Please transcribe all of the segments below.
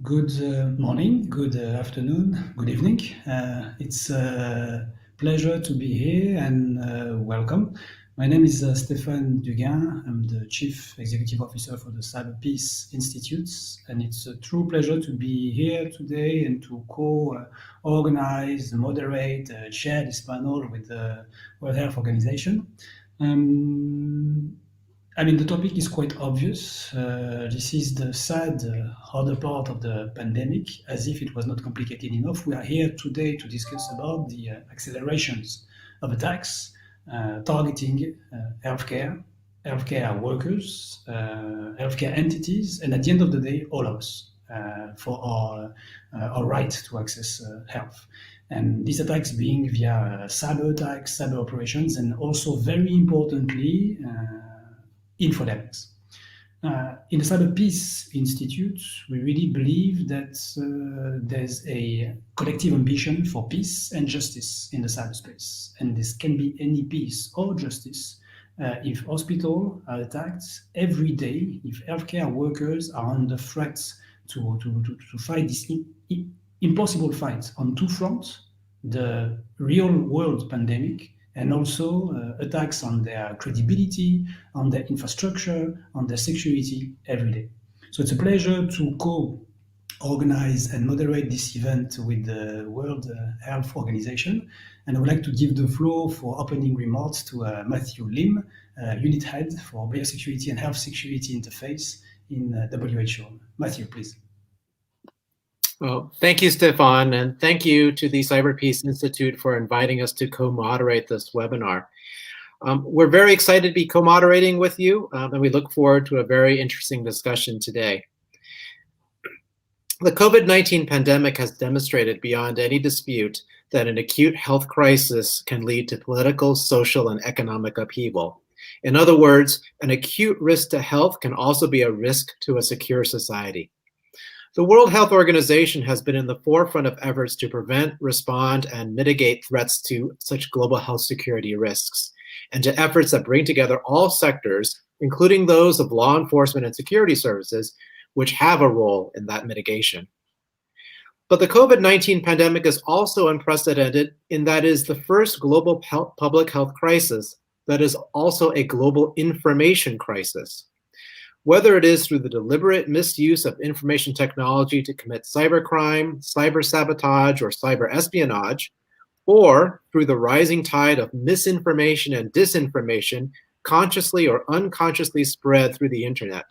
Good morning, good afternoon, good evening. It's a pleasure to be here and welcome. My name is Stéphane Duguin. I'm the Chief Executive Officer for the CyberPeace Institute, and it's a true pleasure to be here today and to co-organize, moderate, share this panel with the World Health Organization. The topic is quite obvious. This is the sad, harder part of the pandemic. As if it was not complicated enough, we are here today to discuss about the accelerations of attacks targeting healthcare workers, healthcare entities, and at the end of the day, all of us for our right to access health. And these attacks being via cyber attacks, cyber operations, and also very importantly, infodemics. In the CyberPeace Institute, we really believe that there's a collective ambition for peace and justice in the cyberspace. And this can be any peace or justice if hospitals are attacked every day, if healthcare workers are under threat to fight this impossible fight on two fronts, the real world pandemic and also attacks on their credibility, on their infrastructure, on their security every day. So it's a pleasure to co-organize and moderate this event with the World Health Organization. And I would like to give the floor for opening remarks to Matthew Lim, Unit Head for Biosecurity and Health Security Interface in WHO. Matthew, please. Well, thank you, Stéphane, and thank you to the CyberPeace Institute for inviting us to co-moderate this webinar. We're very excited to be co-moderating with you, and we look forward to a very interesting discussion today. The COVID-19 pandemic has demonstrated beyond any dispute that an acute health crisis can lead to political, social, and economic upheaval. In other words, an acute risk to health can also be a risk to a secure society. The World Health Organization has been in the forefront of efforts to prevent, respond, and mitigate threats to such global health security risks, and to efforts that bring together all sectors, including those of law enforcement and security services, which have a role in that mitigation. But the COVID-19 pandemic is also unprecedented in that it is the first global public health crisis that is also a global information crisis. Whether it is through the deliberate misuse of information technology to commit cybercrime, cyber sabotage, or cyber espionage, or through the rising tide of misinformation and disinformation consciously or unconsciously spread through the internet,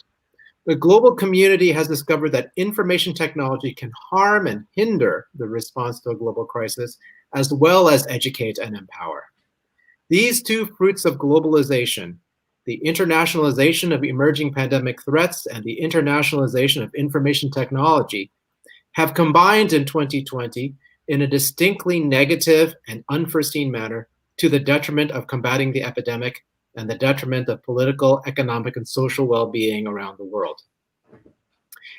the global community has discovered that information technology can harm and hinder the response to a global crisis, as well as educate and empower. These two fruits of globalization, the internationalization of emerging pandemic threats and the internationalization of information technology, have combined in 2020 in a distinctly negative and unforeseen manner to the detriment of combating the epidemic and the detriment of political, economic, and social well-being around the world.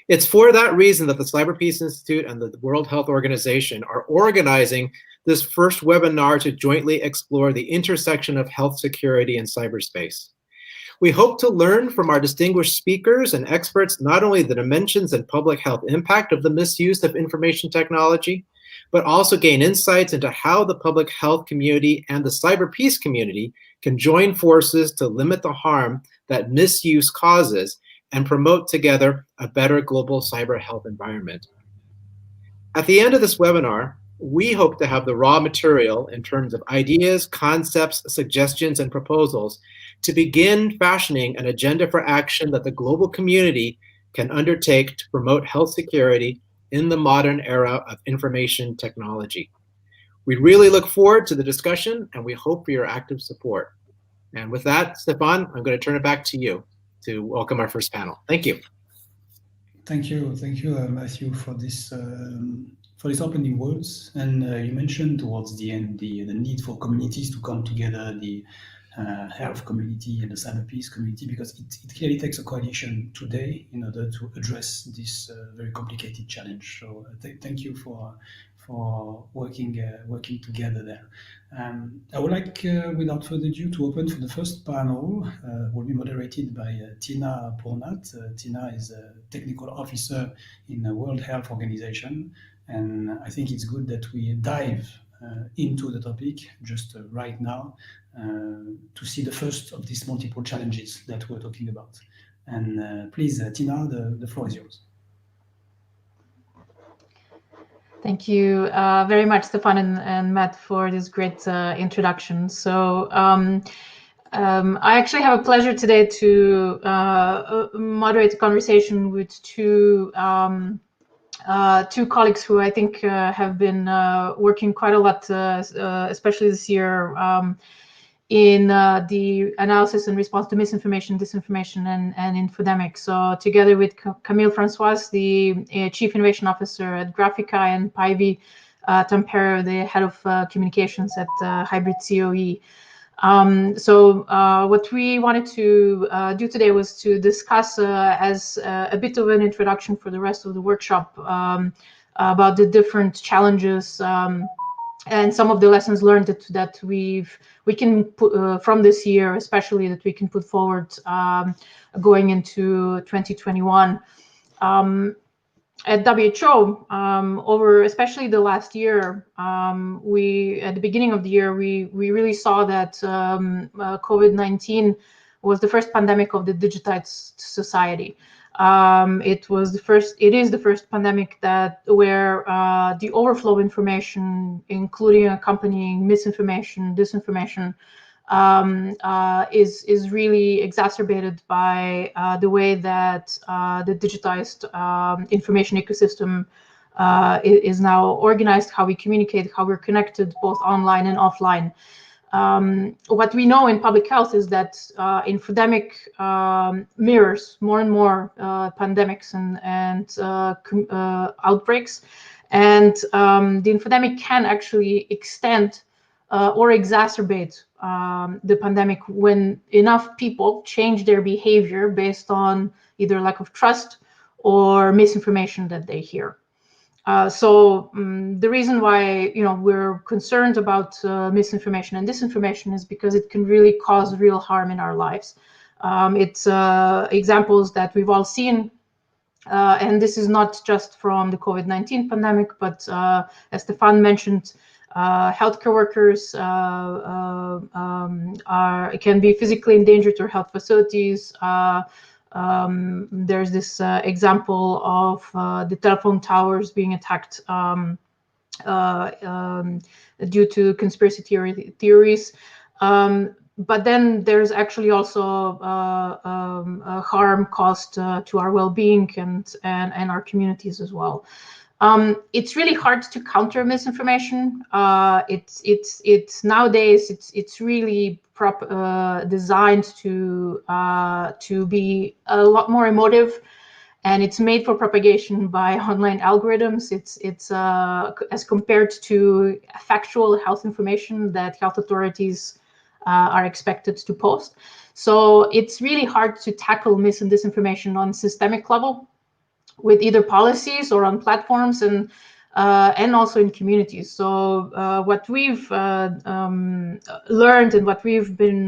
It's for that reason that the CyberPeace Institute and the World Health Organization are organizing this first webinar to jointly explore the intersection of health security and cyberspace. We hope to learn from our distinguished speakers and experts not only the dimensions and public health impact of the misuse of information technology, but also gain insights into how the public health community and the cyberpeace community can join forces to limit the harm that misuse causes and promote together a better global cyber health environment. At the end of this webinar, we hope to have the raw material in terms of ideas, concepts, suggestions, and proposals to begin fashioning an agenda for action that the global community can undertake to promote health security in the modern era of information technology. We really look forward to the discussion, and we hope for your active support. And with that, Stéphane, I'm going to turn it back to you to welcome our first panel. Thank you. Thank you, Matthew, for this opening words. And you mentioned towards the end the need for communities to come together, the health community and the CyberPeace community, because it clearly takes a coalition today in order to address this very complicated challenge. So thank you for working together there. I would like, without further ado, to open for the first panel. Will be moderated by Tina Pournat. Tina is a technical officer in the World Health Organization, and I think it's good that we dive into the topic just right now to see the first of these multiple challenges that we're talking about. And please, Tina, the floor is yours. Thank you very much, Stefan and Matt, for this great introduction. So I actually have a pleasure today to moderate a conversation with two colleagues who I think have been working quite a lot, especially this year, in the analysis and response to misinformation, disinformation, and infodemic. So together with Camille Francois, the Chief Innovation Officer at Graphica, and Päivi Tampere, the Head of Communications at Hybrid COE. So what we wanted to do today was to discuss as a bit of an introduction for the rest of the workshop about the different challenges and some of the lessons learned that we can put from this year, especially that we can put forward going into 2021. At WHO, over especially the last year, at the beginning of the year, we really saw that COVID-19 was the first pandemic of the digitized society. It is the first pandemic where the overflow of information, including accompanying misinformation, disinformation, is really exacerbated by the way that the digitized information ecosystem is now organized, how we communicate, how we're connected both online and offline. What we know in public health is that infodemic mirrors more and more pandemics and outbreaks, and the infodemic can actually extend or exacerbate the pandemic when enough people change their behavior based on either lack of trust or misinformation that they hear. So the reason why we're concerned about misinformation and disinformation is because it can really cause real harm in our lives. It's examples that we've all seen, and this is not just from the COVID-19 pandemic, but as Stefan mentioned, healthcare workers can be physically endangered to health facilities. There's this example of the telephone towers being attacked due to conspiracy theories. But then there's actually also harm caused to our well-being and our communities as well. It's really hard to counter misinformation. It's nowadays it's really designed to be a lot more emotive, and it's made for propagation by online algorithms. It's as compared to factual health information that health authorities are expected to post. So it's really hard to tackle mis and disinformation on systemic level, with either policies or on platforms, and also in communities. So what we've learned and what we've been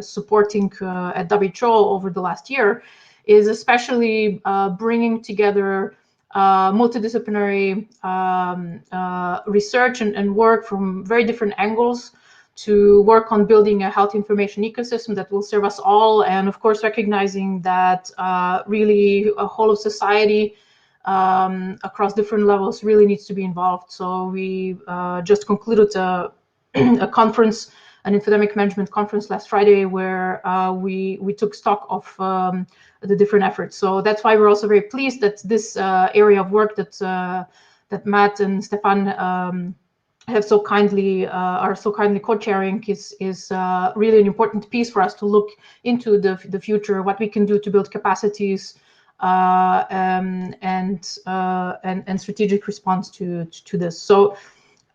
supporting at WHO over the last year is especially bringing together multidisciplinary research and work from very different angles to work on building a health information ecosystem that will serve us all, and of course recognizing that really a whole of society across different levels really needs to be involved. So we just concluded a conference, an infodemic management conference last Friday, where we took stock of the different efforts. So that's why we're also very pleased that this area of work that Matt and Stefan are so kindly co-chairing is really an important piece for us to look into the future, what we can do to build capacities and strategic response to this. So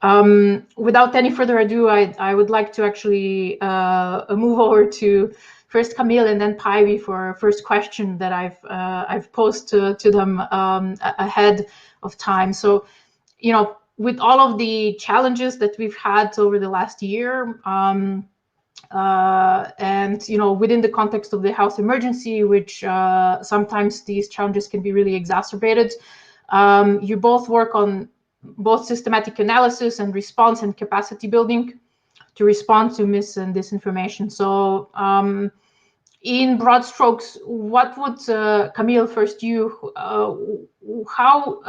Without any further ado, I would like to actually move over to first Camille and then Päivi for first question that I've posed to them ahead of time. So, you know, with all of the challenges that we've had over the last year, and you know, within the context of the health emergency, which sometimes these challenges can be really exacerbated, you both work on both systematic analysis and response and capacity building to respond to mis and disinformation. So in broad strokes, what would, Camille, first you, how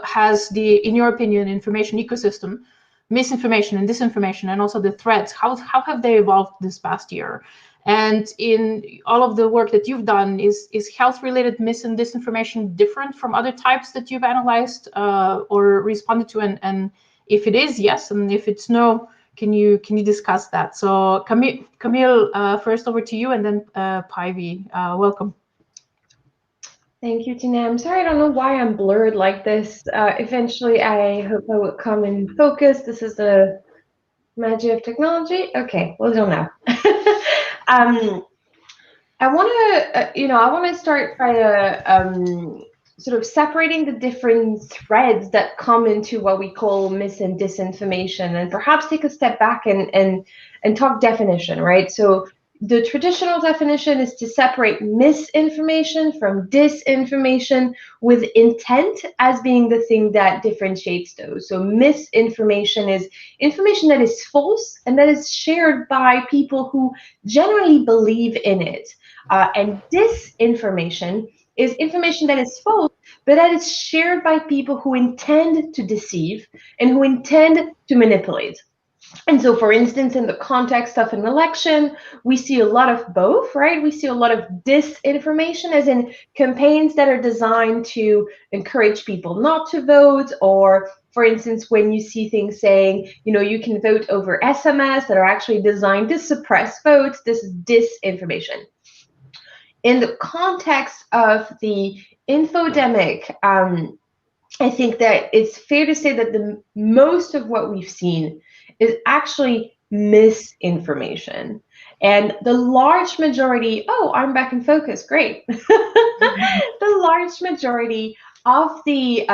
has the, in your opinion, information ecosystem, misinformation and disinformation, and also the threats, how have they evolved this past year? And in all of the work that you've done, is health-related mis and disinformation different from other types that you've analyzed or responded to? And if it is, yes, and if it's no, can you discuss that? So Camille, first over to you, and then Päivi, welcome. Thank you, Tina. I'm sorry, I don't know why I'm blurred like this. Eventually, I hope I will come in focus. This is the magic of technology. Okay, well, I don't know. I want to start by sort of separating the different threads that come into what we call mis and disinformation, and perhaps take a step back and talk definition, right? So the traditional definition is to separate misinformation from disinformation, with intent as being the thing that differentiates those. So misinformation is information that is false and that is shared by people who generally believe in it. And disinformation is information that is false, but that is shared by people who intend to deceive and who intend to manipulate. And so, for instance, in the context of an election, we see a lot of both, right? We see a lot of disinformation, as in campaigns that are designed to encourage people not to vote, or, for instance, when you see things saying, you know, you can vote over SMS, that are actually designed to suppress votes. This is disinformation. In the context of the infodemic, I think that it's fair to say that the most of what we've seen is actually misinformation. And the large majority, oh, I'm back in focus, great. The large majority of the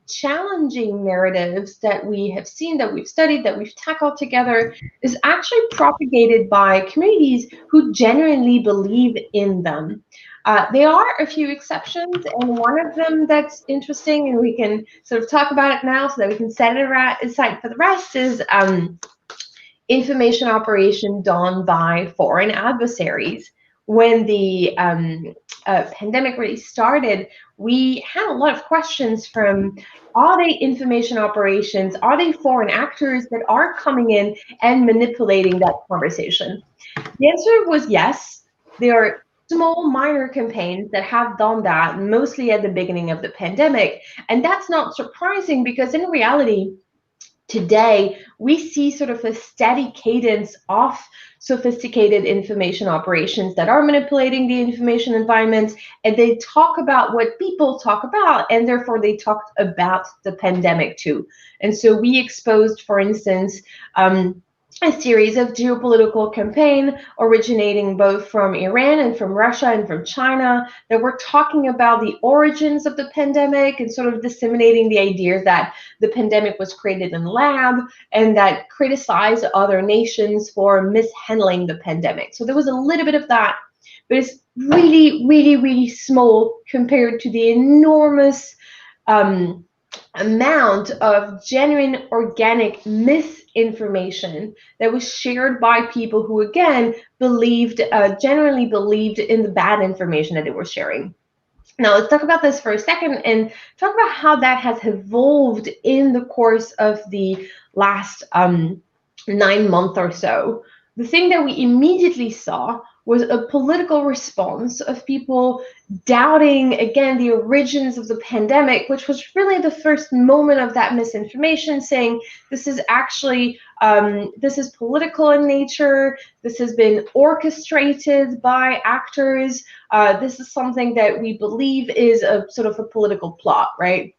challenging narratives that we have seen, that we've studied, that we've tackled together, is actually propagated by communities who genuinely believe in them. There are a few exceptions, and one of them that's interesting, and we can sort of talk about it now so that we can set it aside for the rest, is information operation done by foreign adversaries. When the pandemic really started, we had a lot of questions from, are they information operations? Are they foreign actors that are coming in and manipulating that conversation? The answer was yes. There are small, minor campaigns that have done that, mostly at the beginning of the pandemic. And that's not surprising, because in reality, today, we see sort of a steady cadence of sophisticated information operations that are manipulating the information environment, and they talk about what people talk about, and therefore they talked about the pandemic too. And so we exposed, for instance, a series of geopolitical campaign originating both from Iran and from Russia and from China that were talking about the origins of the pandemic and sort of disseminating the idea that the pandemic was created in a lab, and that criticized other nations for mishandling the pandemic. So there was a little bit of that, but it's really, really, really small compared to the enormous amount of genuine, organic misinformation that was shared by people who, again, generally believed in the bad information that they were sharing. Now, let's talk about this for a second and talk about how that has evolved in the course of the last 9 months or so. The thing that we immediately saw was a political response of people doubting, again, the origins of the pandemic, which was really the first moment of that misinformation, saying this is actually, this is political in nature, this has been orchestrated by actors, this is something that we believe is a sort of a political plot, right?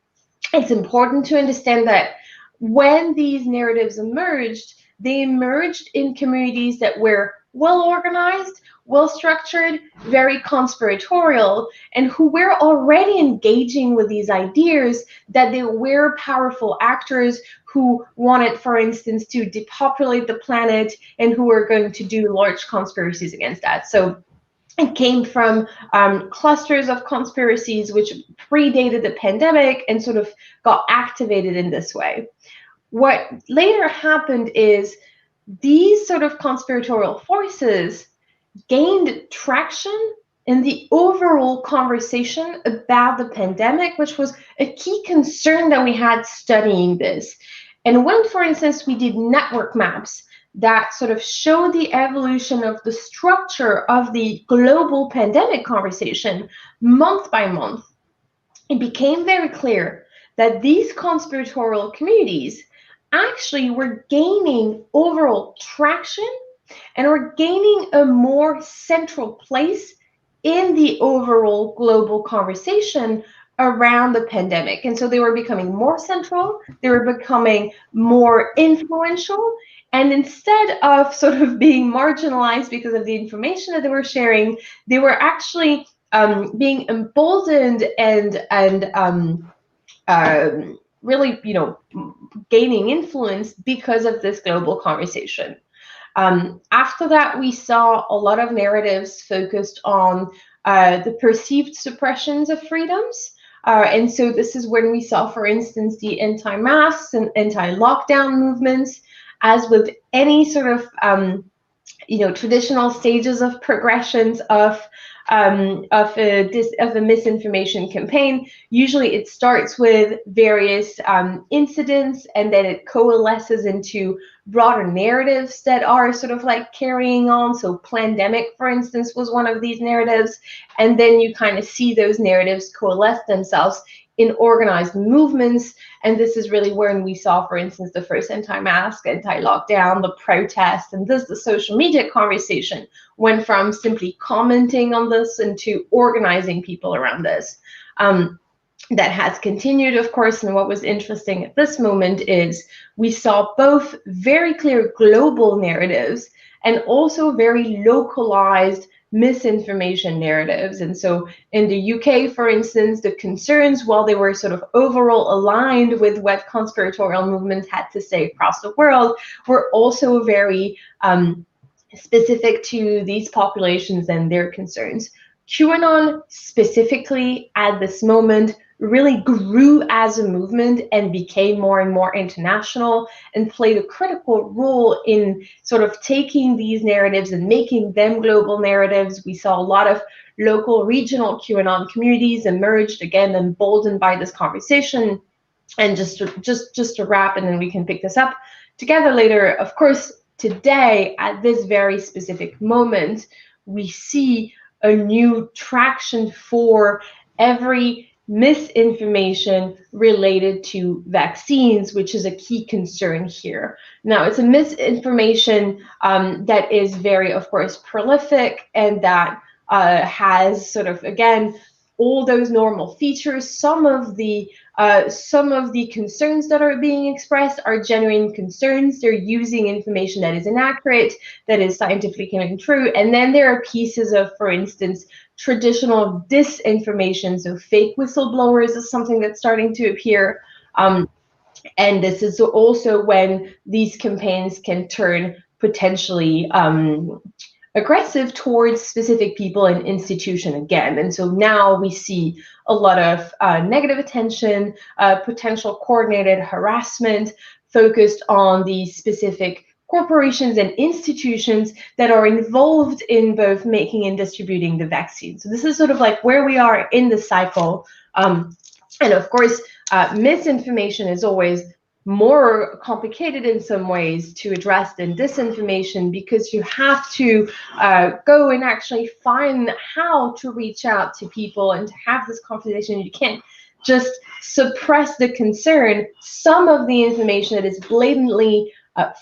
It's important to understand that when these narratives emerged, they emerged in communities that were well organized, well structured, very conspiratorial, and who were already engaging with these ideas that they were powerful actors who wanted, for instance, to depopulate the planet and who were going to do large conspiracies against that. So it came from clusters of conspiracies which predated the pandemic and sort of got activated in this way. What later happened is these sort of conspiratorial forces gained traction in the overall conversation about the pandemic, which was a key concern that we had studying this. And when, for instance, we did network maps that sort of show the evolution of the structure of the global pandemic conversation month by month, it became very clear that these conspiratorial communities actually were gaining overall traction and were gaining a more central place in the overall global conversation around the pandemic. And so they were becoming more central, they were becoming more influential, and instead of sort of being marginalized because of the information that they were sharing, they were actually being emboldened and really, gaining influence because of this global conversation. After that, we saw a lot of narratives focused on the perceived suppressions of freedoms. And so this is when we saw, for instance, the anti-masks and anti-lockdown movements. As with any sort of traditional stages of progressions of a misinformation campaign, usually it starts with various incidents, and then it coalesces into broader narratives that are sort of like carrying on. So pandemic, for instance, was one of these narratives, and then you kind of see those narratives coalesce themselves in organized movements. And this is really when we saw, for instance, the first anti-mask, anti-lockdown, the protests, and the social media conversation went from simply commenting on this into organizing people around this. That has continued, of course, and what was interesting at this moment is we saw both very clear global narratives and also very localized misinformation narratives. And so in the UK, for instance, the concerns, while they were sort of overall aligned with what conspiratorial movements had to say across the world, were also very specific to these populations and their concerns. QAnon specifically at this moment really grew as a movement and became more and more international and played a critical role in sort of taking these narratives and making them global narratives. We saw a lot of local, regional QAnon communities emerged, again, emboldened by this conversation. And just to wrap, and then we can pick this up together later, of course, today, at this very specific moment, we see a new traction for every misinformation related to vaccines, which is a key concern here. Now, it's a misinformation that is very, of course, prolific, and that has sort of, again, all those normal features. Some of the concerns that are being expressed are genuine concerns. They're using information that is inaccurate, that is scientifically untrue. And then there are pieces of, for instance, traditional disinformation. So fake whistleblowers is something that's starting to appear. And this is also when these campaigns can turn potentially aggressive towards specific people and institution again. And so now we see a lot of negative attention, potential coordinated harassment focused on these specific corporations and institutions that are involved in both making and distributing the vaccine. So this is sort of like where we are in the cycle. And of course, misinformation is always more complicated in some ways to address than disinformation, because you have to go and actually find how to reach out to people and to have this conversation. You can't just suppress the concern. Some of the information that is blatantly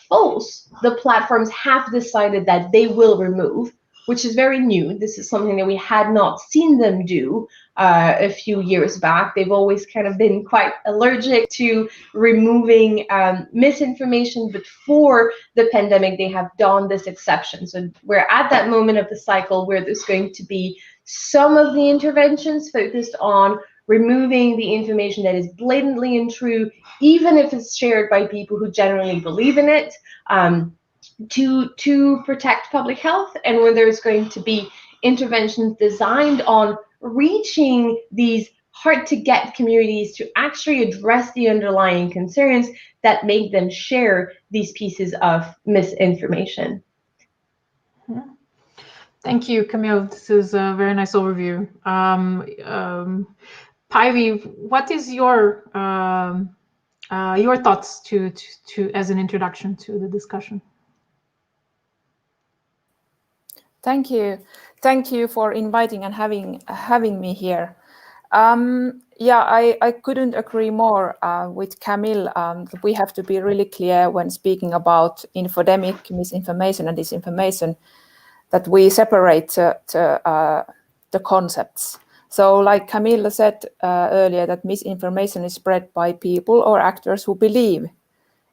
false, the platforms have decided that they will remove. which is very new. This is something that we had not seen them do a few years back. They've always kind of been quite allergic to removing misinformation, but for the pandemic, they have done this exception. So we're at that moment of the cycle where there's going to be some of the interventions focused on removing the information that is blatantly untrue, even if it's shared by people who generally believe in it, to protect public health, and when there's going to be interventions designed on reaching these hard-to-get communities to actually address the underlying concerns that make them share these pieces of misinformation. Thank you, Camille. This is a very nice overview. Päivi, what is your thoughts to as an introduction to the discussion? Thank you for inviting and having me here. Yeah, I couldn't agree more with Camille. We have to be really clear when speaking about infodemic, misinformation, and disinformation, that we separate the concepts. So, like Camille said earlier, that misinformation is spread by people or actors who believe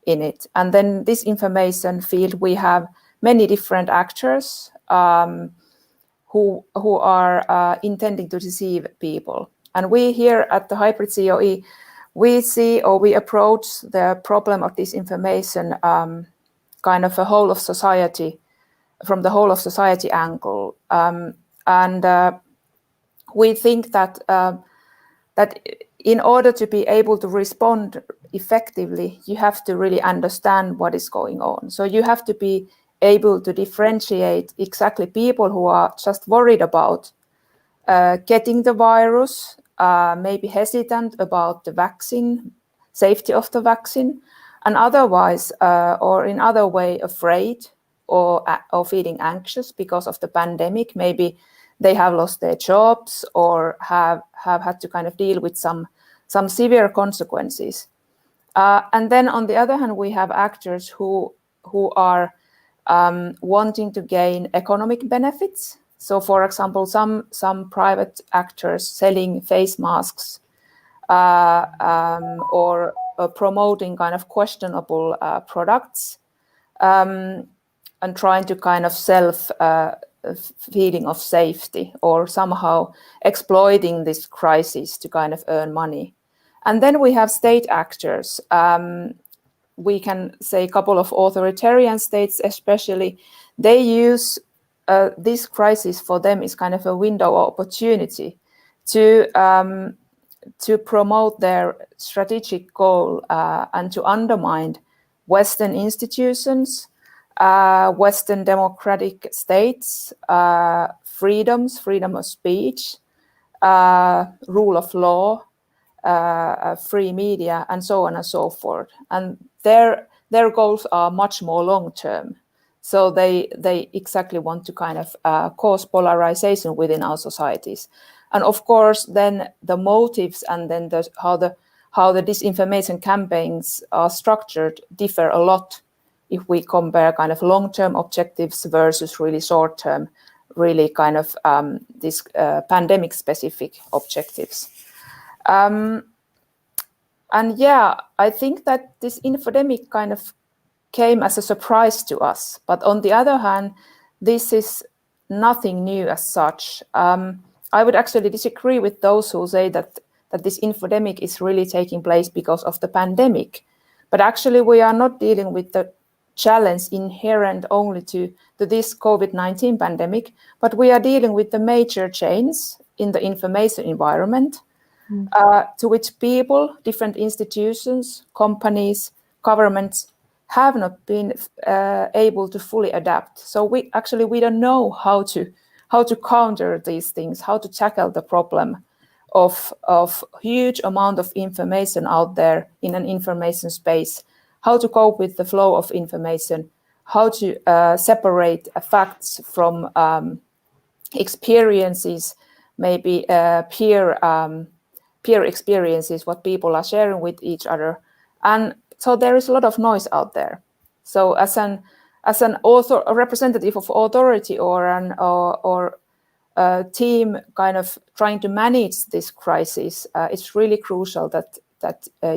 in it, and then this information field we have many different actors who are intending to deceive people. And we here at the Hybrid COE, we see, or we approach the problem of disinformation kind of a whole of society, from the whole of society angle. And we think that that in order to be able to respond effectively, you have to really understand what is going on. So you have to be able to differentiate exactly people who are just worried about getting the virus, maybe hesitant about the vaccine, safety of the vaccine, and otherwise, or in other way, afraid or feeling anxious because of the pandemic. Maybe they have lost their jobs or have had to kind of deal with some severe consequences. And then on the other hand, we have actors who are wanting to gain economic benefits. So, for example, some private actors selling face masks or promoting kind of questionable products and trying to kind of feeling of safety, or somehow exploiting this crisis to kind of earn money. And then we have state actors. We can say a couple of authoritarian states especially, they use this crisis for them is kind of a window of opportunity to promote their strategic goal and to undermine Western institutions, Western democratic states, freedom of speech, rule of law, free media, and so on and so forth. And their goals are much more long-term. So they exactly want to kind of cause polarization within our societies. And of course, then the motives and then how the disinformation campaigns are structured differ a lot if we compare kind of long-term objectives versus really short-term, really kind of these pandemic-specific objectives. And yeah, I think that this infodemic kind of came as a surprise to us. But on the other hand, this is nothing new as such. I would actually disagree with those who say that this infodemic is really taking place because of the pandemic. But actually, we are not dealing with the challenge inherent only to this COVID-19 pandemic, but we are dealing with the major change in the information environment to which people, different institutions, companies, governments have not been able to fully adapt. So we don't know how to counter these things, how to tackle the problem of huge amount of information out there in an information space, how to cope with the flow of information, how to separate facts from experiences, maybe peer experiences, what people are sharing with each other. And so there is a lot of noise out there. So as an as an author, a representative of authority, or a team kind of trying to manage this crisis, it's really crucial that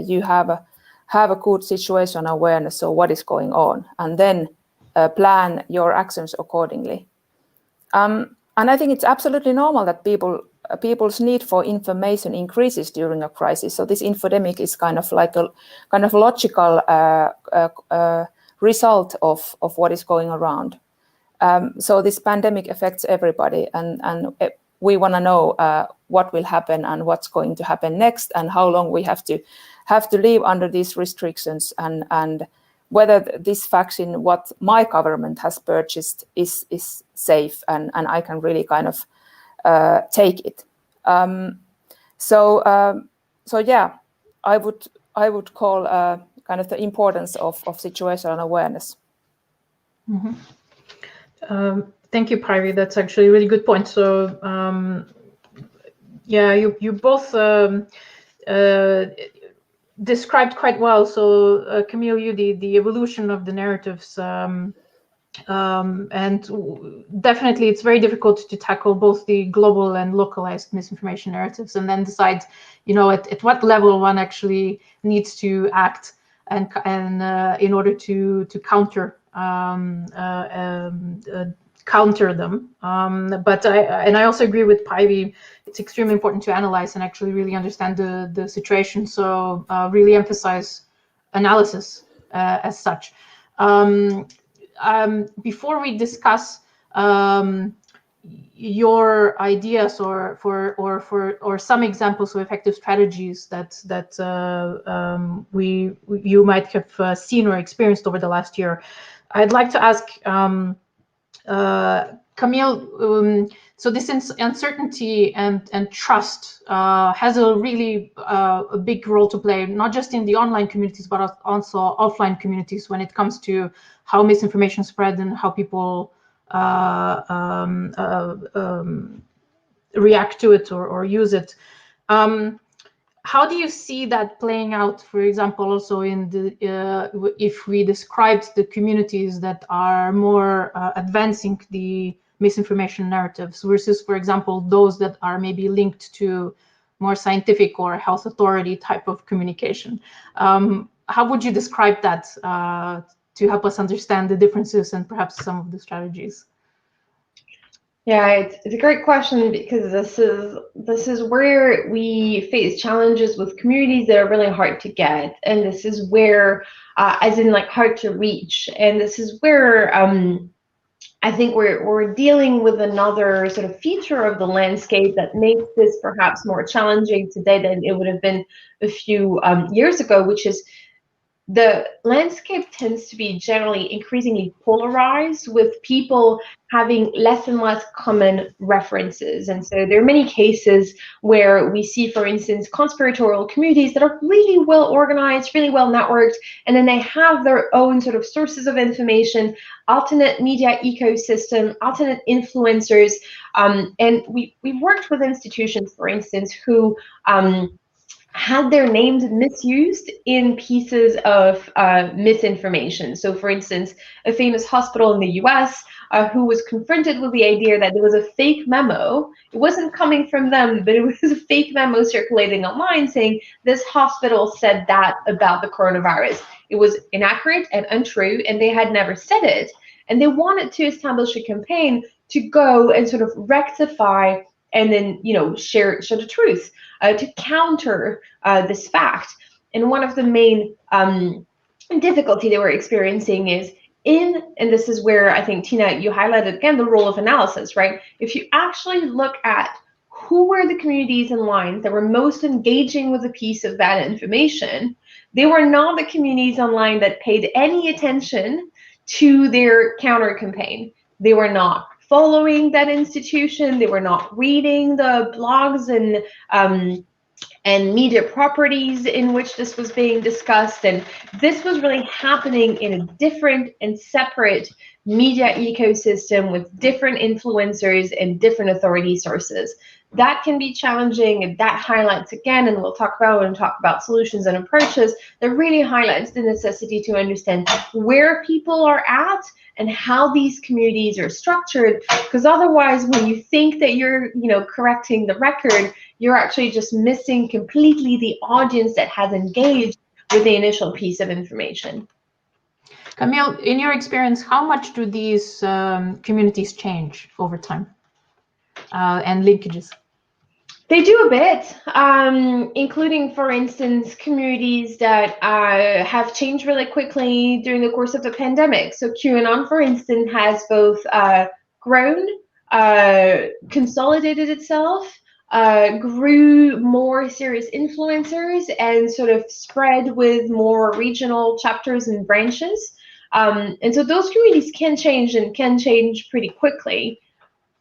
you have a good situation awareness, so what is going on, and then plan your actions accordingly. And I think it's absolutely normal that people's need for information increases during a crisis. So this infodemic is kind of like a kind of logical result of what is going around. So this pandemic affects everybody, and we want to know what will happen and what's going to happen next, and how long we have to live under these restrictions, and whether this vaccine, what my government has purchased, is safe, and I can really kind of take it. So yeah, I would call kind of the importance of situational awareness. Mm-hmm. Thank you, Päivi. That's actually a really good point. So yeah, you both described quite well. So Camille, you the evolution of the narratives, and definitely it's very difficult to tackle both the global and localized misinformation narratives, and then decide, at what level one actually needs to act and in order to counter them. But I also agree with Päivi. It's extremely important to analyze and actually really understand the situation. So really emphasize analysis as such. Before we discuss your ideas or some examples of effective strategies that you might have seen or experienced over the last year, I'd like to ask Camille. So this uncertainty and trust has a really a big role to play, not just in the online communities, but also offline communities when it comes to how misinformation spread and how people react to it or use it. How do you see that playing out, for example, also in the if we described the communities that are more advancing the misinformation narratives versus, for example, those that are maybe linked to more scientific or health authority type of communication? How would you describe that to help us understand the differences and perhaps some of the strategies? Yeah, it's a great question, because this is where we face challenges with communities that are really hard to get, and this is where, as in like hard to reach, and this is where I think we're dealing with another sort of feature of the landscape that makes this perhaps more challenging today than it would have been a few years ago, which is the landscape tends to be generally increasingly polarized, with people having less and less common references. And so there are many cases where we see, for instance, conspiratorial communities that are really well organized, really well networked, and then they have their own sort of sources of information, alternate media ecosystem, alternate influencers. And we've worked with institutions, for instance, who had their names misused in pieces of misinformation. So, for instance, a famous hospital in the US who was confronted with the idea that there was a fake memo. It wasn't coming from them, but it was a fake memo circulating online saying this hospital said that about the coronavirus. It was inaccurate and untrue, and they had never said it. And they wanted to establish a campaign to go and sort of rectify and then, share the truth, to counter this fact. And one of the main difficulty they were experiencing is and this is where I think, Tina, you highlighted again the role of analysis, right? If you actually look at who were the communities and lines that were most engaging with a piece of that information, they were not the communities online that paid any attention to their counter campaign. They were not following that institution. They were not reading the blogs and media properties in which this was being discussed. And this was really happening in a different and separate media ecosystem with different influencers and different authority sources. that can be challenging, and that highlights again, and we'll talk about when we talk about solutions and approaches, that really highlights the necessity to understand where people are at and how these communities are structured, because otherwise when you think that you're correcting the record, you're actually just missing completely the audience that has engaged with the initial piece of information. Camille, in your experience, how much do these communities change over time and linkages? They do a bit, including, for instance, communities that have changed really quickly during the course of the pandemic. So QAnon, for instance, has both grown, consolidated itself, grew more serious influencers, and sort of spread with more regional chapters and branches. And so those communities can change, and can change pretty quickly.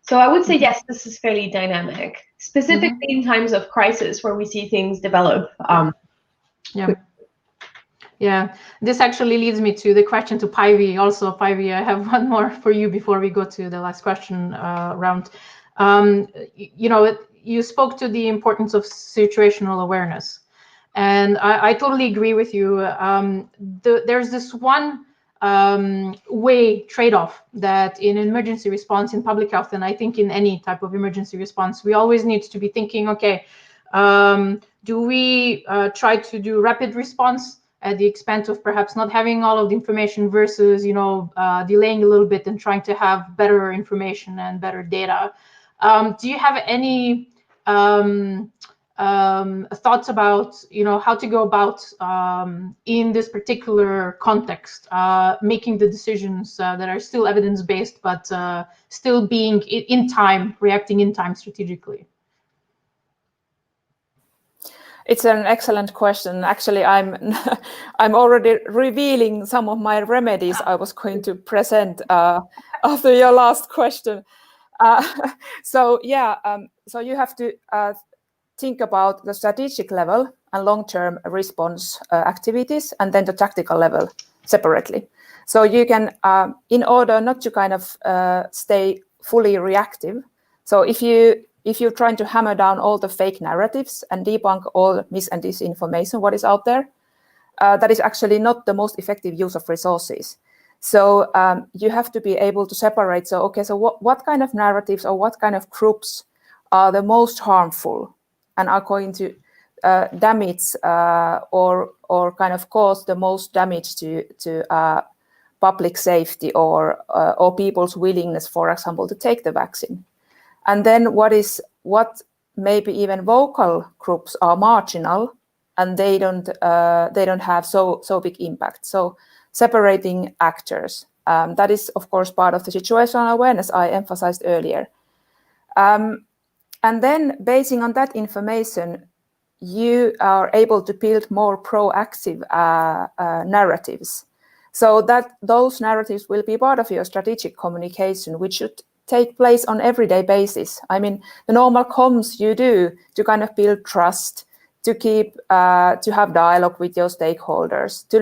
So I would say, yes, this is fairly dynamic, specifically in times of crisis where we see things develop. Yeah, this actually leads me to the question to Päivi. Also, Päivi, I have one more for you before we go to the last question round. You spoke to the importance of situational awareness, and I totally agree with you. There's this one way trade-off that in emergency response in public health, and I think in any type of emergency response, we always need to be thinking, okay, do we try to do rapid response at the expense of perhaps not having all of the information versus delaying a little bit and trying to have better information and better data? Do you have any thoughts about how to go about in this particular context, making the decisions that are still evidence-based, but still being in time, reacting in time strategically? It's an excellent question. Actually, I'm already revealing some of my remedies I was going to present after your last question. So you have to think about the strategic level and long-term response activities, and then the tactical level separately. So you can, in order not to kind of stay fully reactive. So if you're trying to hammer down all the fake narratives and debunk all mis and disinformation, what is out there, that is actually not the most effective use of resources. So you have to be able to separate. So, okay, so what kind of narratives or what kind of groups are the most harmful and are going to damage or kind of cause the most damage to public safety or people's willingness, for example, to take the vaccine. And then what maybe even vocal groups are marginal and they don't have so big impact. So separating actors, that is of course part of the situational awareness I emphasized earlier. And then basing on that information, you are able to build more proactive narratives. So that those narratives will be part of your strategic communication, which should take place on everyday basis. I mean, the normal comms you do to kind of build trust, to keep, to have dialogue with your stakeholders, to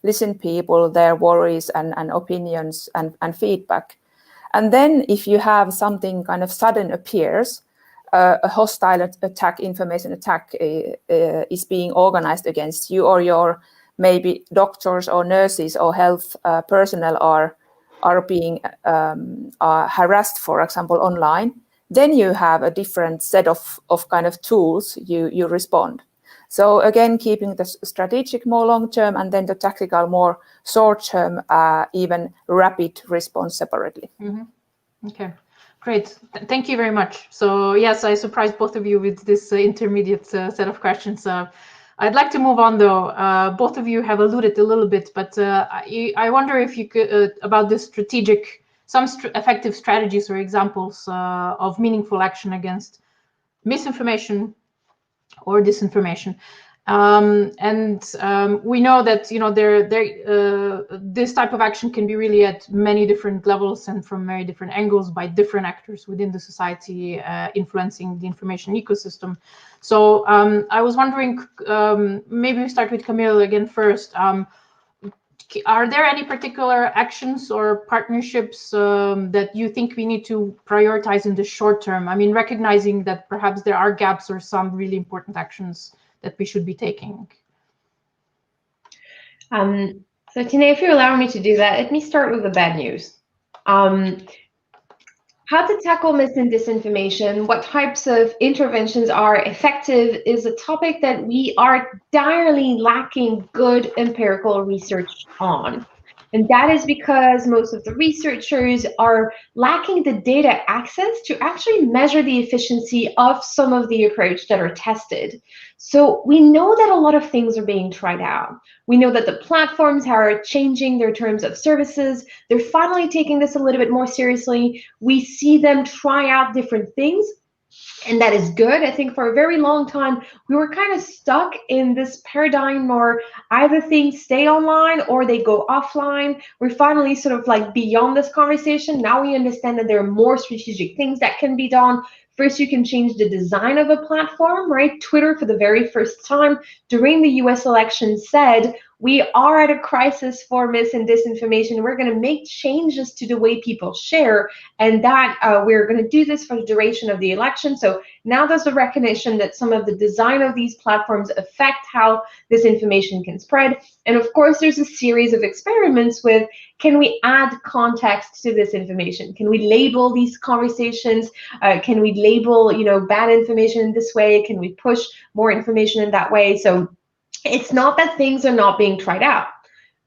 listen people, their worries and opinions and feedback. And then if you have something kind of sudden appears, a hostile attack, information attack is being organized against you, or your maybe doctors or nurses or health personnel are being harassed, for example, online, then you have a different set of kind of tools you respond. So again, keeping the strategic more long-term and then the tactical more short-term, even rapid response separately. Mm-hmm. Okay, great. Thank you very much. So yes, I surprised both of you with this intermediate set of questions. I'd like to move on though. Both of you have alluded a little bit, but I wonder if you could, about this strategic, some effective strategies or examples of meaningful action against misinformation or disinformation. We know that this type of action can be really at many different levels and from very different angles by different actors within the society, influencing the information ecosystem. So I was wondering, maybe we start with Camille again first. are there any particular actions or partnerships that you think we need to prioritize in the short term? I mean, recognizing that perhaps there are gaps or some really important actions that we should be taking. So Tina, if you allow me to do that, let me start with the bad news. How to tackle mis and disinformation, what types of interventions are effective, is a topic that we are direly lacking good empirical research on. And that is because most of the researchers are lacking the data access to actually measure the efficiency of some of the approaches that are tested. So we know that a lot of things are being tried out. We know that the platforms are changing their terms of services. They're finally taking this a little bit more seriously. We see them try out different things, and that is good. I think for a very long time, we were kind of stuck in this paradigm where either things stay online or they go offline. We're finally sort of like beyond this conversation. Now we understand that there are more strategic things that can be done. First, you can change the design of a platform, right? Twitter, for the very first time during the US election, said, we are at a crisis for mis and disinformation. We're going to make changes to the way people share, and that we're going to do this for the duration of the election. So now there's a recognition that some of the design of these platforms affect how this information can spread. And of course, there's a series of experiments with, can we add context to this information? Can we label these conversations? Can we label, bad information in this way? Can we push more information in that way? So it's not that things are not being tried out,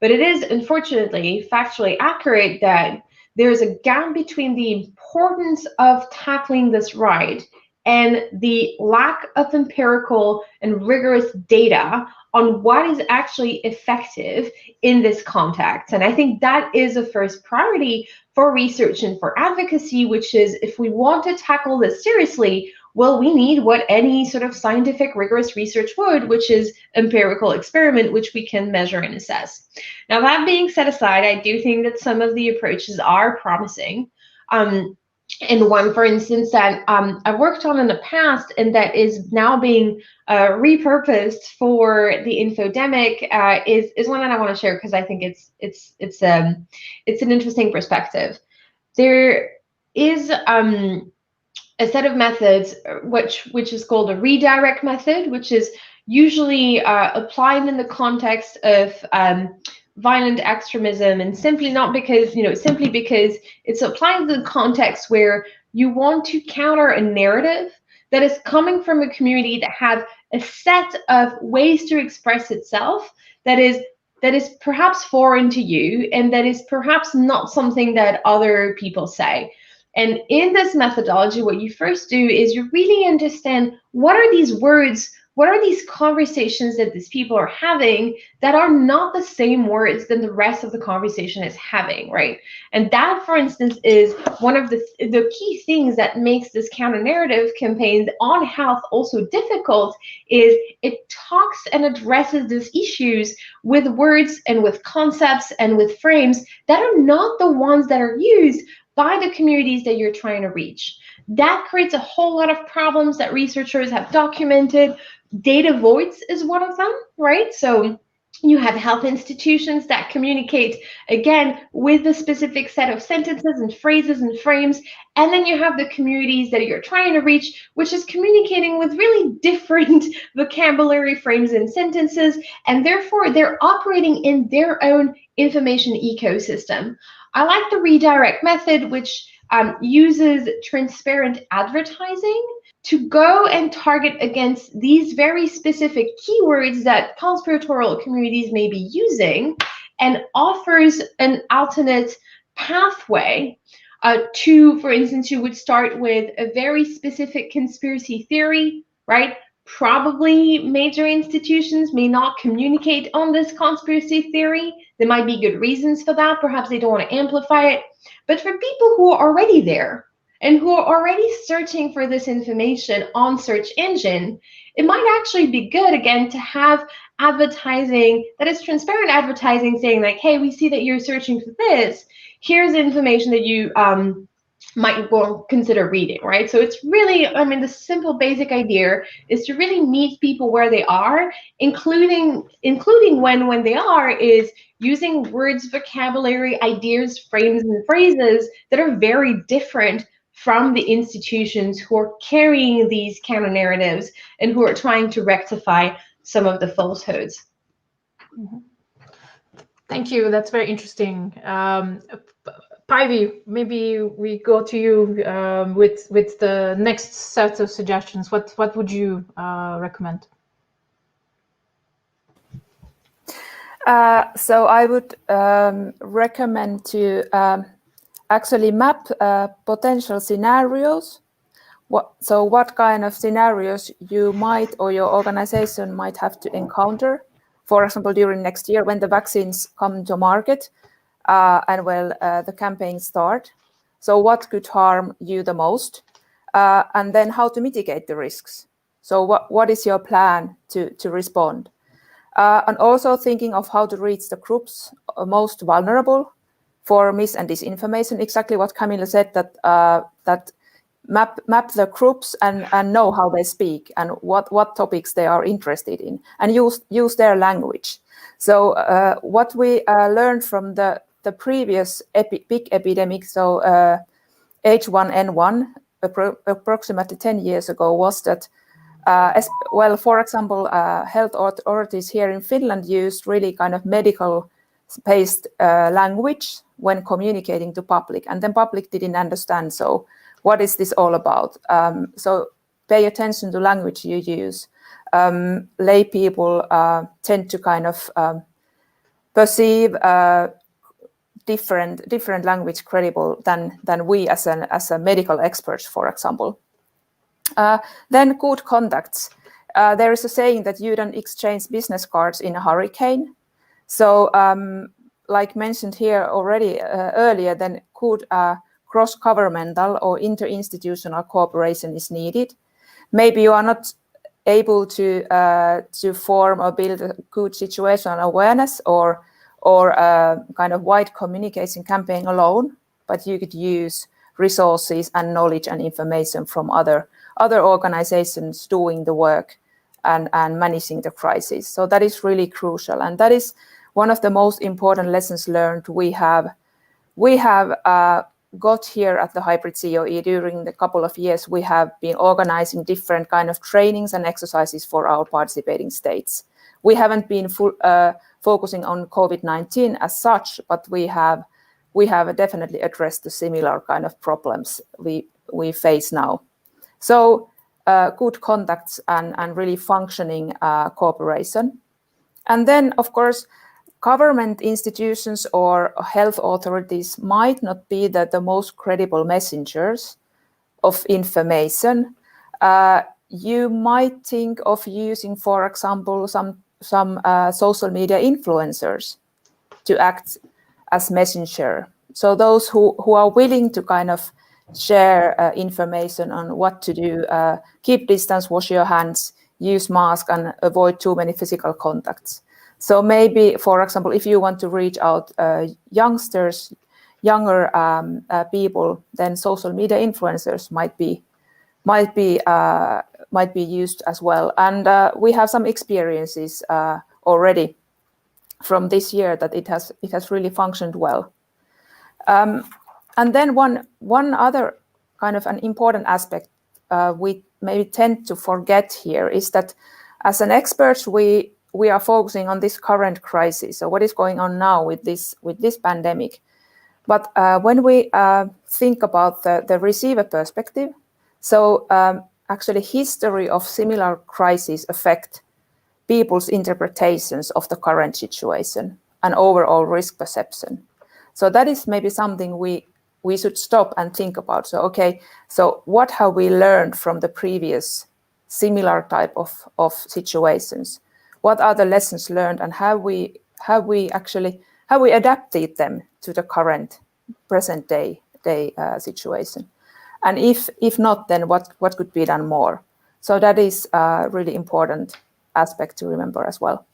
but it is unfortunately factually accurate that there's a gap between the importance of tackling this right and the lack of empirical and rigorous data on what is actually effective in this context. And I think that is a first priority for research and for advocacy, which is, if we want to tackle this seriously, well, we need what any sort of scientific rigorous research would, which is empirical experiment, which we can measure and assess. Now, that being set aside, I do think that some of the approaches are promising. And one, for instance, that I've worked on in the past and that is now being repurposed for the Infodemic is one that I want to share because I think it's an interesting perspective. There is a set of methods which is called a redirect method, which is usually applied in the context of violent extremism, and simply because it's applied in the context where you want to counter a narrative that is coming from a community that has a set of ways to express itself that is perhaps foreign to you, and that is perhaps not something that other people say. And in this methodology, what you first do is you really understand, what are these words, what are these conversations that these people are having that are not the same words than the rest of the conversation is having, right? And that, for instance, is one of the key things that makes this counter-narrative campaign on health also difficult, is it talks and addresses these issues with words and with concepts and with frames that are not the ones that are used by the communities that you're trying to reach. That creates a whole lot of problems that researchers have documented. Data voids is one of them, right? So you have health institutions that communicate, again, with a specific set of sentences and phrases and frames. And then you have the communities that you're trying to reach, which is communicating with really different vocabulary, frames, and sentences. And therefore, they're operating in their own information ecosystem. I like the redirect method, which uses transparent advertising to go and target against these very specific keywords that conspiratorial communities may be using, and offers an alternate pathway to, for instance, you would start with a very specific conspiracy theory, right? Probably major institutions may not communicate on this conspiracy theory. There might be good reasons for that. Perhaps they don't want to amplify it. But for people who are already there and who are already searching for this information on search engine, it might actually be good, again, to have advertising that is transparent advertising, saying like, hey, we see that you're searching for this. Here's information that you might go consider reading, right? So it's really, I mean, the simple basic idea is to really meet people where they are, including when they are, is using words, vocabulary, ideas, frames, and phrases that are very different from the institutions who are carrying these counter narratives and who are trying to rectify some of the falsehoods. Mm-hmm. Thank you. That's very interesting. Päivi, maybe we go to you with the next set of suggestions. What would you recommend? So I would recommend to actually map potential scenarios. What kind of scenarios you might or your organization might have to encounter, for example, during next year when the vaccines come to market and the campaigns start. So what could harm you the most? And then how to mitigate the risks. So what is your plan to respond? And also thinking of how to reach the groups most vulnerable for mis and disinformation. Exactly what Camilla said, that map the groups and know how they speak and what topics they are interested in, and use their language. So what we learned from the previous big epidemic, so H1N1, approximately 10 years ago, was that for example, health authorities here in Finland used really kind of medical-based language when communicating to public, and then public didn't understand. So what is this all about? So pay attention to language you use. Lay people tend to kind of perceive different language credible than we as a medical experts, for example. Then good contacts. There is a saying that you don't exchange business cards in a hurricane. So like mentioned here already earlier, then good cross-governmental or inter-institutional cooperation is needed. Maybe you are not able to form or build a good situational awareness or kind of wide communication campaign alone, but you could use resources and knowledge and information from other organizations doing the work and managing the crisis. So that is really crucial, and that is one of the most important lessons learned we have got here at the Hybrid COE. During the couple of years, we have been organizing different kind of trainings and exercises for our participating states. We haven't been focusing on COVID-19 as such, but we have definitely addressed the similar kind of problems we face now. So good contacts and really functioning cooperation. And then, of course, government institutions or health authorities might not be the most credible messengers of information. You might think of using, for example, some social media influencers to act as messenger. So those who are willing to kind of share information on what to do, keep distance, wash your hands, use mask, and avoid too many physical contacts. So maybe, for example, if you want to reach out younger people, then social media influencers might be used as well. And we have some experiences already from this year that it has really functioned well. And then one other kind of an important aspect we maybe tend to forget here is that as an experts we are focusing on this current crisis, so what is going on now with this pandemic. But when we think about the receiver perspective, so actually history of similar crises affect people's interpretations of the current situation and overall risk perception. So that is maybe something we should stop and think about. So okay, so what have we learned from the previous similar type of situations? What are the lessons learned, and have we adapted them to the current present day situation? And if not, then what could be done more? So that is a really important aspect to remember as well.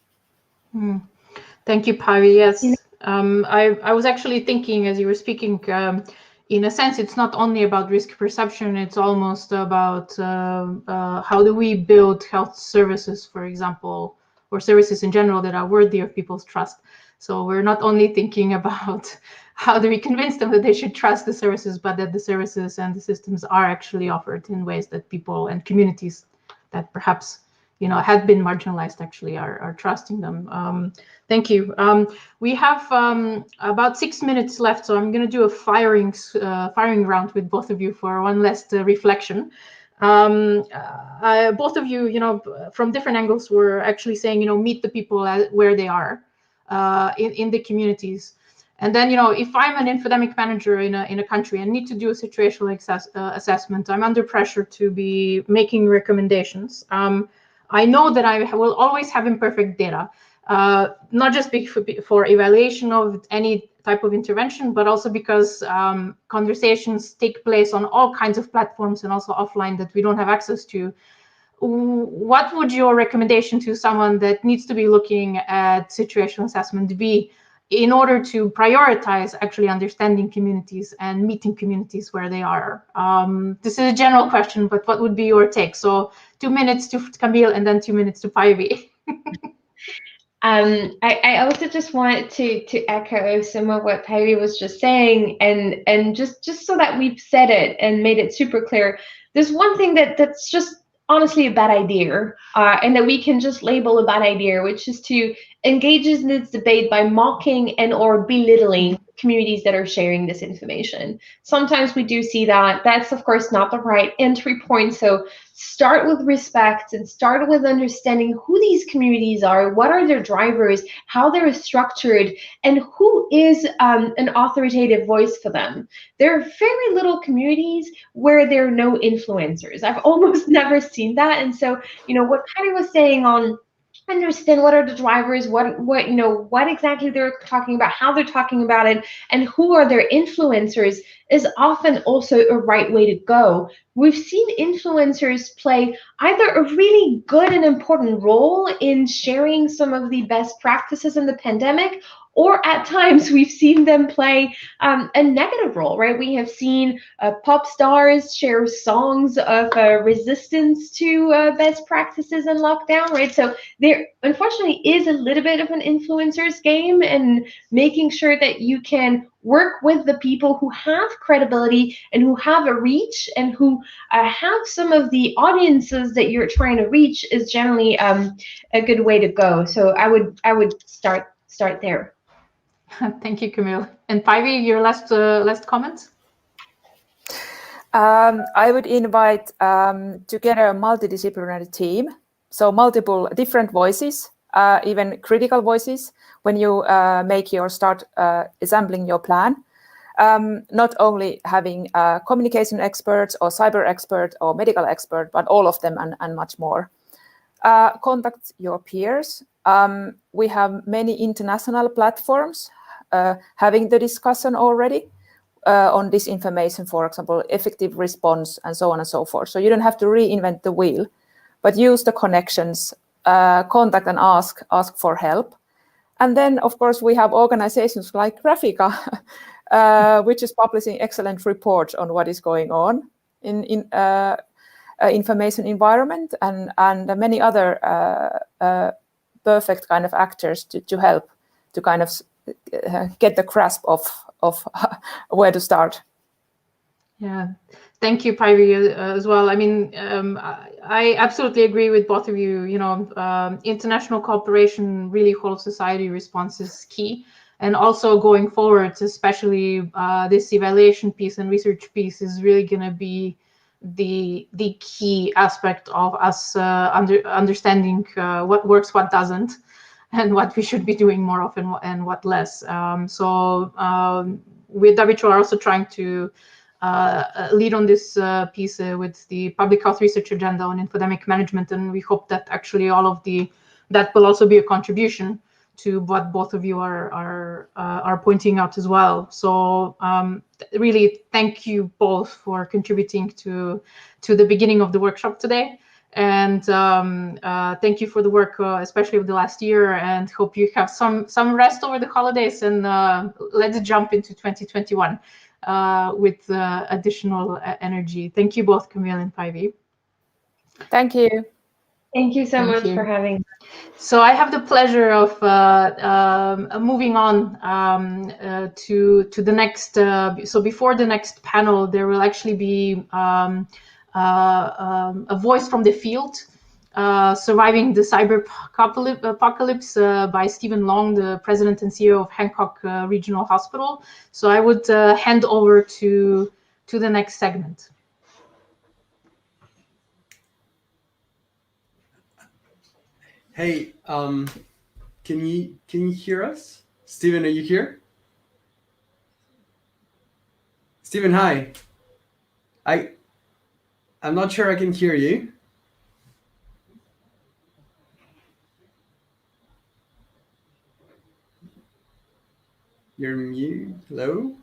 Thank you, Päivi. Yes, I was actually thinking as you were speaking, in a sense, it's not only about risk perception, it's almost about how do we build health services, for example, or services in general that are worthy of people's trust. So we're not only thinking about how do we convince them that they should trust the services, but that the services and the systems are actually offered in ways that people and communities that perhaps had been marginalized actually are trusting them. Thank you. We have about 6 minutes left, so I'm going to do a firing round with both of you for one last reflection. Both of you, from different angles, were actually saying, meet the people where they are in the communities. And then, if I'm an infodemic manager in a country and need to do a situational assessment, I'm under pressure to be making recommendations. I know that I will always have imperfect data, not just for evaluation of any type of intervention, but also because conversations take place on all kinds of platforms and also offline that we don't have access to. What would your recommendation to someone that needs to be looking at situational assessment be in order to prioritize actually understanding communities and meeting communities where they are? This is a general question, but what would be your take? So 2 minutes to Camille and then 2 minutes to Päivi. I also just wanted to echo some of what Päivi was just saying, and just so that we've said it and made it super clear, there's one thing that's just honestly a bad idea, and that we can just label a bad idea, which is to engage in this debate by mocking and or belittling communities that are sharing this information. Sometimes we do see that. That's of course not the right entry point. So start with respect and start with understanding who these communities are, what are their drivers, how they're structured, and who is an authoritative voice for them. There are very little communities where there are no influencers. I've almost never seen that. And so, what Patty was saying on understand what are the drivers, what exactly they're talking about, how they're talking about it, and who are their influencers is often also a right way to go. We've seen influencers play either a really good and important role in sharing some of the best practices in the pandemic, or at times we've seen them play a negative role, right? We have seen pop stars share songs of resistance to best practices in lockdown, right? So there unfortunately is a little bit of an influencer's game, and making sure that you can work with the people who have credibility and who have a reach and who have some of the audiences that you're trying to reach is generally a good way to go. So I would start there. Thank you, Camille. And Päivi, your last comments? I would invite together a multidisciplinary team, so multiple different voices, even critical voices, when you start assembling your plan. Not only having communication experts or cyber expert or medical expert, but all of them and much more. Contact your peers. We have many international platforms having the discussion already on disinformation, for example, effective response, and so on and so forth. So you don't have to reinvent the wheel, but use the connections, contact and ask for help. And then, of course, we have organizations like Graphika, which is publishing excellent reports on what is going on in information environment, and many other perfect kind of actors to help to kind of get the grasp of where to start. Yeah, thank you, Päivi, as well. I mean, I absolutely agree with both of you. International cooperation, really whole society response is key. And also going forward, especially this evaluation piece and research piece is really going to be the key aspect of us understanding what works, what doesn't, and what we should be doing more often and what less. With David, we're also trying to lead on this piece with the public health research agenda on infodemic management, and we hope that actually all of that will also be a contribution to what both of you are pointing out as well. So really, thank you both for contributing to the beginning of the workshop today. And thank you for the work, especially of the last year, and hope you have some rest over the holidays, and let's jump into 2021. with additional energy. Thank you both, Camille and Päivi. Thank you. Thank you so Thank much you. for having me. So I have the pleasure of moving on to the next. So before the next panel, there will actually be a voice from the field, surviving the cyberpocalypse by Stephen Long, the president and CEO of Hancock Regional Hospital. So I would hand over to the next segment. Hey, can you hear us? Stephen, are you here? Stephen, hi. I'm not sure I can hear you. You're mute. Hello?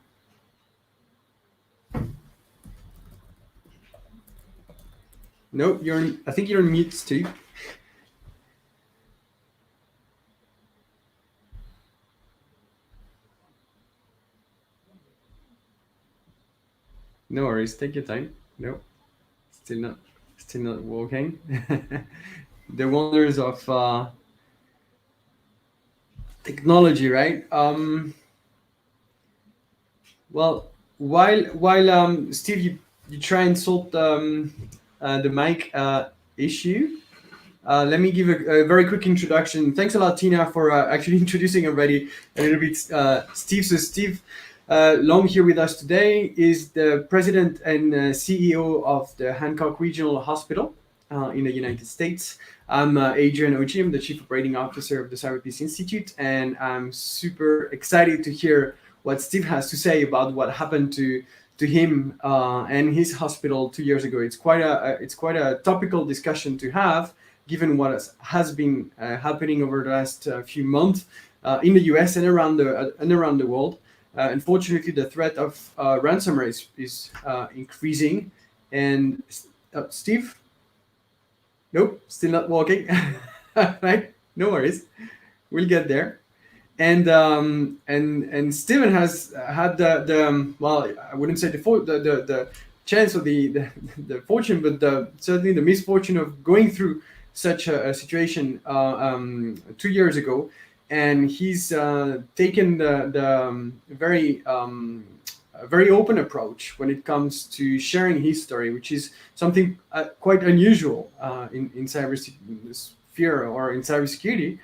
No, I think you're on mute, Steve. No worries, take your time. No, still not working. The wonders of technology, right? Well, while Steve, you try and solve the mic issue. Let me give a very quick introduction. Thanks a lot, Tina, for actually introducing already a little bit Steve. So Steve Long here with us today is the president and CEO of the Hancock Regional Hospital in the United States. I'm Adrian Oji. I'm the Chief Operating Officer of the CyberPeace Institute, and I'm super excited to hear what Steve has to say about what happened to him and his hospital 2 years ago. It's quite a topical discussion to have, given what has been happening over the last few months in the US and around the world. Unfortunately, the threat of ransomware is increasing. And Steve? Nope, still not working. Right? No worries, we'll get there. And Stephen has had the well, I wouldn't say the chance or the fortune, but certainly the misfortune of going through such a situation 2 years ago, and he's taken the very open approach when it comes to sharing his story, which is something quite unusual in cybersphere or in cybersecurity.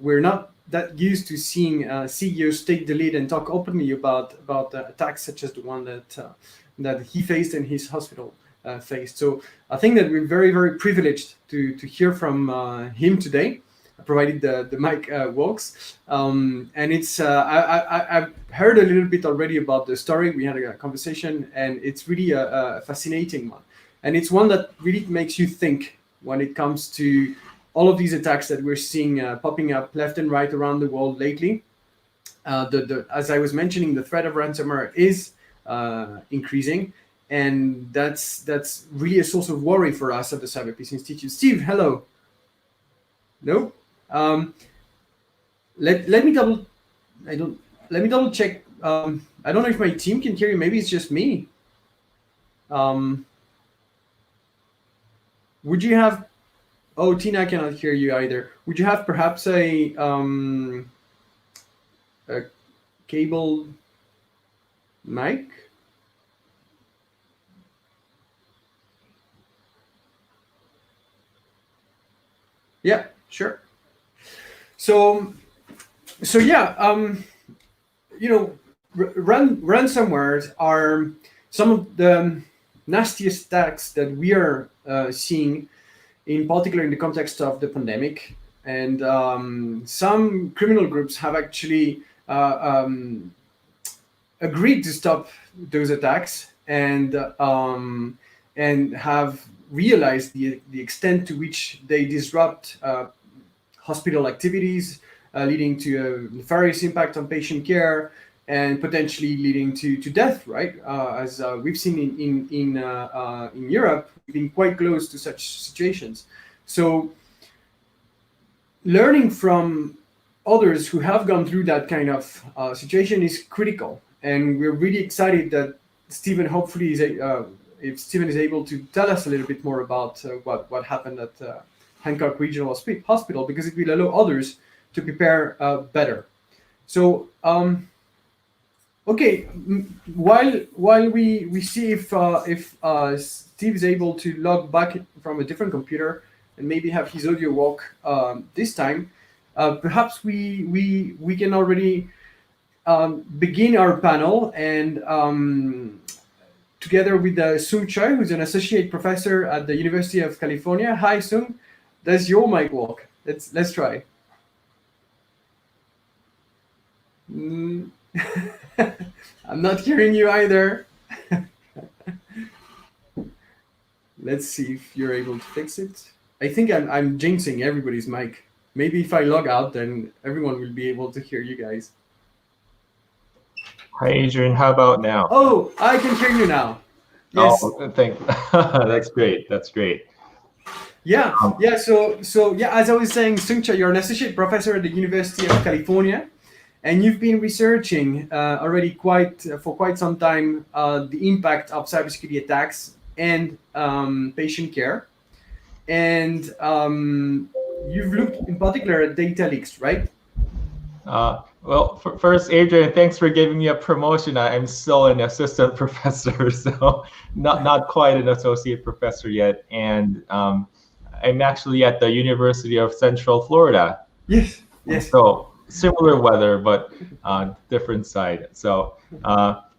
We're not that used to seeing CEOs take the lead and talk openly about attacks such as the one that he faced and his hospital faced. So I think that we're very, very privileged to hear from him today, provided the mic works. And it's I've heard a little bit already about the story. We had a conversation, and it's really a fascinating one. And it's one that really makes you think when it comes to all of these attacks that we're seeing popping up left and right around the world lately. As I was mentioning, the threat of ransomware is increasing, and that's really a source of worry for us at the CyberPeace Institute. Steve, hello. No. Let me double check. I don't know if my team can hear you. Maybe it's just me. Would you have? Oh, Tina cannot hear you either. Would you have perhaps a cable mic? Yeah, sure. So yeah, ransomwares are some of the nastiest attacks that we are seeing, in particular in the context of the pandemic. And some criminal groups have actually agreed to stop those attacks and have realized the extent to which they disrupt hospital activities, leading to a nefarious impact on patient care and potentially leading to death, right? As we've seen in Europe, we've been quite close to such situations. So learning from others who have gone through that kind of situation is critical. and we're really excited that Stephen hopefully is if Stephen is able to tell us a little bit more about what happened at Hancock Regional Hospital, because it will allow others to prepare better. So okay, while we see if Steve is able to log back from a different computer and maybe have his audio work this time, perhaps we can already begin our panel, and together with Sung Choi, who's an associate professor at the University of California. Hi, Sung. Does your mic work? Let's try. I'm not hearing you either. Let's see if you're able to fix it. I think I'm jinxing everybody's mic. Maybe if I log out, then everyone will be able to hear you guys. Hi, Adrian. How about now? Oh, I can hear you now. Yes. Oh, that's great. That's great. Yeah. Yeah. So yeah, as I was saying, Sung Choi, you're an associate professor at the University of California, and you've been researching already for quite some time the impact of cybersecurity attacks and patient care, and you've looked in particular at data leaks, right? Well, first, Adrian, thanks for giving me a promotion. I'm still an assistant professor, so not quite an associate professor yet. And I'm actually at the University of Central Florida. Yes, yes. So similar weather, but different side. So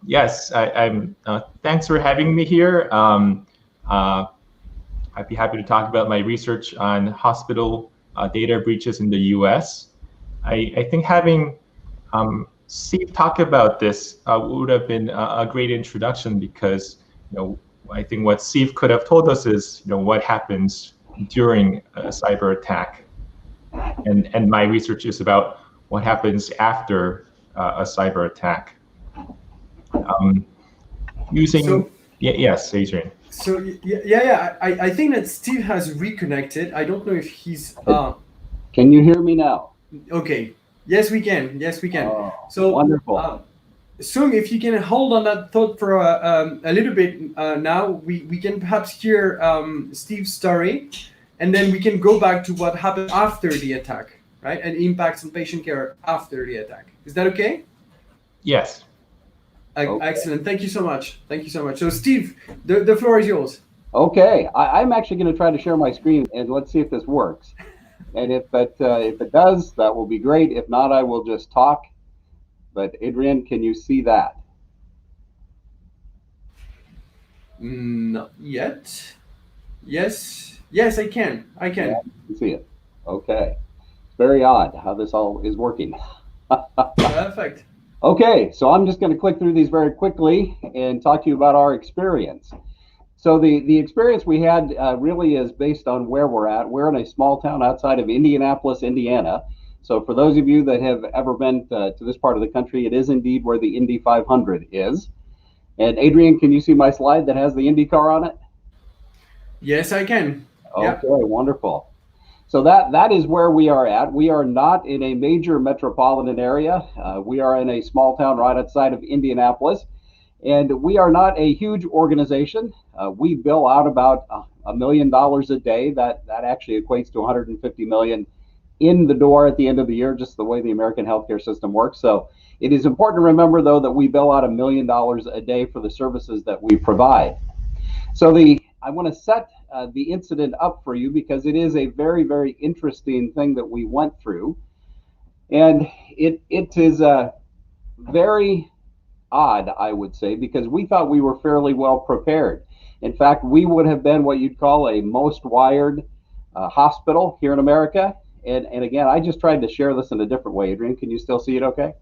yes, I'm. Thanks for having me here. I'd be happy to talk about my research on hospital data breaches in the U.S. I think having Steve talk about this would have been a great introduction, because I think what Steve could have told us is what happens during a cyber attack, and my research is about what happens after a cyber attack. Yes, Adrian. So yeah. I think that Steve has reconnected. I don't know if he's. Can you hear me now? Okay. Yes, we can. Yes, we can. Oh, so wonderful. Sung, if you can hold on that thought for a little bit now, we can perhaps hear Steve's story, and then we can go back to what happened after the attack, right? And impacts on patient care after the attack. Is that okay? Yes. Okay. Excellent. Thank you so much. Thank you so much. So Steve, the floor is yours. Okay, I'm actually going to try to share my screen, and let's see if this works. And if it does, that will be great. If not, I will just talk. But Adrian, can you see that? Not yet. Yes, I can. I can. Yeah, I can see it. Okay. It's very odd how this all is working. Perfect. Okay, so I'm just going to click through these very quickly and talk to you about our experience. So the experience we had really is based on where we're at. We're in a small town outside of Indianapolis, Indiana. So for those of you that have ever been to this part of the country, it is indeed where the Indy 500 is. And Adrian, can you see my slide that has the Indy car on it? Yes, I can. Okay, yeah. Wonderful. So that is where we are at. We are not in a major metropolitan area. We are in a small town right outside of Indianapolis. And we are not a huge organization. We bill out about $1 million a day. That actually equates to 150 million in the door at the end of the year, just the way the American healthcare system works. So it is important to remember, though, that we bill out $1 million a day for the services that we provide. So I want to set the incident up for you, because it is a very, very interesting thing that we went through. And it is very odd, I would say, because we thought we were fairly well prepared. In fact, we would have been what you'd call a most wired hospital here in America. And again, I just tried to share this in a different way. Adrian, can you still see it okay?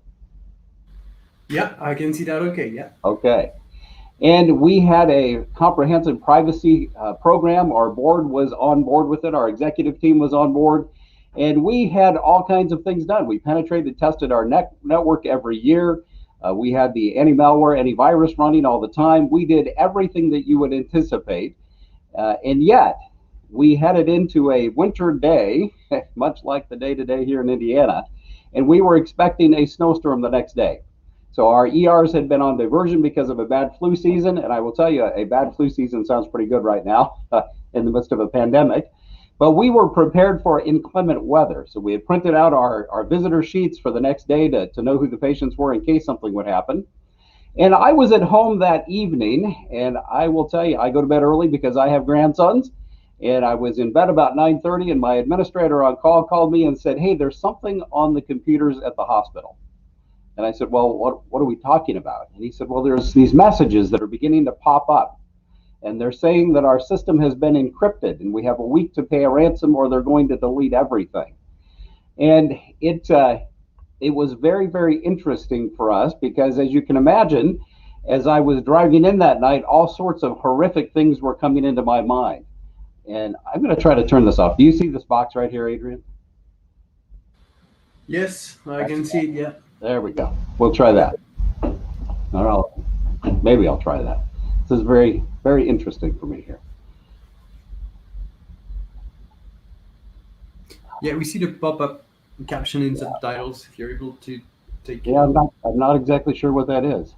Yeah, I can see that okay, yeah. Okay. And we had a comprehensive privacy program. Our board was on board with it. Our executive team was on board. And we had all kinds of things done. We penetrated, tested our network every year. We had the anti-malware, antivirus running all the time. We did everything that you would anticipate. And yet, we headed into a winter day, much like the day-to-day here in Indiana, and we were expecting a snowstorm the next day. So our ERs had been on diversion because of a bad flu season, and I will tell you, a bad flu season sounds pretty good right now in the midst of a pandemic. But we were prepared for inclement weather. So we had printed out our visitor sheets for the next day to know who the patients were in case something would happen. And I was at home that evening, and I will tell you, I go to bed early because I have grandsons. And I was in bed about 9:30, and my administrator on call called me and said, "Hey, there's something on the computers at the hospital." And I said, "Well, what are we talking about?" And he said, "Well, there's these messages that are beginning to pop up. And they're saying that our system has been encrypted and we have a week to pay a ransom or they're going to delete everything." And it was very, very interesting for us because, as you can imagine, as I was driving in that night, all sorts of horrific things were coming into my mind. And I'm going to try to turn this off. Do you see this box right here, Adrian? Yes, I can see it, yeah. There we go. We'll try that. Or maybe I'll try that. This is very, very interesting for me here. Yeah, we see the pop-up caption in subtitles if you're able to take it. Yeah, I'm not exactly sure what that is.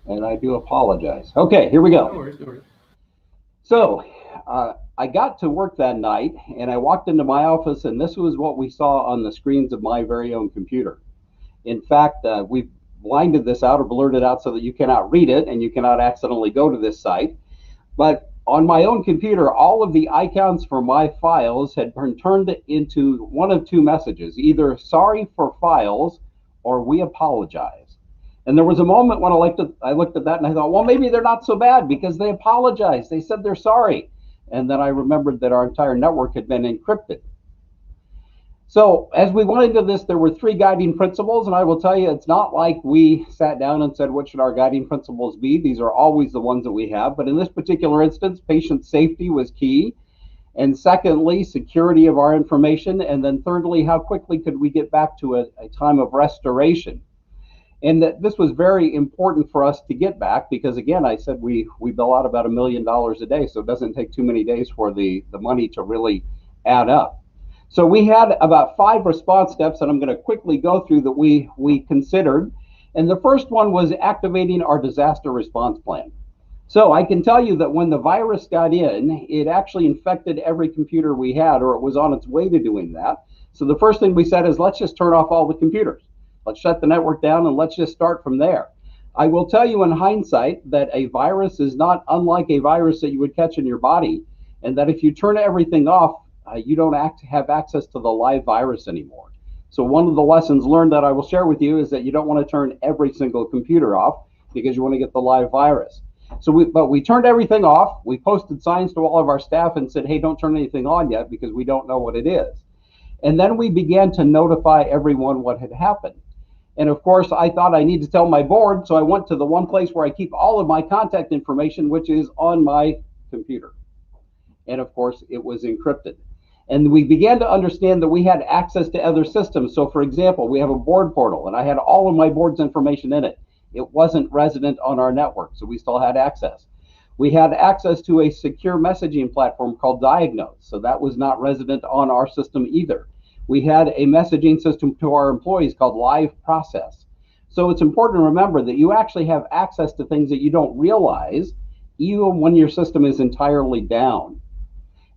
And I do apologize. Okay, here we go. No worries, no worries. So I got to work that night and I walked into my office and this was what we saw on the screens of my very own computer. In fact, we've blinded this out or blurred it out so that you cannot read it and you cannot accidentally go to this site. But on my own computer, all of the icons for my files had been turned into one of two messages, either "sorry for files" or "we apologize." And there was a moment when I looked at that and I thought, well, maybe they're not so bad because they apologized. They said they're sorry. And then I remembered that our entire network had been encrypted. So as we went into this, there were three guiding principles. And I will tell you, it's not like we sat down and said, what should our guiding principles be? These are always the ones that we have. But in this particular instance, patient safety was key. And secondly, security of our information. And then thirdly, how quickly could we get back to a time of restoration? And that this was very important for us to get back because, again, I said we bill out about $1 million a day, so it doesn't take too many days for the money to really add up. So we had about 5 response steps that I'm going to quickly go through that we considered. And the first one was activating our disaster response plan. So I can tell you that when the virus got in, it actually infected every computer we had, or it was on its way to doing that. So the first thing we said is, let's just turn off all the computers. Let's shut the network down and let's just start from there. I will tell you in hindsight that a virus is not unlike a virus that you would catch in your body, and that if you turn everything off, you don't have access to the live virus anymore. So one of the lessons learned that I will share with you is that you don't want to turn every single computer off because you want to get the live virus. But we turned everything off. We posted signs to all of our staff and said, hey, don't turn anything on yet because we don't know what it is. And then we began to notify everyone what had happened. And of course, I thought I need to tell my board, so I went to the one place where I keep all of my contact information, which is on my computer. And of course, it was encrypted. And we began to understand that we had access to other systems. So for example, we have a board portal, and I had all of my board's information in it. It wasn't resident on our network, so we still had access. We had access to a secure messaging platform called Diagnose, so that was not resident on our system either. We had a messaging system to our employees called Live Process. So it's important to remember that you actually have access to things that you don't realize, even when your system is entirely down.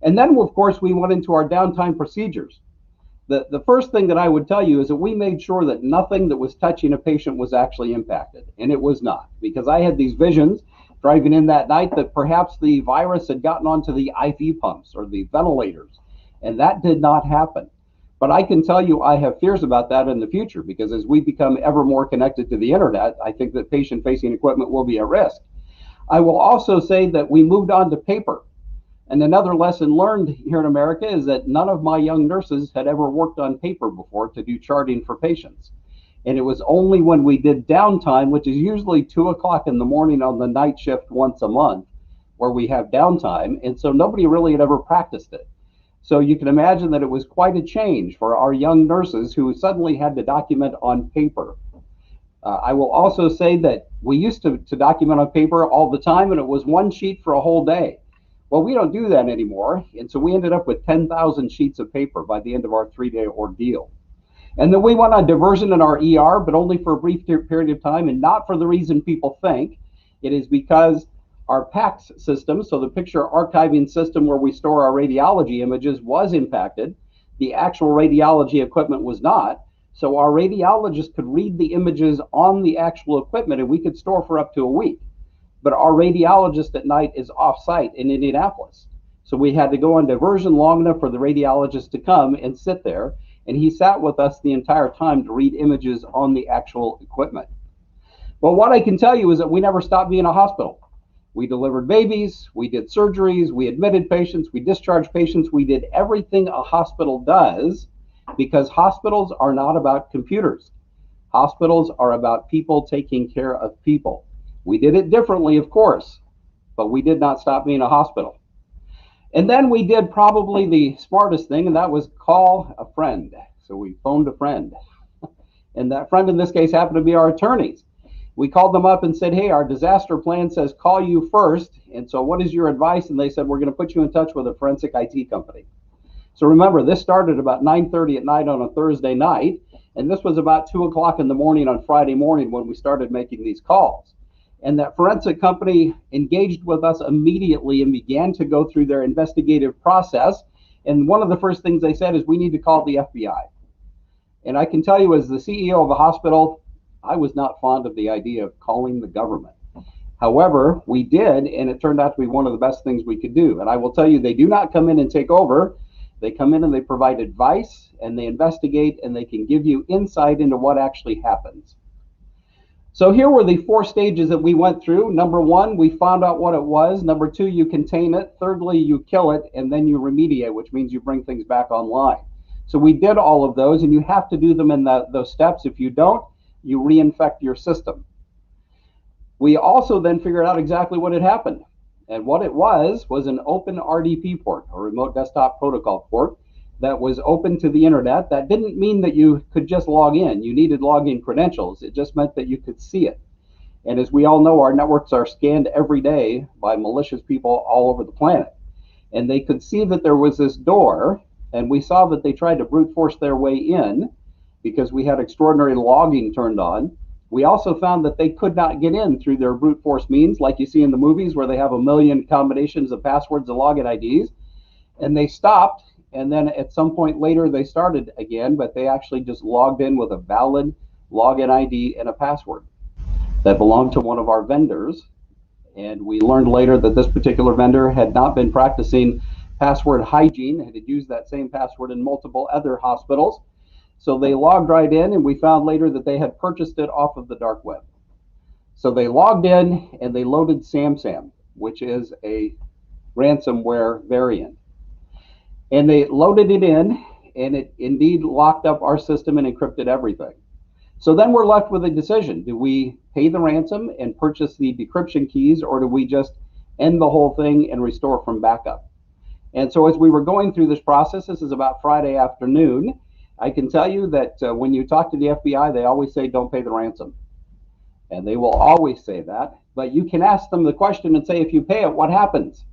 And then, of course, we went into our downtime procedures. The first thing that I would tell you is that we made sure that nothing that was touching a patient was actually impacted, and it was not, because I had these visions driving in that night that perhaps the virus had gotten onto the IV pumps or the ventilators, and that did not happen. But I can tell you I have fears about that in the future, because as we become ever more connected to the internet, I think that patient-facing equipment will be at risk. I will also say that we moved on to paper. And another lesson learned here in America is that none of my young nurses had ever worked on paper before to do charting for patients. And it was only when we did downtime, which is usually 2 o'clock in the morning on the night shift once a month, where we have downtime. And so nobody really had ever practiced it. So you can imagine that it was quite a change for our young nurses who suddenly had to document on paper. I will also say that we used to document on paper all the time, and it was 1 sheet for a whole day. Well, we don't do that anymore, and so we ended up with 10,000 sheets of paper by the end of our 3-day ordeal. And then we went on diversion in our ER, but only for a brief period of time, and not for the reason people think. It is because our PACS system, so the picture archiving system where we store our radiology images, was impacted. The actual radiology equipment was not. So our radiologists could read the images on the actual equipment, and we could store for up to a week. But our radiologist at night is off-site in Indianapolis. So we had to go on diversion long enough for the radiologist to come and sit there. And he sat with us the entire time to read images on the actual equipment. Well, what I can tell you is that we never stopped being a hospital. We delivered babies, we did surgeries, we admitted patients, we discharged patients, we did everything a hospital does, because hospitals are not about computers. Hospitals are about people taking care of people. We did it differently, of course, but we did not stop being a hospital. And then we did probably the smartest thing, and that was call a friend. So we phoned a friend. And that friend in this case happened to be our attorneys. We called them up and said, hey, our disaster plan says call you first. And so what is your advice? And they said, we're going to put you in touch with a forensic IT company. So remember, this started about 9:30 at night on a Thursday night. And this was about 2 o'clock in the morning on Friday morning when we started making these calls. And that forensic company engaged with us immediately and began to go through their investigative process. And one of the first things they said is, we need to call the FBI. And I can tell you, as the CEO of a hospital, I was not fond of the idea of calling the government. However, we did, and it turned out to be one of the best things we could do. And I will tell you, they do not come in and take over. They come in and they provide advice, and they investigate, and they can give you insight into what actually happens. So here were the 4 stages that we went through. Number 1, we found out what it was. Number 2, you contain it. Thirdly, you kill it, and then you remediate, which means you bring things back online. So we did all of those, and you have to do them in those steps. If you don't, you reinfect your system. We also then figured out exactly what had happened. And what it was an open RDP port, or remote desktop protocol port, that was open to the internet. That didn't mean that you could just log in. You needed login credentials. It just meant that you could see it. And as we all know, our networks are scanned every day by malicious people all over the planet. And they could see that there was this door, and we saw that they tried to brute force their way in because we had extraordinary logging turned on. We also found that they could not get in through their brute force means, like you see in the movies where they have a million combinations of passwords and login IDs. And they stopped. And then at some point later, they started again, but they actually just logged in with a valid login ID and a password that belonged to one of our vendors. And we learned later that this particular vendor had not been practicing password hygiene, had used that same password in multiple other hospitals. So they logged right in, and we found later that they had purchased it off of the dark web. So they logged in and they loaded SamSam, which is a ransomware variant. And they loaded it in, and it indeed locked up our system and encrypted everything. So then we're left with a decision. Do we pay the ransom and purchase the decryption keys, or do we just end the whole thing and restore from backup? And so as we were going through this process, this is about Friday afternoon, I can tell you that when you talk to the FBI, they always say, don't pay the ransom. And they will always say that. But you can ask them the question and say, if you pay it, what happens?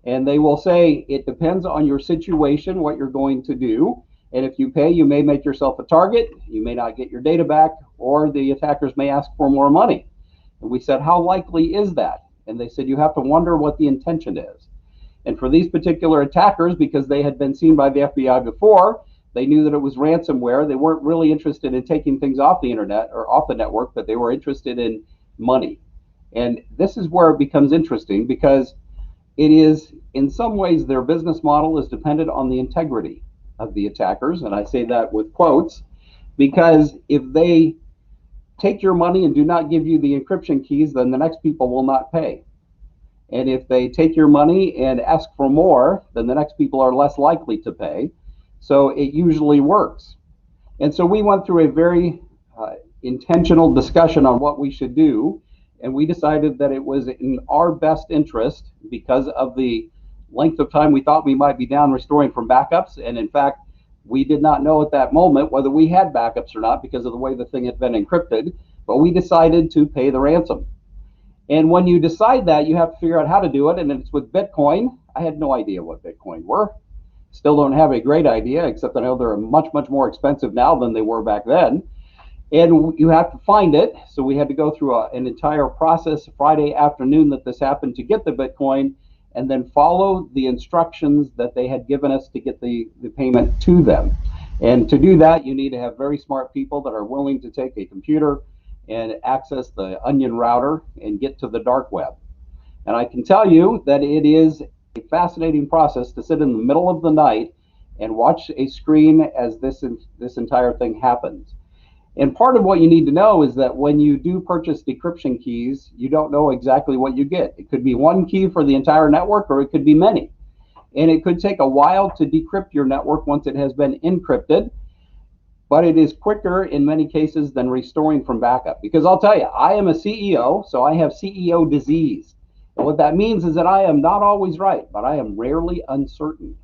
And they will say, it depends on your situation, what you're going to do. And if you pay, you may make yourself a target, you may not get your data back, or the attackers may ask for more money. And we said, how likely is that? And they said, you have to wonder what the intention is. And for these particular attackers, because they had been seen by the FBI before, they knew that it was ransomware. They weren't really interested in taking things off the internet or off the network, but they were interested in money. And this is where it becomes interesting, because it is, in some ways, their business model is dependent on the integrity of the attackers. And I say that with quotes, because if they take your money and do not give you the encryption keys, then the next people will not pay. And if they take your money and ask for more, then the next people are less likely to pay. So it usually works. And so we went through a very intentional discussion on what we should do. And we decided that it was in our best interest, because of the length of time we thought we might be down restoring from backups. And in fact, we did not know at that moment whether we had backups or not because of the way the thing had been encrypted. But we decided to pay the ransom. And when you decide that, you have to figure out how to do it. And it's with Bitcoin. I had no idea what Bitcoin were. Still don't have a great idea, except I know they're much, much more expensive now than they were back then. And you have to find it. So we had to go through an entire process Friday afternoon that this happened to get the Bitcoin, and then follow the instructions that they had given us to get the payment to them. And to do that, you need to have very smart people that are willing to take a computer and access the onion router and get to the dark web. And I can tell you that it is a fascinating process to sit in the middle of the night and watch a screen as this entire thing happens. And part of what you need to know is that when you do purchase decryption keys, you don't know exactly what you get. It could be one key for the entire network, or it could be many. And it could take a while to decrypt your network once it has been encrypted, but it is quicker in many cases than restoring from backup. Because I'll tell you, I am a CEO, so I have CEO disease. And what that means is that I am not always right, but I am rarely uncertain.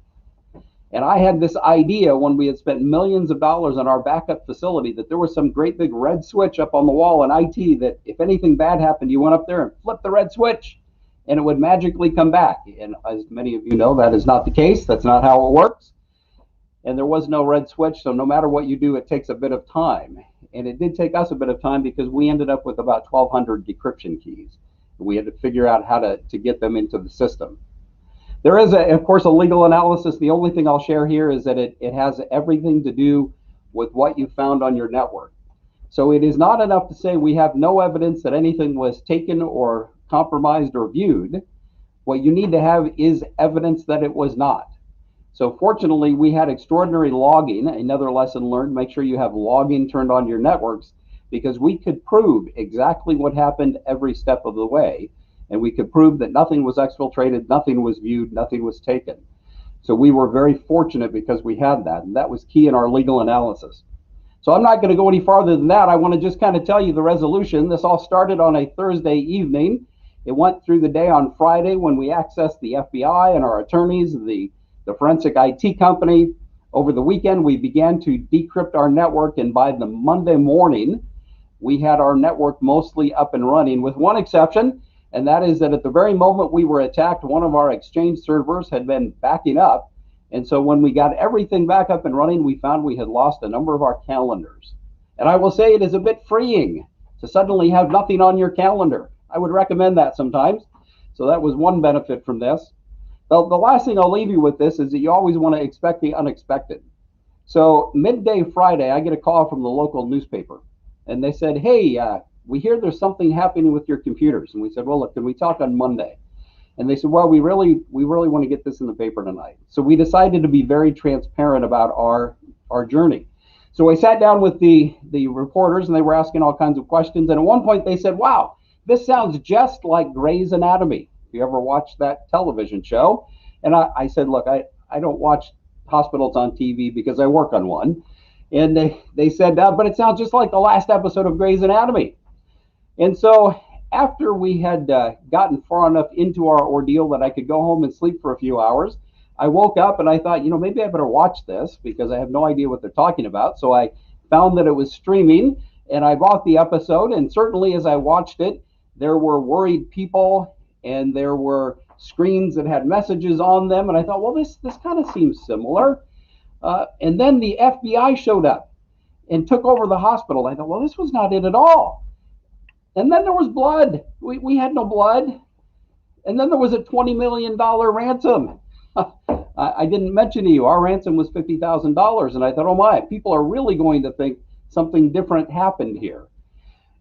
And I had this idea when we had spent millions of dollars on our backup facility that there was some great big red switch up on the wall in IT that if anything bad happened, you went up there and flipped the red switch and it would magically come back. And as many of you know, that is not the case. That's not how it works. And there was no red switch. So no matter what you do, it takes a bit of time. And it did take us a bit of time because we ended up with about 1,200 decryption keys. We had to figure out how to get them into the system. There is, of course, a legal analysis. The only thing I'll share here is that it has everything to do with what you found on your network. So it is not enough to say we have no evidence that anything was taken or compromised or viewed. What you need to have is evidence that it was not. So fortunately, we had extraordinary logging. Another lesson learned, make sure you have logging turned on your networks, because we could prove exactly what happened every step of the way. And we could prove that nothing was exfiltrated, nothing was viewed, nothing was taken. So we were very fortunate because we had that, and that was key in our legal analysis. So I'm not going to go any farther than that. I want to just kind of tell you the resolution. This all started on a Thursday evening. It went through the day on Friday when we accessed the FBI and our attorneys, the forensic IT company. Over the weekend, we began to decrypt our network, and by the Monday morning, we had our network mostly up and running, with one exception. And that is that at the very moment we were attacked, one of our Exchange servers had been backing up. And so when we got everything back up and running, we found we had lost a number of our calendars. And I will say it is a bit freeing to suddenly have nothing on your calendar. I would recommend that sometimes. So that was one benefit from this. The last thing I'll leave you with this is that you always want to expect the unexpected. So midday Friday, I get a call from the local newspaper. And they said, hey, we hear there's something happening with your computers. And we said, well, look, can we talk on Monday? And they said, well, we really want to get this in the paper tonight. So we decided to be very transparent about our journey. So I sat down with the reporters, and they were asking all kinds of questions. And at one point they said, wow, this sounds just like Grey's Anatomy. If you ever watched that television show? And I said, look, I don't watch hospitals on TV because I work on one. And they said, but it sounds just like the last episode of Grey's Anatomy. And so after we had gotten far enough into our ordeal that I could go home and sleep for a few hours, I woke up and I thought, maybe I better watch this because I have no idea what they're talking about. So I found that it was streaming, and I bought the episode. And certainly as I watched it, there were worried people and there were screens that had messages on them. And I thought, well, this kind of seems similar. And then the FBI showed up and took over the hospital. I thought, well, this was not it at all. And then there was blood. We had no blood. And then there was a $20 million ransom. I didn't mention to you, our ransom was $50,000. And I thought, oh my, people are really going to think something different happened here.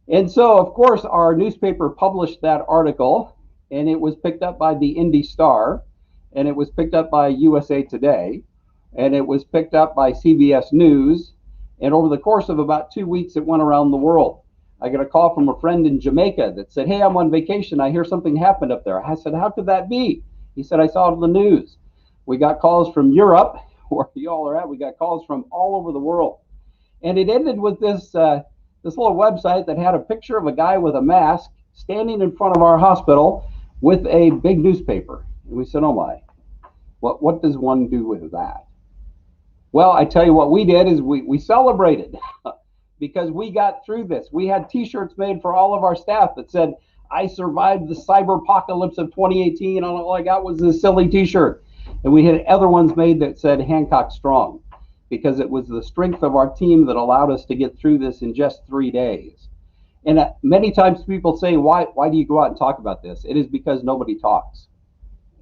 And so, of course, our newspaper published that article, and it was picked up by the Indy Star, and it was picked up by USA Today, and it was picked up by CBS News. And over the course of about 2 weeks, it went around the world. I got a call from a friend in Jamaica that said, hey, I'm on vacation. I hear something happened up there. I said, how could that be? He said, I saw it on the news. We got calls from Europe, where y'all are at. We got calls from all over the world. And it ended with this little website that had a picture of a guy with a mask standing in front of our hospital with a big newspaper. And we said, oh my, what does one do with that? Well, I tell you what we did is we celebrated. Because we got through this. We had t-shirts made for all of our staff that said, I survived the cyberpocalypse of 2018, and all I got was this silly t-shirt. And we had other ones made that said Hancock Strong, because it was the strength of our team that allowed us to get through this in just 3 days. And many times people say, why do you go out and talk about this? It is because nobody talks.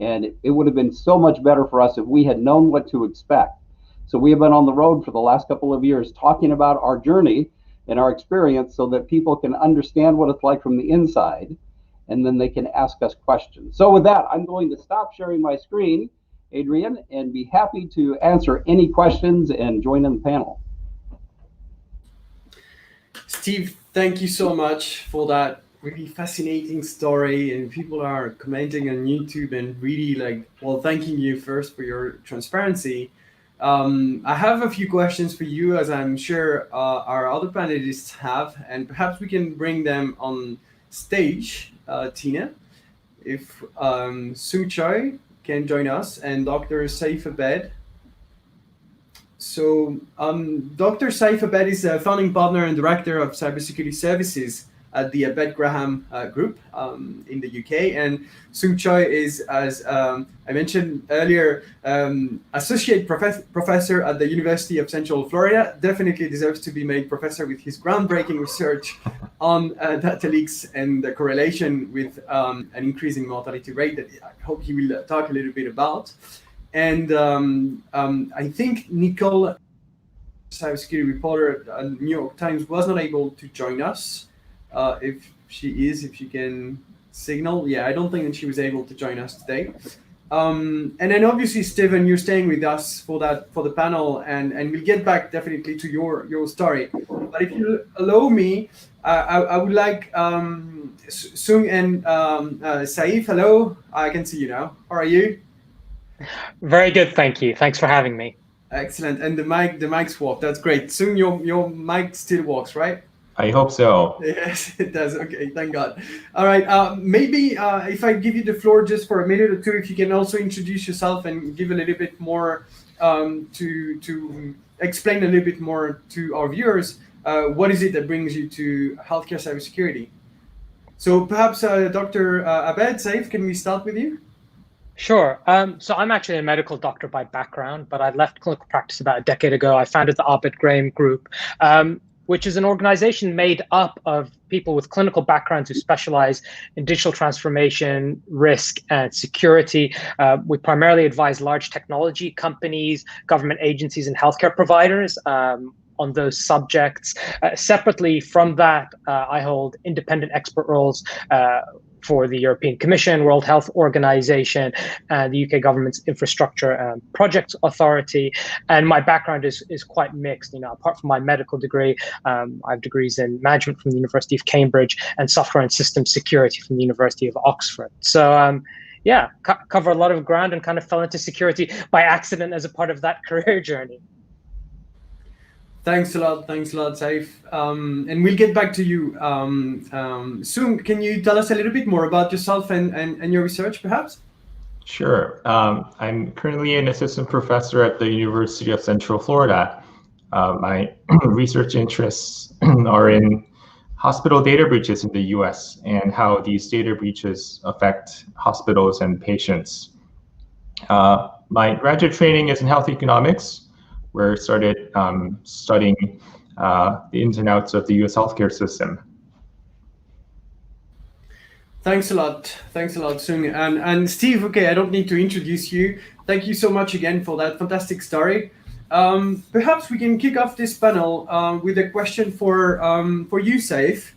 And it would have been so much better for us if we had known what to expect. So we have been on the road for the last couple of years talking about our journey and our experience so that people can understand what it's like from the inside, and then they can ask us questions. So with that, I'm going to stop sharing my screen, Adrian, and be happy to answer any questions and join in the panel. Steve, thank you so much for that really fascinating story, and people are commenting on YouTube and really thanking you first for your transparency. I have a few questions for you, as I'm sure our other panelists have, and perhaps we can bring them on stage. Tina, if Sung Choi can join us, and Dr. Saif Abed. So Dr. Saif Abed is a founding partner and director of cybersecurity services at the Abed Graham Group in the UK. And Sung Choi is, as I mentioned earlier, associate professor at the University of Central Florida. Definitely deserves to be made professor with his groundbreaking research on data leaks and the correlation with an increasing mortality rate that I hope he will talk a little bit about. And I think Nicole, cybersecurity reporter at New York Times, was not able to join us. If she can signal. Yeah, I don't think that she was able to join us today. And then obviously, Stephen, you're staying with us for the panel, and we'll get back definitely to your story. But if you allow me, I would like Sung and Saif. Hello, I can see you now. How are you? Very good, thank you. Thanks for having me. Excellent. And the mics work. That's great. Sung, your mic still works, right? I hope so. Yes, it does. Okay, thank God. All right. Maybe if I give you the floor just for a minute or two, if you can also introduce yourself and give a little bit more to explain a little bit more to our viewers, what is it that brings you to healthcare cybersecurity? So perhaps Dr. Abed, Saif, can we start with you? Sure. So I'm actually a medical doctor by background, but I left clinical practice about a decade ago. I founded the Abed Graham Group, which is an organization made up of people with clinical backgrounds who specialize in digital transformation, risk, and security. We primarily advise large technology companies, government agencies, and healthcare providers on those subjects. Separately from that, I hold independent expert roles for the European Commission, World Health Organization, and the UK government's Infrastructure and Projects Authority. And my background is quite mixed. You know, apart from my medical degree, I have degrees in management from the University of Cambridge and software and systems security from the University of Oxford. So yeah, cover a lot of ground and kind of fell into security by accident as a part of that career journey. Thanks a lot, Saif. And we'll get back to you soon. Can you tell us a little bit more about yourself and your research, perhaps? Sure. I'm currently an assistant professor at the University of Central Florida. My research interests are in hospital data breaches in the US and how these data breaches affect hospitals and patients. My graduate training is in health economics, where I started studying the ins and outs of the US healthcare system. Thanks a lot, Sung. And Steve, okay, I don't need to introduce you. Thank you so much again for that fantastic story. Perhaps we can kick off this panel with a question for you, Saif.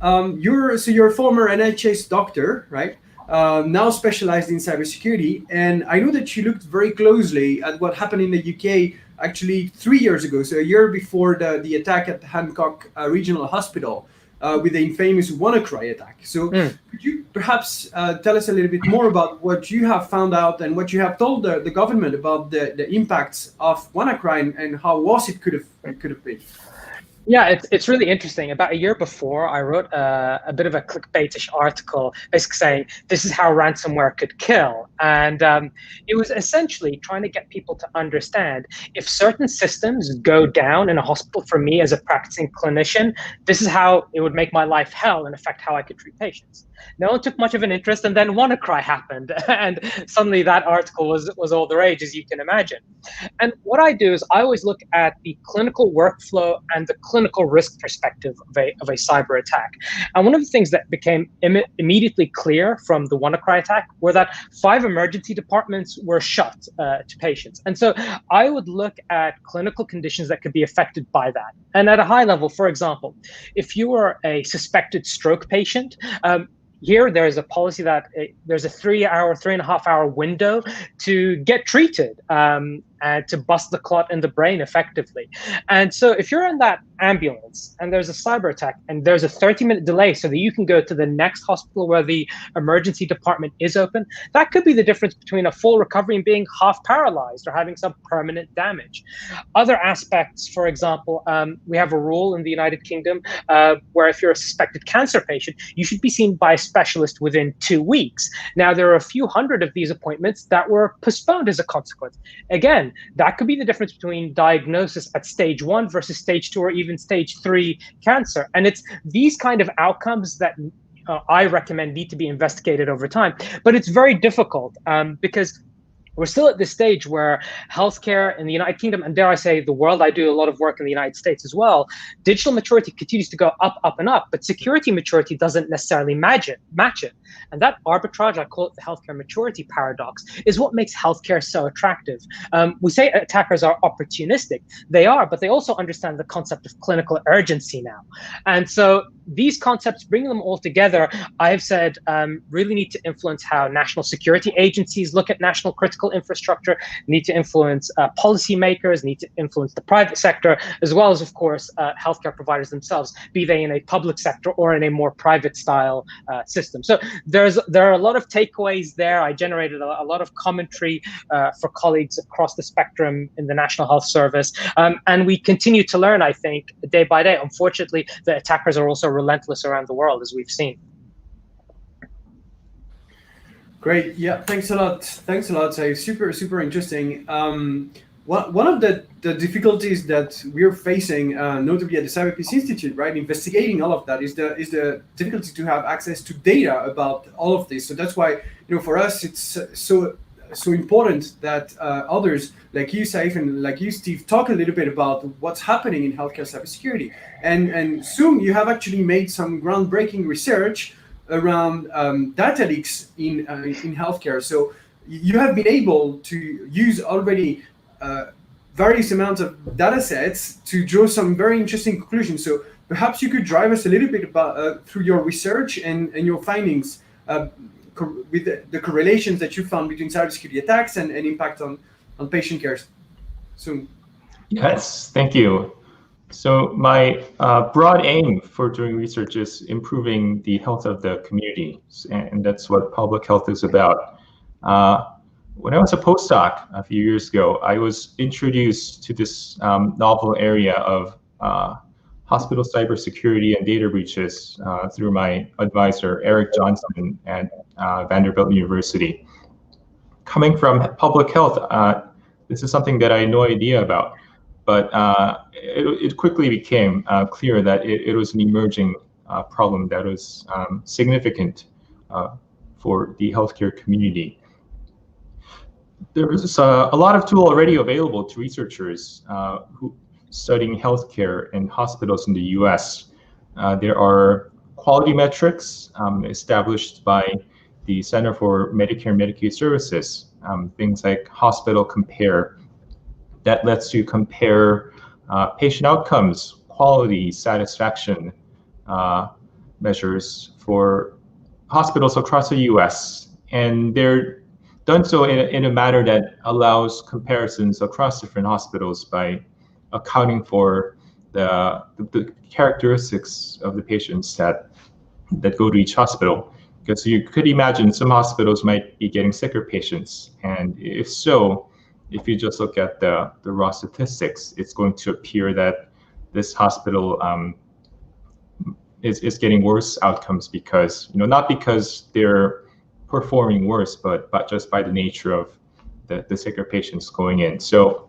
You're a former NHS doctor, right? Now specialized in cybersecurity. And I know that you looked very closely at what happened in the UK actually 3 years ago, so a year before the attack at the Hancock Regional Hospital with the infamous WannaCry attack. So could you perhaps tell us a little bit more about what you have found out and what you have told the government about the impacts of WannaCry and how worse it could have been? Yeah, it's really interesting. About a year before, I wrote a bit of a clickbaitish article, basically saying this is how ransomware could kill, and it was essentially trying to get people to understand if certain systems go down in a hospital. For me, as a practicing clinician, this is how it would make my life hell and affect how I could treat patients. No one took much of an interest, and then WannaCry happened, and suddenly that article was all the rage, as you can imagine. And what I do is I always look at the clinical workflow and the clinical risk perspective of a cyber attack. And one of the things that became immediately clear from the WannaCry attack were that 5 emergency departments were shut to patients. And so I would look at clinical conditions that could be affected by that. And at a high level, for example, if you are a suspected stroke patient, here, there is a policy that there's a 3.5 hour window to get treated and to bust the clot in the brain effectively. And so if you're in that ambulance and there's a cyber attack and there's a 30-minute delay so that you can go to the next hospital where the emergency department is open, that could be the difference between a full recovery and being half paralyzed or having some permanent damage. Other aspects, for example, we have a rule in the United Kingdom where if you're a suspected cancer patient, you should be seen by a specialist within 2 weeks. Now, there are a few hundred of these appointments that were postponed as a consequence. Again, that could be the difference between diagnosis at stage 1 versus stage 2 or even stage 3 cancer. And it's these kind of outcomes that I recommend need to be investigated over time. But it's very difficult because we're still at this stage where healthcare in the United Kingdom, and dare I say the world, I do a lot of work in the United States as well, digital maturity continues to go up, up, and up, but security maturity doesn't necessarily match it. And that arbitrage, I call it the healthcare maturity paradox, is what makes healthcare so attractive. We say attackers are opportunistic. They are, but they also understand the concept of clinical urgency now. And so these concepts, bringing them all together, I've said really need to influence how national security agencies look at national critical infrastructure, need to influence policymakers, need to influence the private sector, as well as, of course, healthcare providers themselves, be they in a public sector or in a more private style system. So there are a lot of takeaways there. I generated a lot of commentary for colleagues across the spectrum in the National Health Service. And we continue to learn, I think, day by day. Unfortunately, the attackers are also relentless around the world, as we've seen. Great. Yeah, thanks a lot. Thanks a lot, Saif. Super interesting. One of the difficulties that we're facing, notably at the CyberPeace Institute, right, investigating all of that, is the difficulty to have access to data about all of this. So that's why, for us, it's so important that others like you, Saif, and like you, Steve, talk a little bit about what's happening in healthcare cybersecurity. And soon you have actually made some groundbreaking research around data leaks in healthcare. So you have been able to use already various amounts of data sets to draw some very interesting conclusions. So perhaps you could drive us a little bit about through your research and your findings with the correlations that you found between cybersecurity attacks and impact on patient care soon. Yes, thank you. So my broad aim for doing research is improving the health of the community, and that's what public health is about. When I was a postdoc a few years ago, I was introduced to this novel area of hospital cybersecurity and data breaches through my advisor, Eric Johnson at Vanderbilt University. Coming from public health, this is something that I had no idea about. But it quickly became clear that it was an emerging problem that was significant for the healthcare community. There is a lot of tool already available to researchers who studying healthcare in hospitals in the US. There are quality metrics established by the Center for Medicare and Medicaid Services, things like Hospital Compare, that lets you compare patient outcomes, quality, satisfaction measures for hospitals across the US. And they're done so in a manner that allows comparisons across different hospitals by accounting for the characteristics of the patients that go to each hospital. Because you could imagine some hospitals might be getting sicker patients. And if so, if you just look at the raw statistics, it's going to appear that this hospital is getting worse outcomes because, not because they're performing worse, but just by the nature of the sicker patients going in. So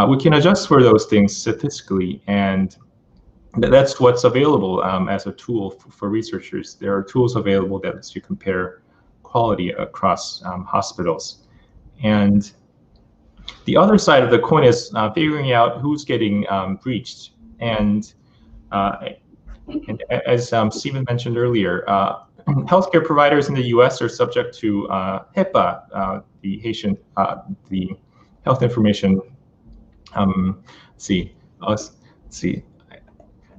we can adjust for those things statistically, and that's what's available as a tool for researchers. There are tools available that lets you compare quality across hospitals. And the other side of the coin is figuring out who's getting breached. And as Stephen mentioned earlier, healthcare providers in the U.S. are subject to HIPAA, the Health Information. See,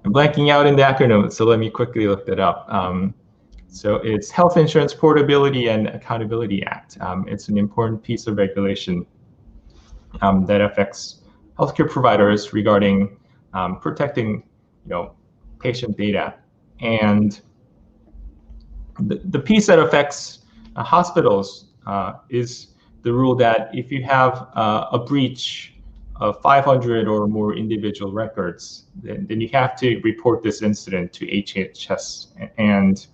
I'm blanking out in the acronym, so let me quickly look that up. So it's Health Insurance Portability and Accountability Act. It's an important piece of regulation that affects healthcare providers regarding protecting, patient data. And the piece that affects hospitals is the rule that if you have a breach of 500 or more individual records, then you have to report this incident to HHS. And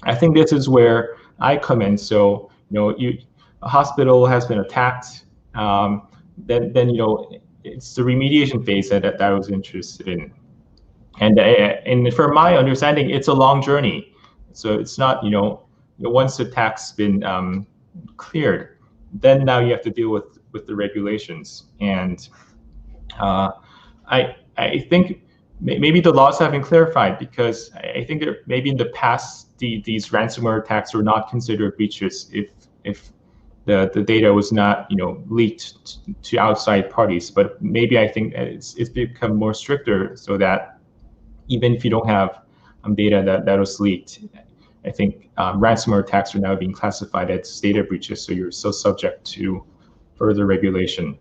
I think this is where I come in. So, a hospital has been attacked, then it's the remediation phase that I was interested in. And from my understanding, it's a long journey. So it's not, once the attack's been cleared, then now you have to deal with the regulations. And I think maybe the laws have been clarified, because I think that maybe in the past these ransomware attacks were not considered breaches if the data was not leaked to outside parties. But maybe I think it's become more stricter, so that even if you don't have data that was leaked, I think ransomware attacks are now being classified as data breaches, so you're still subject to further regulation.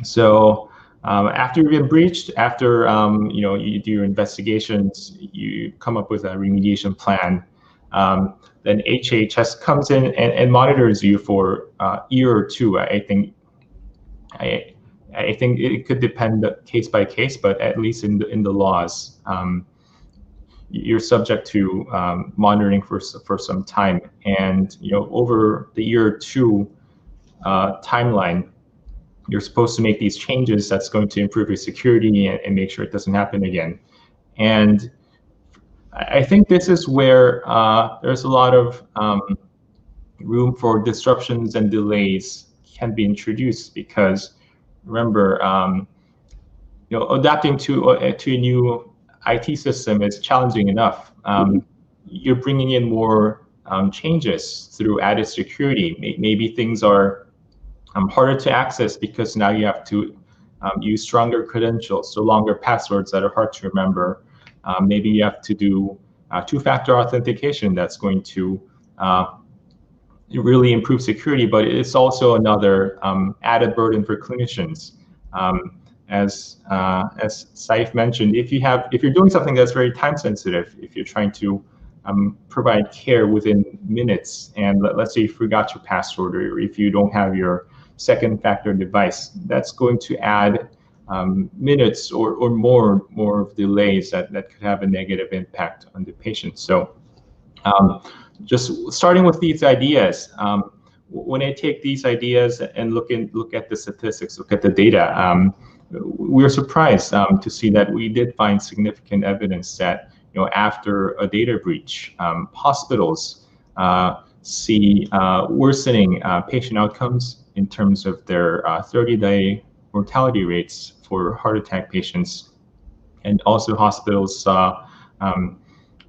So after you've been breached, after you do your investigations, you come up with a remediation plan. Then HHS comes in and monitors you for a year or two. I think it could depend case by case, but at least in the laws, you're subject to monitoring for some time. And over the year or two timeline, you're supposed to make these changes that's going to improve your security and make sure it doesn't happen again. And I think this is where there's a lot of room for disruptions and delays can be introduced, because remember, adapting to a new IT system is challenging enough. You're bringing in more changes through added security. Maybe things are harder to access because now you have to use stronger credentials, so longer passwords that are hard to remember. Maybe you have to do two-factor authentication that's going to really improve security, but it's also another added burden for clinicians. As Saif mentioned, if you're doing something that's very time sensitive, if you're trying to provide care within minutes, and let's say you forgot your password, or if you don't have your second factor device, that's going to add minutes or more of delays that could have a negative impact on the patient. So just starting with these ideas, when I take these ideas and look at the statistics, look at the data, we were surprised to see that we did find significant evidence that after a data breach, hospitals see worsening patient outcomes in terms of their 30-day mortality rates for heart attack patients, and also hospitals saw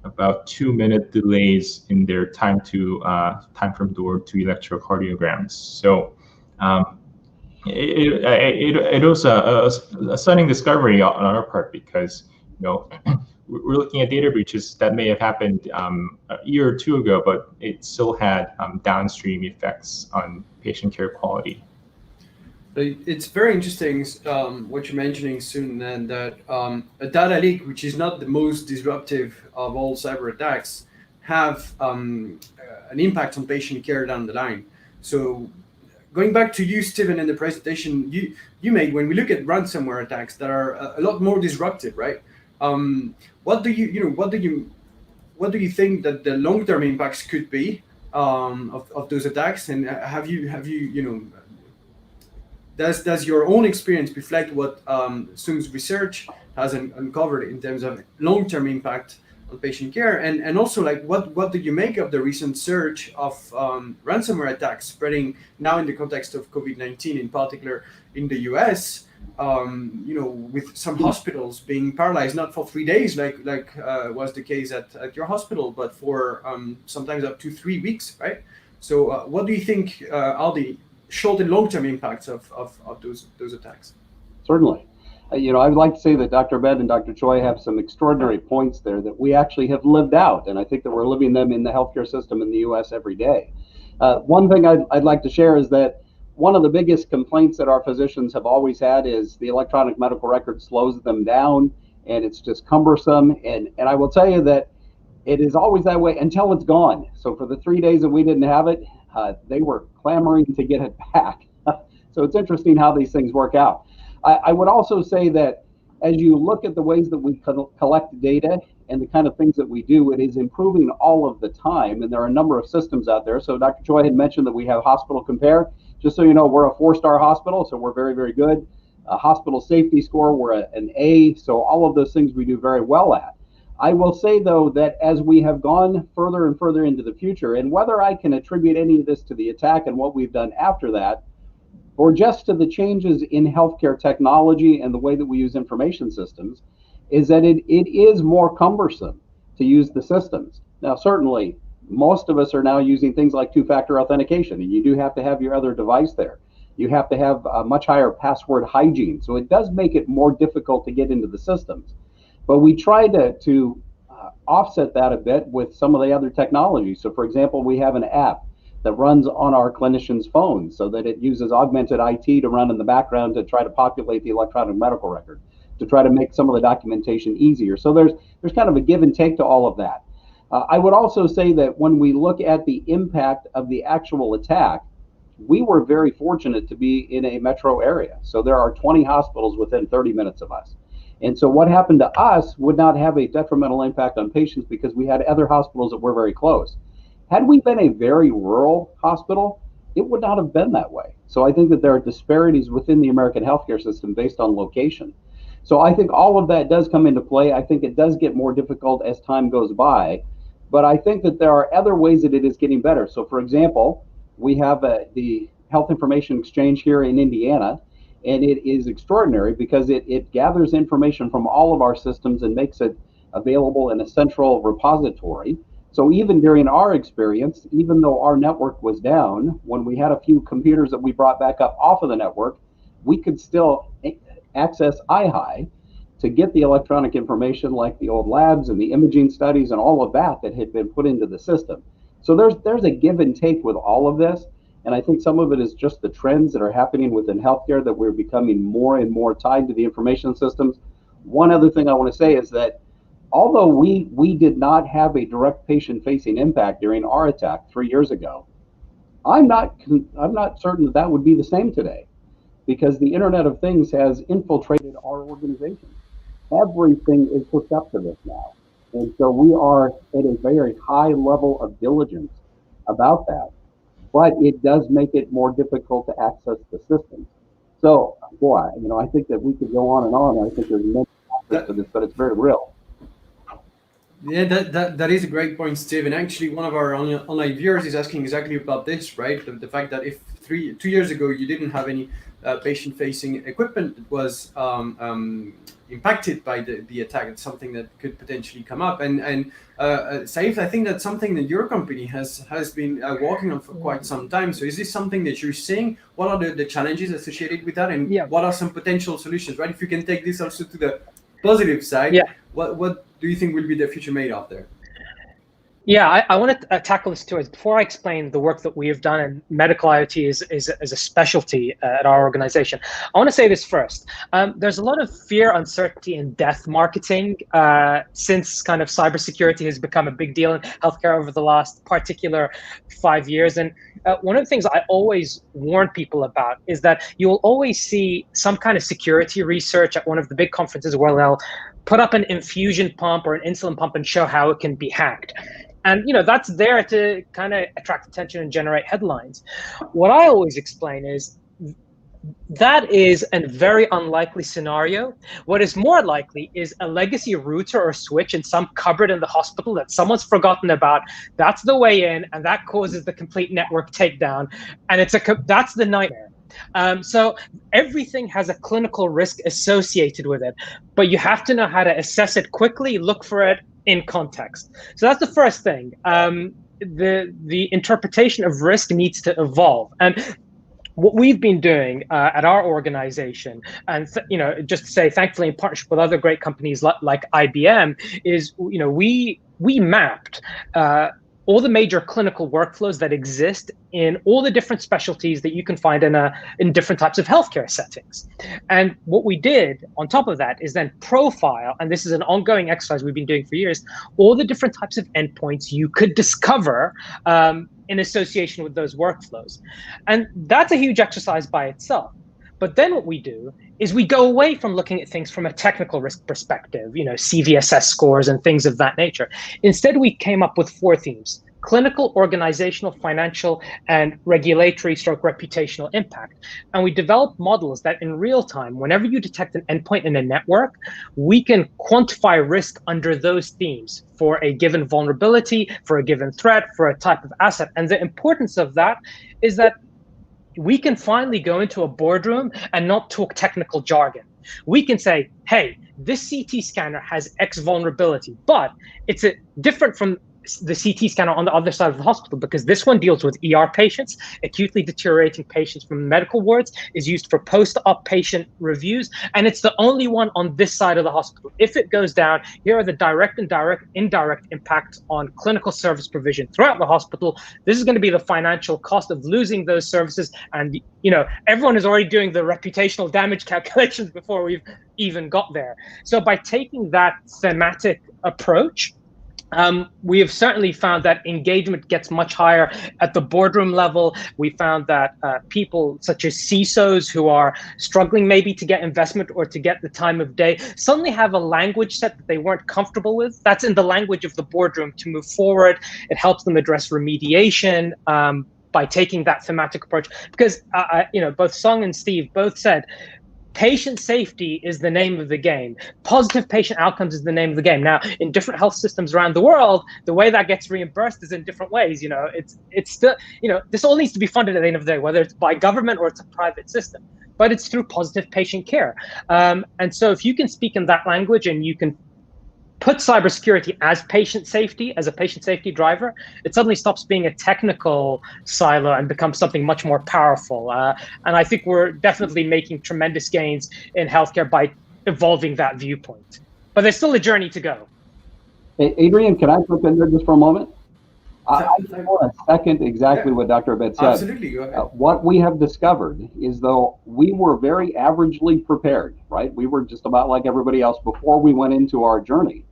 about 2-minute delays in their time from door to electrocardiograms. So it was a stunning discovery on our part, because we're looking at data breaches that may have happened a year or two ago, but it still had downstream effects on patient care quality. It's very interesting what you're mentioning, Soon, and that a data leak, which is not the most disruptive of all cyber attacks, have an impact on patient care down the line. So going back to you, Stephen, and the presentation you made, when we look at ransomware attacks that are a lot more disruptive, right? What do you think that the long-term impacts could be of those attacks? And have you does your own experience reflect what Sung's research has uncovered in terms of long-term impact on patient care? And also, like, what do you make of the recent surge of ransomware attacks spreading now in the context of COVID-19, in particular in the US? With some hospitals being paralyzed, not for 3 days like was the case at your hospital, but for sometimes up to 3 weeks, right? So what do you think are the short and long-term impacts of those attacks? Certainly. I would like to say that Dr. Ben and Dr. Choi have some extraordinary points there that we actually have lived out, and I think that we're living them in the healthcare system in the US every day. One thing I'd like to share is that one of the biggest complaints that our physicians have always had is the electronic medical record slows them down, and it's just cumbersome. And I will tell you that it is always that way until it's gone. So for the 3 days that we didn't have it, they were clamoring to get it back. So it's interesting how these things work out. I would also say that as you look at the ways that we collect data and the kind of things that we do, it is improving all of the time. And there are a number of systems out there. So Dr. Choi had mentioned that we have Hospital Compare. Just so you know, we're a 4-star hospital, so we're very, very good. Hospital safety score, we're an A. So all of those things we do very well at. I will say, though, that as we have gone further and further into the future, and whether I can attribute any of this to the attack and what we've done after that, or just to the changes in healthcare technology and the way that we use information systems, is that it is more cumbersome to use the systems. Now, certainly, most of us are now using things like two-factor authentication, and you do have to have your other device there. You have to have a much higher password hygiene. So it does make it more difficult to get into the systems. But we try to offset that a bit with some of the other technologies. So, for example, we have an app that runs on our clinicians' phones so that it uses augmented IT to run in the background to try to populate the electronic medical record, to try to make some of the documentation easier. So there's kind of a give and take to all of that. I would also say that when we look at the impact of the actual attack, we were very fortunate to be in a metro area. So there are 20 hospitals within 30 minutes of us. And so what happened to us would not have a detrimental impact on patients because we had other hospitals that were very close. Had we been a very rural hospital, it would not have been that way. So I think that there are disparities within the American healthcare system based on location. So I think all of that does come into play. I think it does get more difficult as time goes by. But I think that there are other ways that it is getting better. So, for example, we have the Health Information Exchange here in Indiana, and it is extraordinary because it gathers information from all of our systems and makes it available in a central repository. So even during our experience, even though our network was down, when we had a few computers that we brought back up off of the network, we could still access iHigh to get the electronic information like the old labs and the imaging studies and all of that had been put into the system. So there's a give and take with all of this. And I think some of it is just the trends that are happening within healthcare, that we're becoming more and more tied to the information systems. One other thing I want to say is that although we did not have a direct patient-facing impact during our attack 3 years ago, I'm not certain that would be the same today, because the Internet of Things has infiltrated our organization. Everything is hooked up to this now. And so we are at a very high level of diligence about that. But it does make it more difficult to access the system. So, boy, I think that we could go on and on. I think there's many aspects to this, but it's very real. Yeah, that is a great point, Steve. And actually, one of our online viewers is asking exactly about this, right? The fact that if 2 years ago you didn't have any patient-facing equipment that was impacted by the attack, it's something that could potentially come up. And Saif, I think that's something that your company has been working on for quite some time. So is this something that you're seeing? What are the challenges associated with that, and what are some potential solutions, right? If you can take this also to the positive side, what do you think will be the future made of there? Yeah, I want to tackle this too. Before I explain the work that we have done, and medical IoT is a specialty at our organization, I want to say this first. There's a lot of fear, uncertainty, and death marketing since kind of cybersecurity has become a big deal in healthcare over the last particular 5 years. And one of the things I always warn people about is that you'll always see some kind of security research at one of the big conferences where they'll put up an infusion pump or an insulin pump and show how it can be hacked. And that's there to kind of attract attention and generate headlines. What I always explain is that is a very unlikely scenario. What is more likely is a legacy router or switch in some cupboard in the hospital that someone's forgotten about. That's the way in, and that causes the complete network takedown. And that's the nightmare. So everything has a clinical risk associated with it, but you have to know how to assess it quickly, look for it in context. So that's the first thing. The interpretation of risk needs to evolve. And what we've been doing at our organization, and just to say, thankfully, in partnership with other great companies like IBM, is we mapped all the major clinical workflows that exist in all the different specialties that you can find in different types of healthcare settings. And what we did on top of that is then profile, and this is an ongoing exercise we've been doing for years, all the different types of endpoints you could discover in association with those workflows. And that's a huge exercise by itself. But then what we do is we go away from looking at things from a technical risk perspective, CVSS scores and things of that nature. Instead, we came up with 4 themes: clinical, organizational, financial, and regulatory/reputational impact. And we developed models that in real time, whenever you detect an endpoint in a network, we can quantify risk under those themes for a given vulnerability, for a given threat, for a type of asset. And the importance of that is that we can finally go into a boardroom and not talk technical jargon. We can say, hey, this CT scanner has X vulnerability, but it's different from the CT scanner on the other side of the hospital, because this one deals with ER patients, acutely deteriorating patients from medical wards, is used for post-op patient reviews, and it's the only one on this side of the hospital. If it goes down, here are the direct and indirect impacts on clinical service provision throughout the hospital. This is going to be the financial cost of losing those services, and everyone is already doing the reputational damage calculations before we've even got there. So by taking that thematic approach, we have certainly found that engagement gets much higher at the boardroom level. We found that people such as CISOs who are struggling maybe to get investment or to get the time of day suddenly have a language set that they weren't comfortable with. That's in the language of the boardroom to move forward. It helps them address remediation by taking that thematic approach. Because both Song and Steve both said, patient safety is the name of the game. Positive patient outcomes is the name of the game. Now, in different health systems around the world, the way that gets reimbursed is in different ways. It's still, this all needs to be funded at the end of the day, whether it's by government or it's a private system, but it's through positive patient care. And so if you can speak in that language and you can put cybersecurity as a patient safety driver, it suddenly stops being a technical silo and becomes something much more powerful. And I think we're definitely making tremendous gains in healthcare by evolving that viewpoint. But there's still a journey to go. Hey, Adrian, can I jump in there just for a moment? I want to second exactly what Dr. Abed said. Absolutely, go ahead. What we have discovered is, though, we were very averagely prepared, right? We were just about like everybody else before we went into our journey.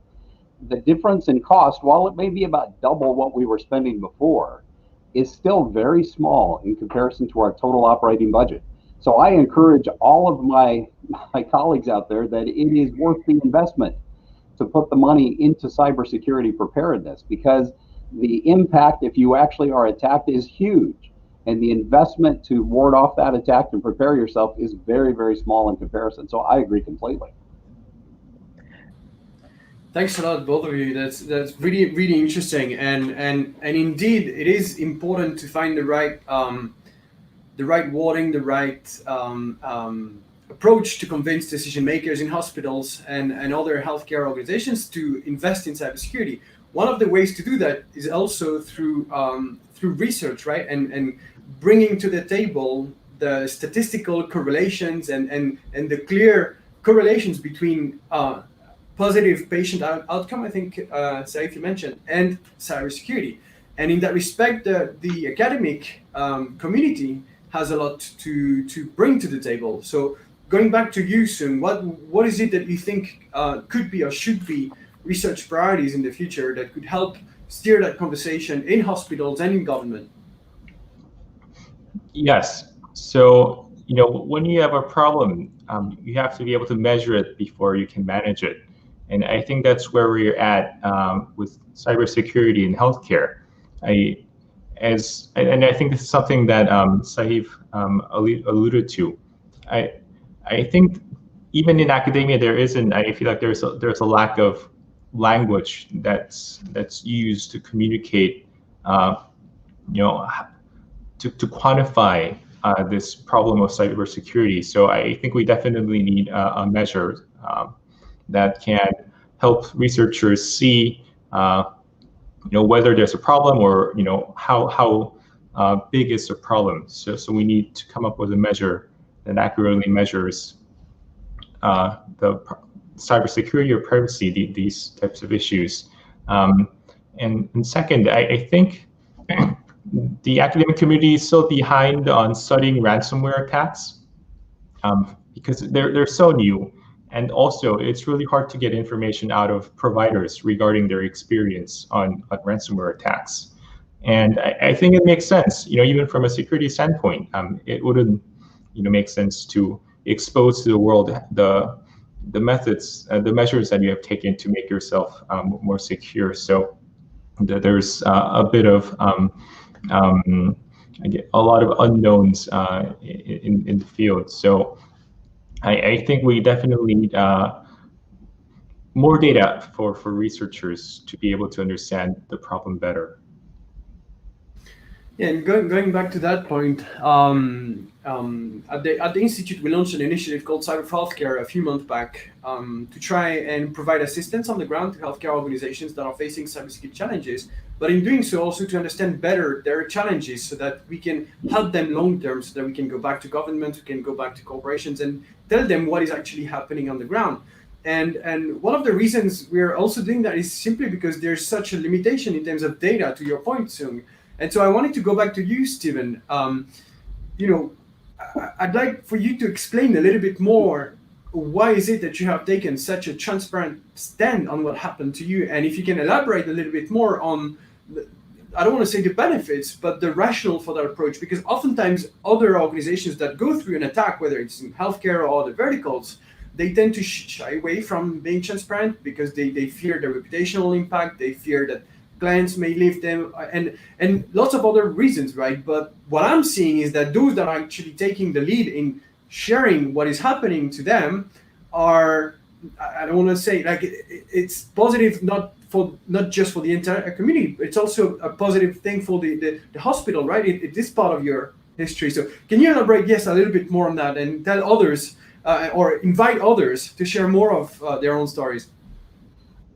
The difference in cost, while it may be about double what we were spending before, is still very small in comparison to our total operating budget. So I encourage all of my colleagues out there that it is worth the investment to put the money into cybersecurity preparedness, because the impact, if you actually are attacked, is huge. And the investment to ward off that attack and prepare yourself is very, very small in comparison. So I agree completely. Thanks a lot, both of you. That's really, really interesting, and indeed, it is important to find the right wording, the right approach to convince decision makers in hospitals and other healthcare organizations to invest in cybersecurity. One of the ways to do that is also through research, right? And bringing to the table the statistical correlations and the clear correlations between positive patient outcome, I think Saif you mentioned, and cybersecurity. And in that respect, the academic community has a lot to bring to the table. So going back to you, Sung, what is it that you think could be or should be research priorities in the future that could help steer that conversation in hospitals and in government? Yes. So, when you have a problem, you have to be able to measure it before you can manage it. And I think that's where we're at with cybersecurity in healthcare. I think this is something that Saif alluded to. I think even in academia I feel like there's a lack of language that's used to communicate, to quantify this problem of cybersecurity. So I think we definitely need a measure that can help researchers see, whether there's a problem or how big is the problem. So we need to come up with a measure that accurately measures the cybersecurity or privacy, these types of issues. And second, I think the academic community is still behind on studying ransomware attacks because they're so new. And also, it's really hard to get information out of providers regarding their experience on ransomware attacks. And I think it makes sense, even from a security standpoint, it wouldn't, make sense to expose to the world the methods, the measures that you have taken to make yourself more secure. So there's a bit of a lot of unknowns in the field. So I think we definitely need more data for researchers to be able to understand the problem better. Yeah, and going back to that point, at the Institute, we launched an initiative called Cyber for Healthcare a few months back to try and provide assistance on the ground to healthcare organizations that are facing cybersecurity challenges, but in doing so also to understand better their challenges so that we can help them long term, so that we can go back to government, we can go back to corporations and tell them what is actually happening on the ground. And one of the reasons we're also doing that is simply because there's such a limitation in terms of data, to your point, Sung. And so I wanted to go back to you, Stephen. I'd like for you to explain a little bit more, why is it that you have taken such a transparent stand on what happened to you? And if you can elaborate a little bit more on, I don't want to say the benefits, but the rationale for that approach, because oftentimes other organizations that go through an attack, whether it's in healthcare or other verticals, they tend to shy away from being transparent because they fear the reputational impact, they fear that clients may leave them, and lots of other reasons, right? But what I'm seeing is that those that are actually taking the lead in sharing what is happening to them are, I don't want to say, like, it's positive not just for the entire community, but it's also a positive thing for the hospital, right? It is part of your history. So can you elaborate, a little bit more on that and tell others or invite others to share more of their own stories?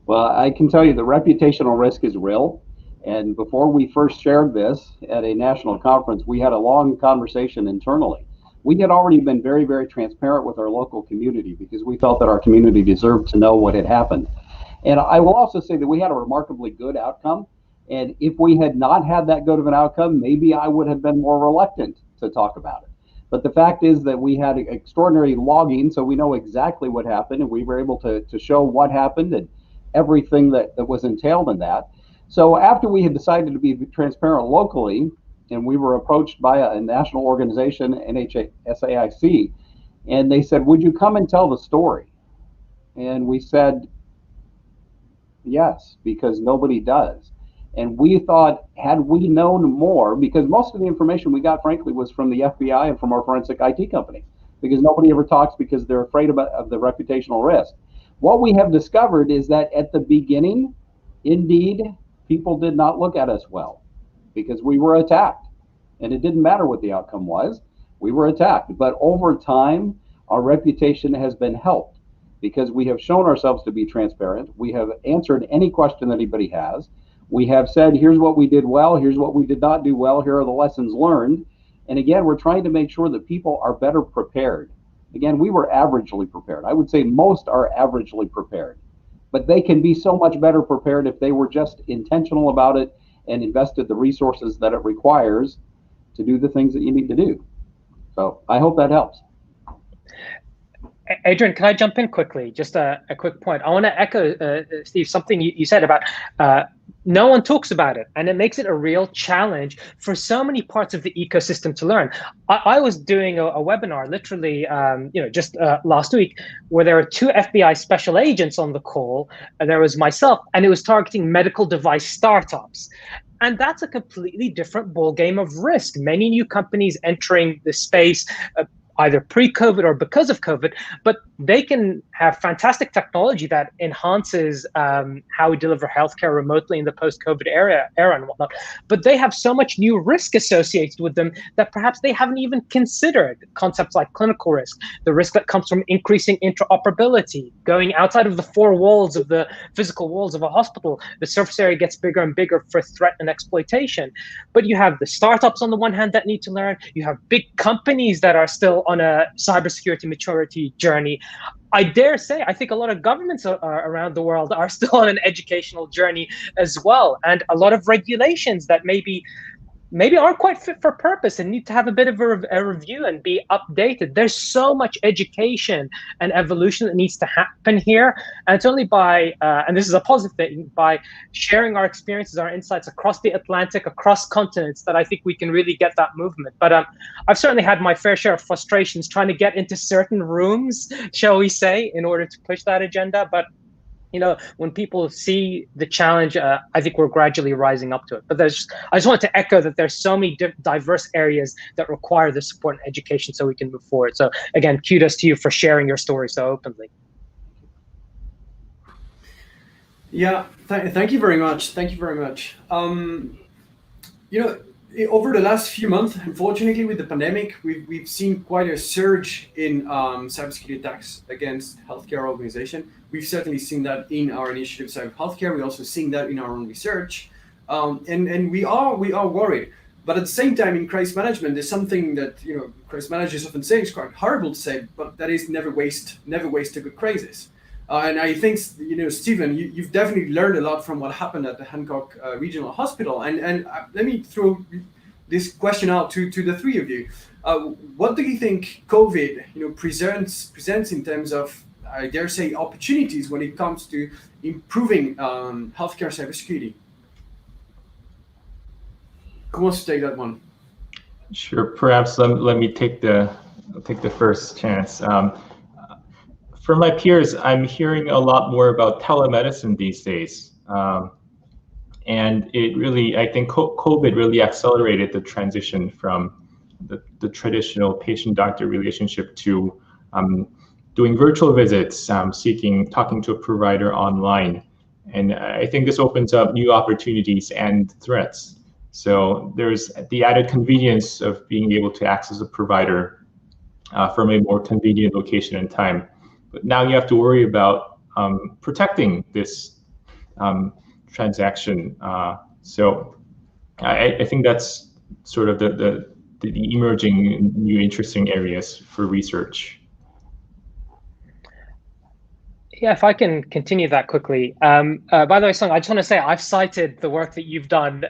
Well, I can tell you the reputational risk is real. And before we first shared this at a national conference, we had a long conversation internally. We had already been very, very transparent with our local community because we felt that our community deserved to know what had happened. And I will also say that we had a remarkably good outcome. And if we had not had that good of an outcome, maybe I would have been more reluctant to talk about it. But the fact is that we had extraordinary logging, so we know exactly what happened, and we were able to show what happened and everything that was entailed in that. So after we had decided to be transparent locally, and we were approached by a national organization, NHSAIC, and they said, would you come and tell the story? And we said, yes, because nobody does. And we thought, had we known more, because most of the information we got, frankly, was from the FBI and from our forensic IT company, because nobody ever talks because they're afraid of the reputational risk. What we have discovered is that at the beginning, indeed, people did not look at us well because we were attacked. And it didn't matter what the outcome was, we were attacked. But over time, our reputation has been helped because we have shown ourselves to be transparent. We have answered any question that anybody has. We have said, here's what we did well, here's what we did not do well, here are the lessons learned. And again, we're trying to make sure that people are better prepared. Again, we were averagely prepared. I would say most are averagely prepared. but they can be so much better prepared if they were just intentional about it and invested the resources that it requires to do the things that you need to do. So I hope that helps. Adrian, can I jump in quickly? Just a quick point. I want to echo, Steve, something you said about no one talks about it, and it makes it a real challenge for so many parts of the ecosystem to learn. I was doing a webinar literally, just last week, where there were 2 FBI special agents on the call, and there was myself, and it was targeting medical device startups. And that's a completely different ballgame of risk. Many new companies entering the space, either pre-COVID or because of COVID, but they can have fantastic technology that enhances how we deliver healthcare remotely in the post-COVID era and whatnot. But they have so much new risk associated with them that perhaps they haven't even considered concepts like clinical risk, the risk that comes from increasing interoperability, going outside of the 4 walls of the physical walls of a hospital. The surface area gets bigger and bigger for threat and exploitation. But you have the startups on the one hand that need to learn. You have big companies that are still on a cybersecurity maturity journey. I dare say, I think a lot of governments around the world are still on an educational journey as well. And a lot of regulations that maybe aren't quite fit for purpose and need to have a bit of a review and be updated. There's so much education and evolution that needs to happen here. And it's only by, and this is a positive thing, by sharing our experiences, our insights across the Atlantic, across continents, that I think we can really get that movement. But I've certainly had my fair share of frustrations trying to get into certain rooms, shall we say, in order to push that agenda. But when people see the challenge, I think we're gradually rising up to it. But I just wanted to echo that there's so many diverse areas that require the support and education so we can move forward. So again, kudos to you for sharing your story so openly. Yeah, thank you very much. Thank you very much. Over the last few months, unfortunately, with the pandemic, we've seen quite a surge in cybersecurity attacks against healthcare organizations. We've certainly seen that in our initiative, Cyber Healthcare. We're also seeing that in our own research, and we are worried. But at the same time, in crisis management, there's something that crisis managers often say is quite horrible to say, but that is never waste a good crisis. And I think, Stephen, you've definitely learned a lot from what happened at the Hancock Regional Hospital. And let me throw this question out to the 3 of you. What do you think COVID, presents in terms of, I dare say, opportunities when it comes to improving healthcare cybersecurity? Who wants to take that one? Sure. Perhaps let me take the first chance. From my peers, I'm hearing a lot more about telemedicine these days. And it really, I think COVID really accelerated the transition from the traditional patient-doctor relationship to doing virtual visits, talking to a provider online. And I think this opens up new opportunities and threats. So there's the added convenience of being able to access a provider from a more convenient location and time. But now you have to worry about protecting this transaction. So I think that's sort of the emerging new interesting areas for research. Yeah, if I can continue that quickly. By the way, Sung, I just want to say I've cited the work that you've done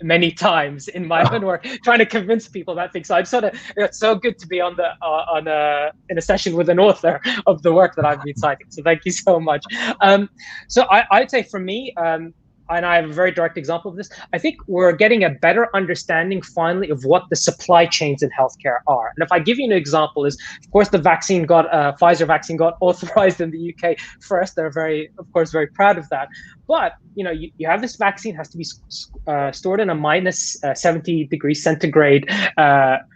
many times in my own work, trying to convince people that thing. So I'm it's so good to be in a session with an author of the work that I've been citing. So thank you so much. So I'd say for me, and I have a very direct example of this, I think we're getting a better understanding finally of what the supply chains in healthcare are. And if I give you an example is, of course, the Pfizer vaccine got authorized in the UK first. They're very proud of that. But, you have this vaccine has to be stored in a minus 70 degrees centigrade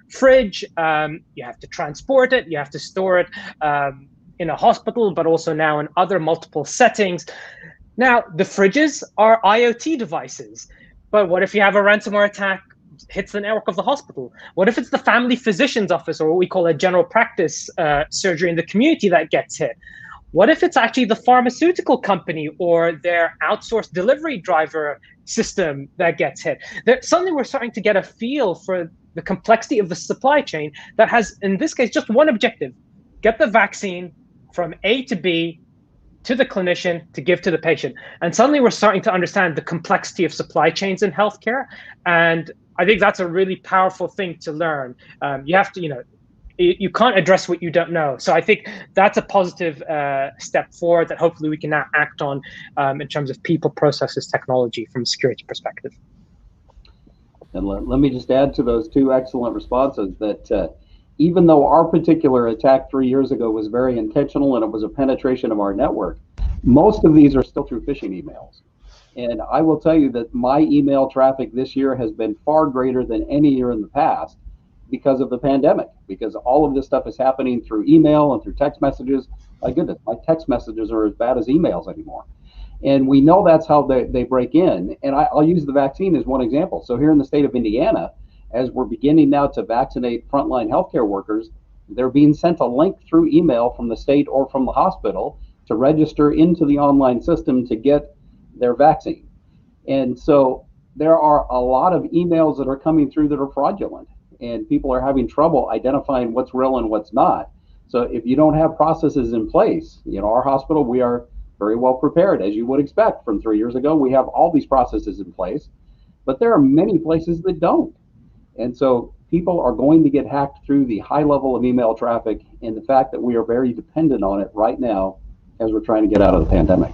fridge. You have to transport it. You have to store it in a hospital, but also now in other multiple settings. Now, the fridges are IoT devices, but what if you have a ransomware attack hits the network of the hospital? What if it's the family physician's office, or what we call a general practice surgery in the community that gets hit? What if it's actually the pharmaceutical company or their outsourced delivery driver system that gets hit? Suddenly we're starting to get a feel for the complexity of the supply chain that has, in this case, just one objective: get the vaccine from A to B to the clinician to give to the patient. And suddenly we're starting to understand the complexity of supply chains in healthcare. And I think that's a really powerful thing to learn. You have to, you can't address what you don't know. So I think that's a positive step forward that hopefully we can now act on in terms of people, processes, technology from a security perspective. And let me just add to those two excellent responses that even though our particular attack 3 years ago was very intentional and it was a penetration of our network, most of these are still through phishing emails. And I will tell you that my email traffic this year has been far greater than any year in the past because of the pandemic, because all of this stuff is happening through email and through text messages. My goodness, my text messages are as bad as emails anymore. And we know that's how they break in. And I'll use the vaccine as one example. So here in the state of Indiana, as we're beginning now to vaccinate frontline healthcare workers, they're being sent a link through email from the state or from the hospital to register into the online system to get their vaccine. And so there are a lot of emails that are coming through that are fraudulent, and people are having trouble identifying what's real and what's not. So if you don't have processes in place, our hospital, we are very well prepared, as you would expect from 3 years ago. We have all these processes in place, but there are many places that don't. And so people are going to get hacked through the high level of email traffic and the fact that we are very dependent on it right now as we're trying to get out of the pandemic.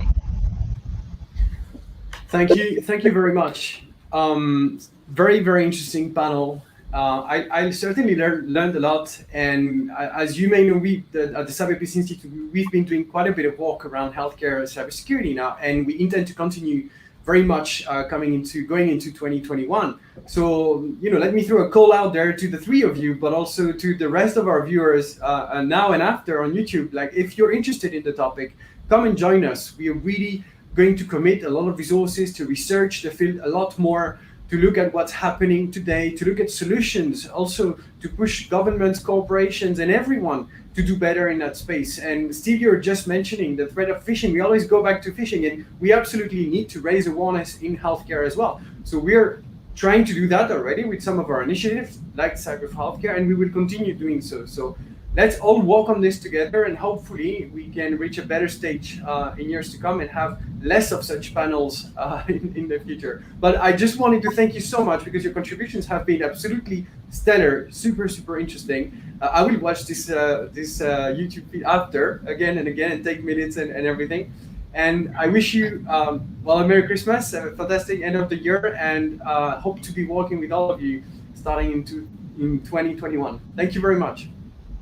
Thank you very much. Very, very interesting panel. I certainly learned a lot, and as you may know, at the CyberPeace Institute, we've been doing quite a bit of work around healthcare cybersecurity now, and we intend to continue very much going into 2021. So, let me throw a call out there to the three of you, but also to the rest of our viewers now and after on YouTube. Like, if you're interested in the topic, come and join us. We are really going to commit a lot of resources to research the field a lot more, to look at what's happening today, to look at solutions, also to push governments, corporations, and everyone to do better in that space. And Steve, you're just mentioning the threat of phishing. We always go back to phishing, and we absolutely need to raise awareness in healthcare as well. So we're trying to do that already with some of our initiatives, like Cyber for Healthcare, and we will continue doing so. So let's all work on this together, and hopefully we can reach a better stage in years to come and have less of such panels in the future. But I just wanted to thank you so much, because your contributions have been absolutely stellar, super, super interesting. I will watch this YouTube feed after again and again and take minutes and everything. And I wish you a Merry Christmas, a fantastic end of the year, and hope to be working with all of you starting in 2021. Thank you very much.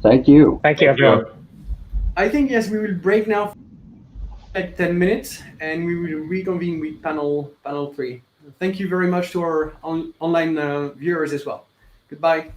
Thank you. Thank you, everyone. I think, yes, we will break now for like 10 minutes, and we will reconvene with panel 3. Thank you very much to our online viewers as well. Goodbye.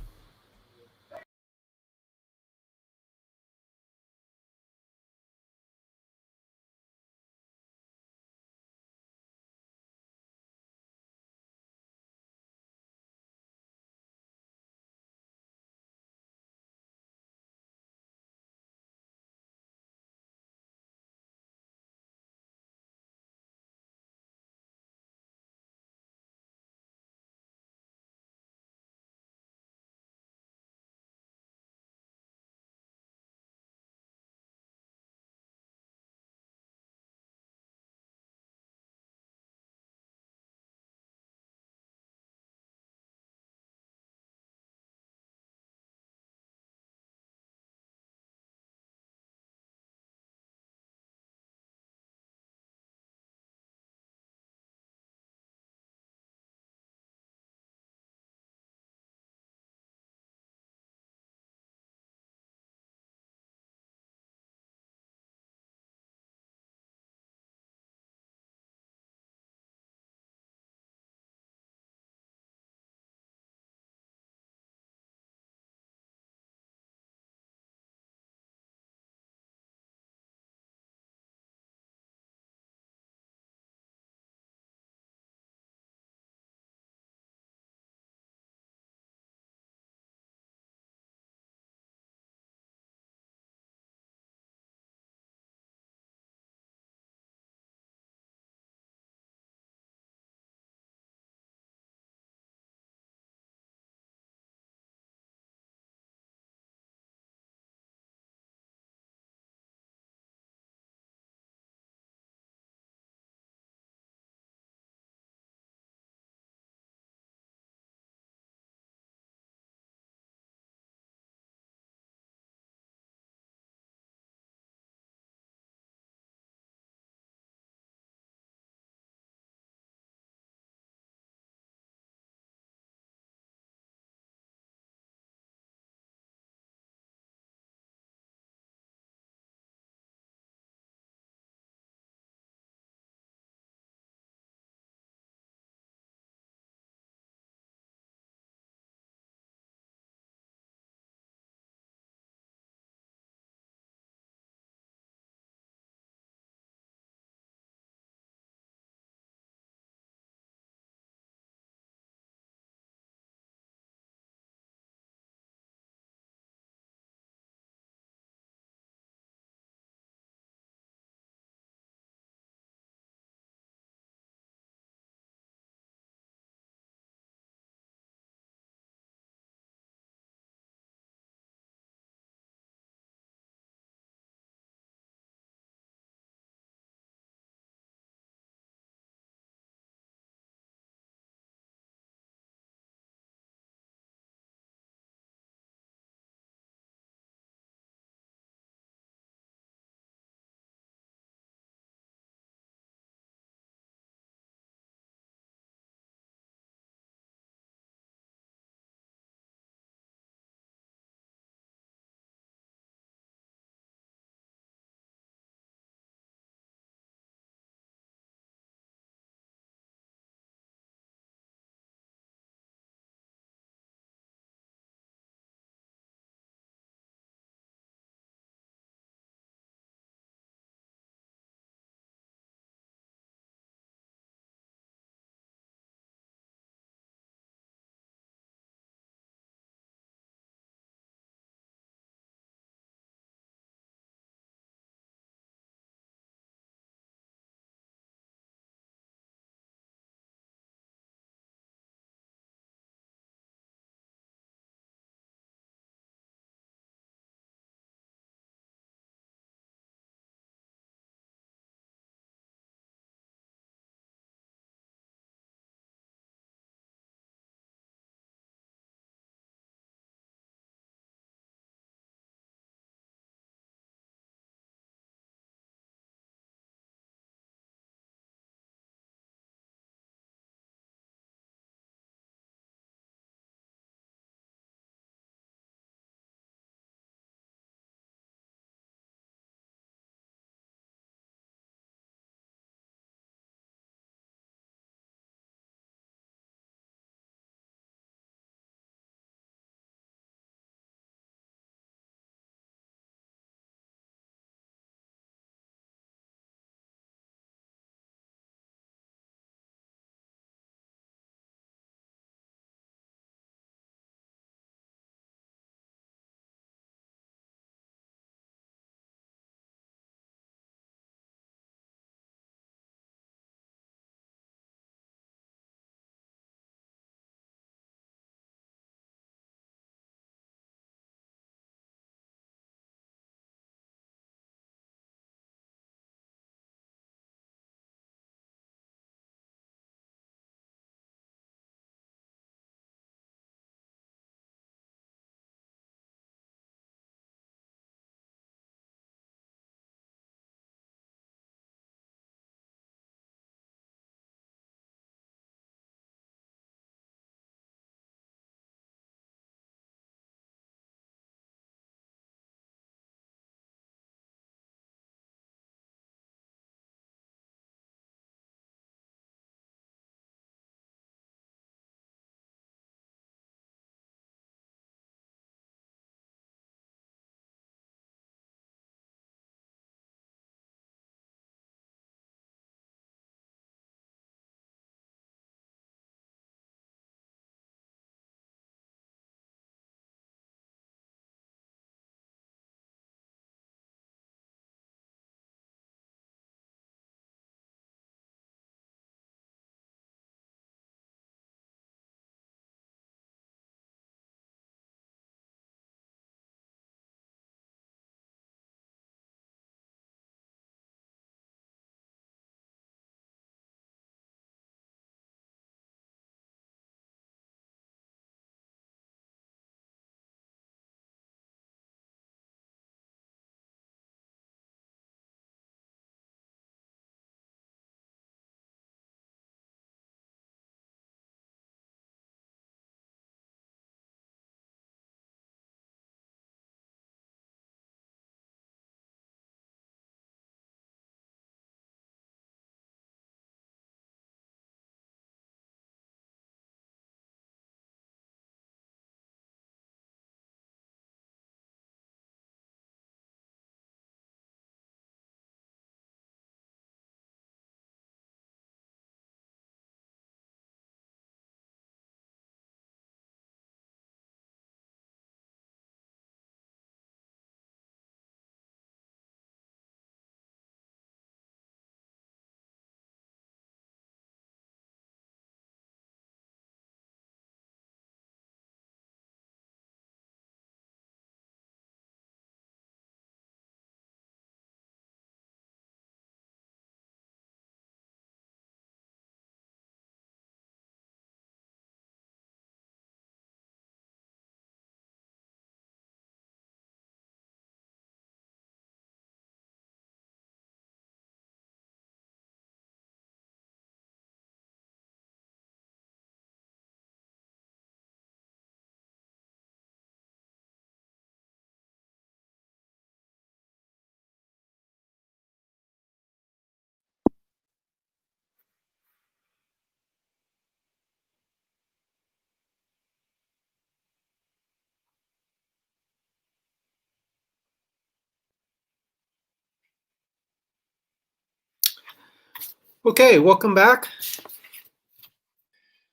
Okay, welcome back.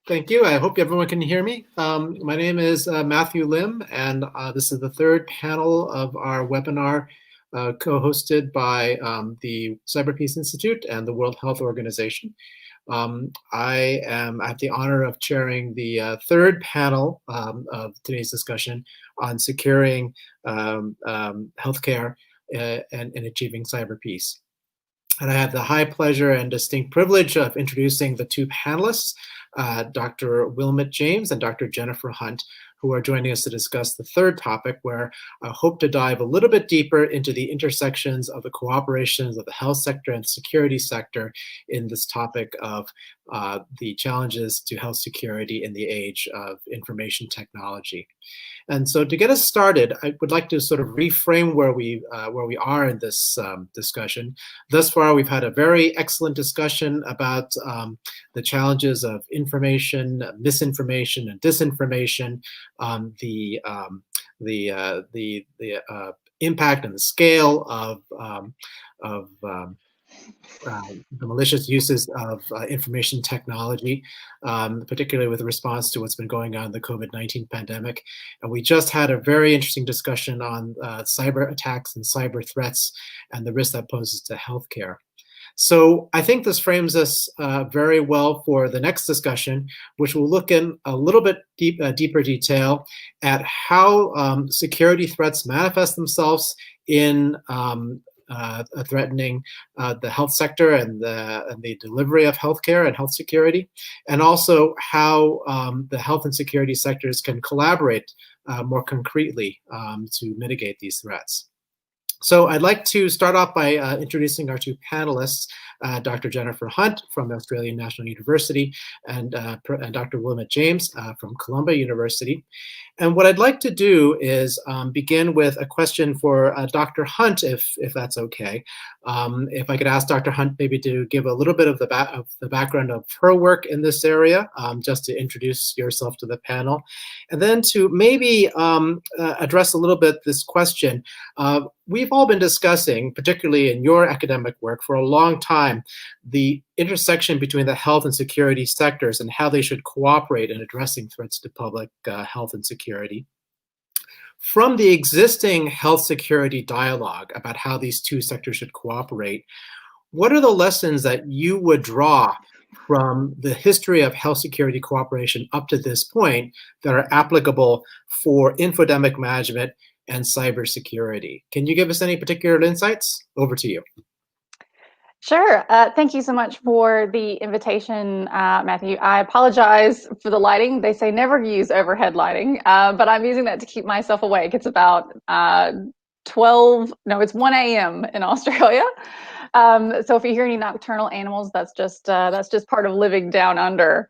Thank you. I hope everyone can hear me. My name is Matthew Lim, and this is the third panel of our webinar co-hosted by the CyberPeace Institute and the World Health Organization. I have the honor of chairing the third panel of today's discussion on securing healthcare and achieving cyber peace. And I have the high pleasure and distinct privilege of introducing the two panelists, Dr. Wilmot James and Dr. Jennifer Hunt, who are joining us to discuss the third topic, where I hope to dive a little bit deeper into the intersections of the cooperations of the health sector and security sector in this topic of the challenges to health security in the age of information technology. And so to get us started, I would like to sort of reframe where we are in this discussion. Thus far, we've had a very excellent discussion about the challenges of information, misinformation, and disinformation, the impact and the scale of the malicious uses of information technology, particularly with response to what's been going on in the COVID-19 pandemic. And we just had a very interesting discussion on cyber attacks and cyber threats and the risk that poses to healthcare. So I think this frames us very well for the next discussion, which will look in a little bit deeper detail at how security threats manifest themselves in threatening the health sector and the delivery of healthcare and health security, and also how the health and security sectors can collaborate more concretely to mitigate these threats. So I'd like to start off by introducing our two panelists, Dr. Jennifer Hunt from Australian National University and Dr. Wilmot James from Columbia University. And what I'd like to do is begin with a question for Dr. Hunt, if that's okay. If I could ask Dr. Hunt maybe to give a little bit of the background of her work in this area, just to introduce yourself to the panel. And then to maybe address a little bit this question. We've all been discussing, particularly in your academic work for a long time, the intersection between the health and security sectors and how they should cooperate in addressing threats to public health and security. From the existing health security dialogue about how these two sectors should cooperate, what are the lessons that you would draw from the history of health security cooperation up to this point that are applicable for infodemic management and cybersecurity? Can you give us any particular insights? Over to you. Sure. Thank you so much for the invitation, Matthew. I apologize for the lighting. They say never use overhead lighting, but I'm using that to keep myself awake. It's about 1 a.m. in Australia. So if you hear any nocturnal animals, that's just part of living down under.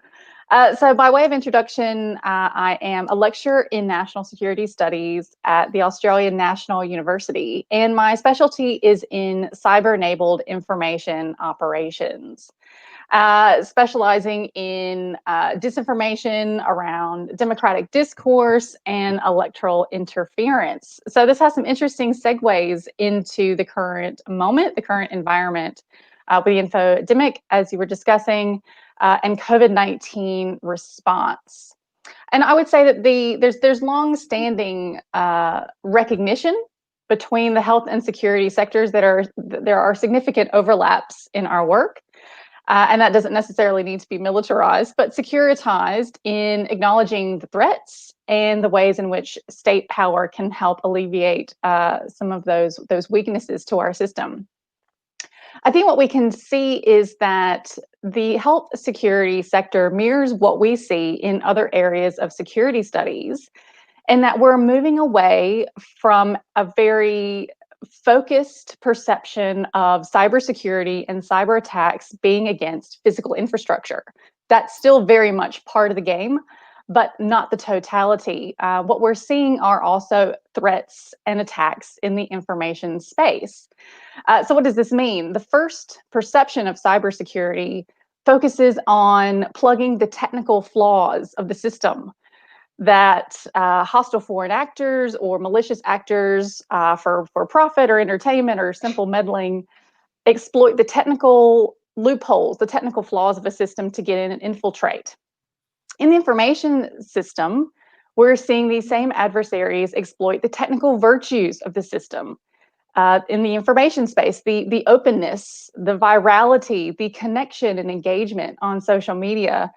So by way of introduction, I am a lecturer in National Security Studies at the Australian National University, and my specialty is in cyber-enabled information operations, specializing in disinformation around democratic discourse and electoral interference. So this has some interesting segues into the current moment, the current environment with the infodemic, as you were discussing, and COVID-19 response. And I would say that there's long-standing recognition between the health and security sectors that there are significant overlaps in our work. And that doesn't necessarily need to be militarized, but securitized in acknowledging the threats and the ways in which state power can help alleviate some of those weaknesses to our system. I think what we can see is that the health security sector mirrors what we see in other areas of security studies, and that we're moving away from a very focused perception of cybersecurity and cyber attacks being against physical infrastructure. That's still very much part of the game, but not the totality. What we're seeing are also threats and attacks in the information space. So what does this mean? The first perception of cybersecurity focuses on plugging the technical flaws of the system that hostile foreign actors or malicious actors for profit or entertainment or simple meddling exploit the technical loopholes, the technical flaws of a system to get in and infiltrate. In the information system, we're seeing these same adversaries exploit the technical virtues of the system. In the information space, the openness, the virality, the connection and engagement on social media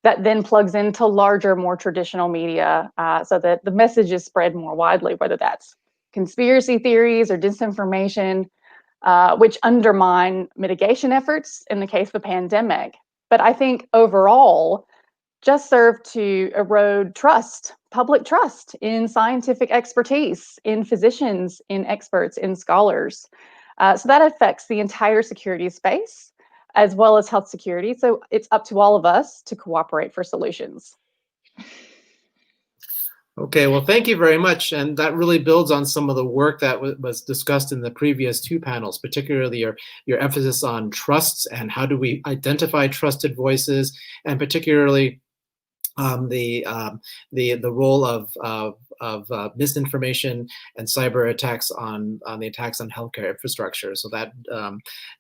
that then plugs into larger, more traditional media so that the message is spread more widely, whether that's conspiracy theories or disinformation, which undermine mitigation efforts in the case of the pandemic. But I think overall, just serve to erode trust, public trust in scientific expertise, in physicians, in experts, in scholars. So that affects the entire security space, as well as health security. So it's up to all of us to cooperate for solutions. Okay, well, thank you very much. And that really builds on some of the work that was discussed in the previous two panels, particularly your emphasis on trusts and how do we identify trusted voices, and particularly the role of misinformation and cyber attacks on the attacks on healthcare infrastructure. So that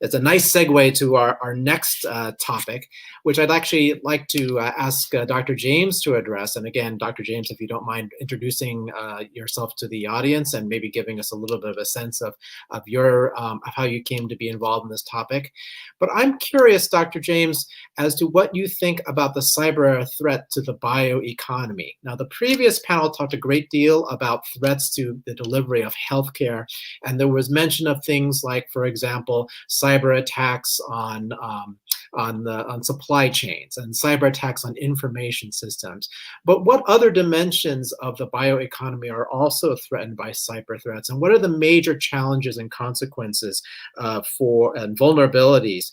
it's a nice segue to our next topic, which I'd actually like to ask Dr. James to address. And again, Dr. James, if you don't mind introducing yourself to the audience and maybe giving us a little bit of a sense of your of how you came to be involved in this topic. But I'm curious, Dr. James, as to what you think about the cyber threat to the bioeconomy. Now, the previous panel talked a great deal about threats to the delivery of healthcare, and there was mention of things like, for example, cyber attacks on supply chains and cyber attacks on information systems. But what other dimensions of the bioeconomy are also threatened by cyber threats, and what are the major challenges and consequences and vulnerabilities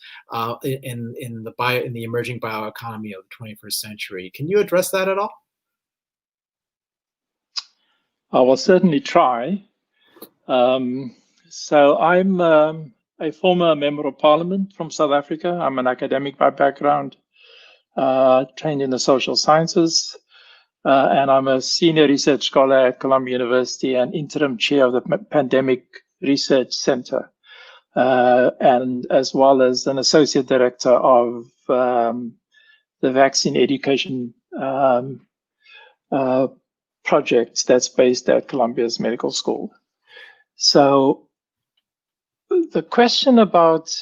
in the emerging bioeconomy of the 21st century? Can you address that at all? I will certainly try. So I'm a former member of parliament from South Africa. I'm an academic by background, trained in the social sciences, and I'm a senior research scholar at Columbia University and interim chair of the Pandemic Research Center, and as well as an associate director of the vaccine education project that's based at Columbia's Medical School. So the question about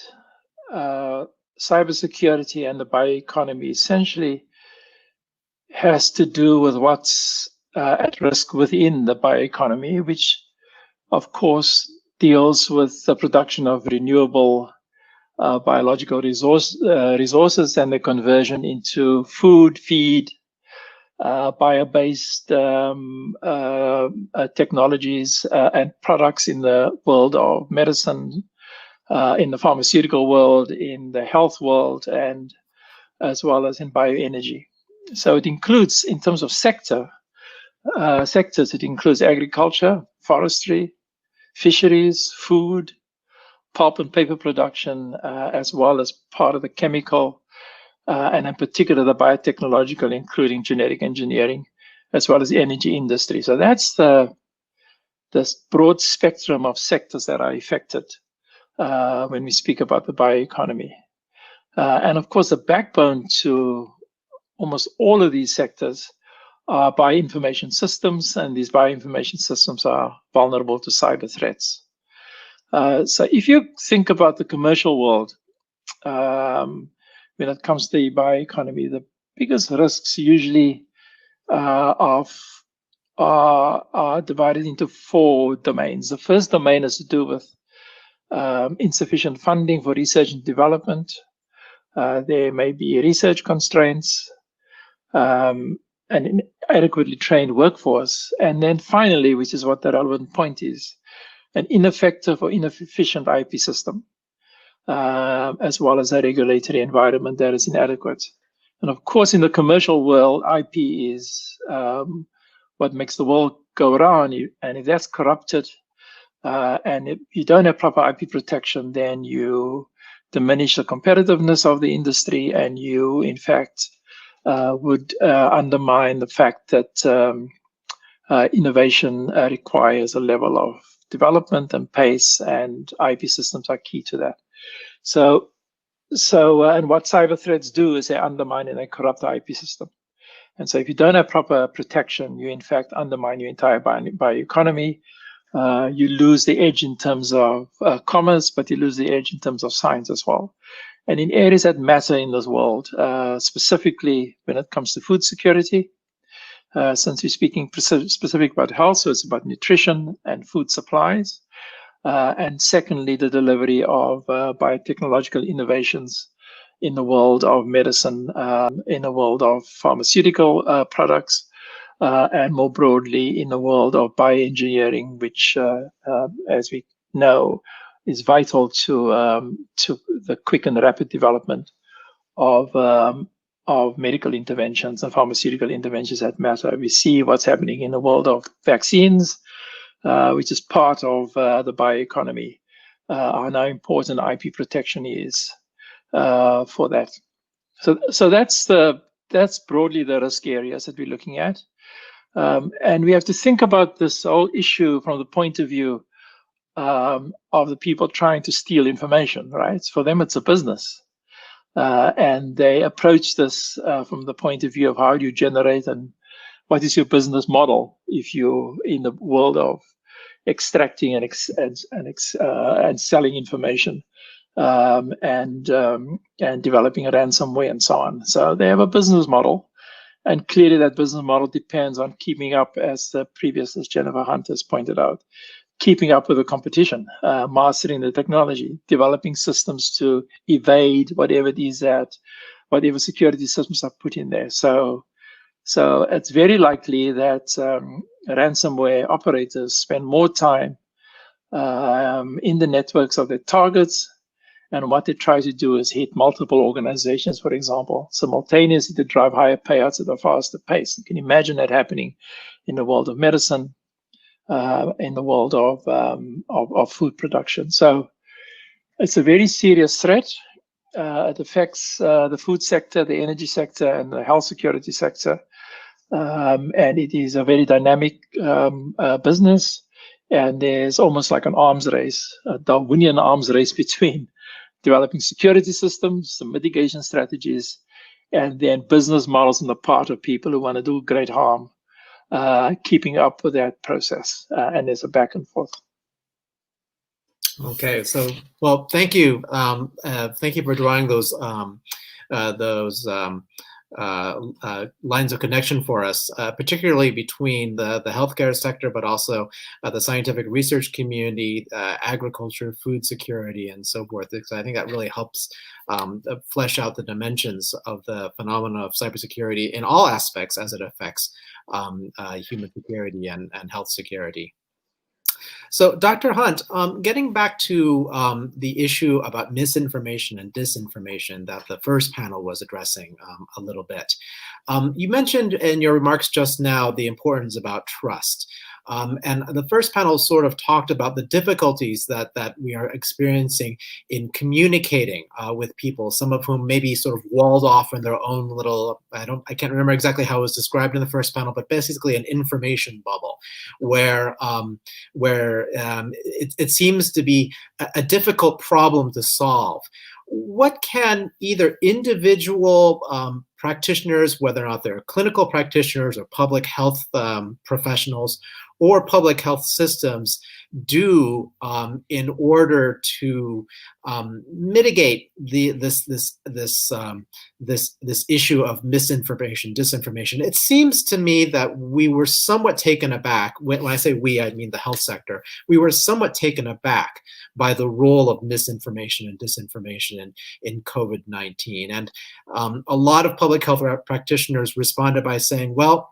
cybersecurity and the bioeconomy essentially has to do with what's at risk within the bioeconomy, which of course deals with the production of renewable biological resources and the conversion into food, feed, bio-based technologies and products in the world of medicine, in the pharmaceutical world, in the health world, and as well as in bioenergy. So it includes, in terms of sectors, it includes agriculture, forestry, fisheries, food, pulp and paper production, as well as part of the chemical, and in particular the biotechnological, including genetic engineering, as well as the energy industry. So that's this broad spectrum of sectors that are affected when we speak about the bioeconomy. And of course, the backbone to almost all of these sectors are bioinformation systems, and these bioinformation systems are vulnerable to cyber threats. So if you think about the commercial world, when it comes to the bioeconomy, the biggest risks usually are divided into 4 domains. The first domain has to do with insufficient funding for research and development. There may be research constraints, an inadequately trained workforce, and then finally, which is what the relevant point is, an ineffective or inefficient IP system, as well as a regulatory environment that is inadequate. And of course, in the commercial world, IP is what makes the world go around. And if that's corrupted, and if you don't have proper IP protection, then you diminish the competitiveness of the industry, and you, in fact, would undermine the fact that innovation requires a level of development and pace, and IP systems are key to that. So So, and what cyber threats do is they undermine and they corrupt the IP system. And so if you don't have proper protection, you in fact undermine your entire bioeconomy. You lose the edge in terms of commerce, but you lose the edge in terms of science as well. And in areas that matter in this world, specifically when it comes to food security, since we're speaking specific about health, so it's about nutrition and food supplies. And secondly, the delivery of biotechnological innovations in the world of medicine, in the world of pharmaceutical products, and more broadly in the world of bioengineering, which, as we know, is vital to the quick and rapid development of medical interventions and pharmaceutical interventions that matter. We see what's happening in the world of vaccines, which is part of the bioeconomy, and how important IP protection is for that. So that's broadly the risk areas that we're looking at. And we have to think about this whole issue from the point of view of the people trying to steal information, right? For them, it's a business. And they approach this from the point of view of how do you generate and what is your business model if you're in the world of extracting and selling information and developing a ransomware and so on. So they have a business model, and clearly that business model depends on keeping up, as Jennifer Hunt has pointed out, keeping up with the competition, mastering the technology, developing systems to evade whatever it is that, whatever security systems are put in there. So it's very likely that ransomware operators spend more time in the networks of their targets, and what they try to do is hit multiple organizations, for example, simultaneously to drive higher payouts at a faster pace. You can imagine that happening in the world of medicine, in the world of food production. So it's a very serious threat. It affects the food sector, the energy sector, and the health security sector. And it is a very dynamic business. And there's almost like an arms race, a Darwinian arms race between developing security systems, some mitigation strategies, and then business models on the part of people who want to do great harm, keeping up with that process. And there's a back and forth. Okay, so well, thank you. Thank you for drawing those lines of connection for us, particularly between the healthcare sector, but also the scientific research community, agriculture, food security, and so forth. Because I think that really helps flesh out the dimensions of the phenomena of cybersecurity in all aspects as it affects human security and health security. So, Dr. Hunt, getting back to the issue about misinformation and disinformation that the first panel was addressing a little bit, you mentioned in your remarks just now the importance about trust. And the first panel sort of talked about the difficulties that we are experiencing in communicating with people, some of whom may be sort of walled off in their own little, I can't remember exactly how it was described in the first panel, but basically an information bubble where it seems to be a difficult problem to solve. What can either individual practitioners, whether or not they're clinical practitioners or public health professionals or public health systems, do in order to mitigate this issue of misinformation, disinformation? It seems to me that we were somewhat taken aback. When I say we, I mean the health sector. We were somewhat taken aback by the role of misinformation and disinformation in COVID-19. And a lot of public health practitioners responded by saying, well,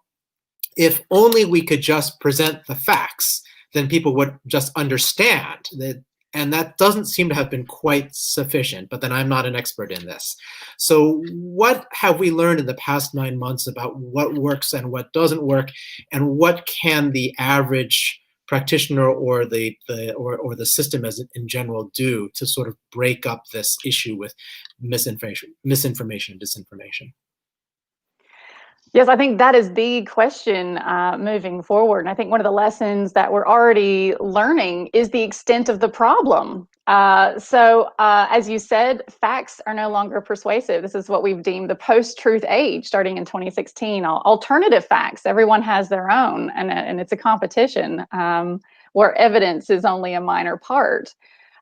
if only we could just present the facts, then people would just understand that. And that doesn't seem to have been quite sufficient, but then I'm not an expert in this. So what have we learned in the past 9 months about what works and what doesn't work, and what can the average practitioner or the system as in general do to sort of break up this issue with misinformation and disinformation? Yes, I think that is the question moving forward. And I think one of the lessons that we're already learning is the extent of the problem. As you said, facts are no longer persuasive. This is what we've deemed the post-truth age, starting in 2016. Alternative facts, everyone has their own, and it's a competition where evidence is only a minor part.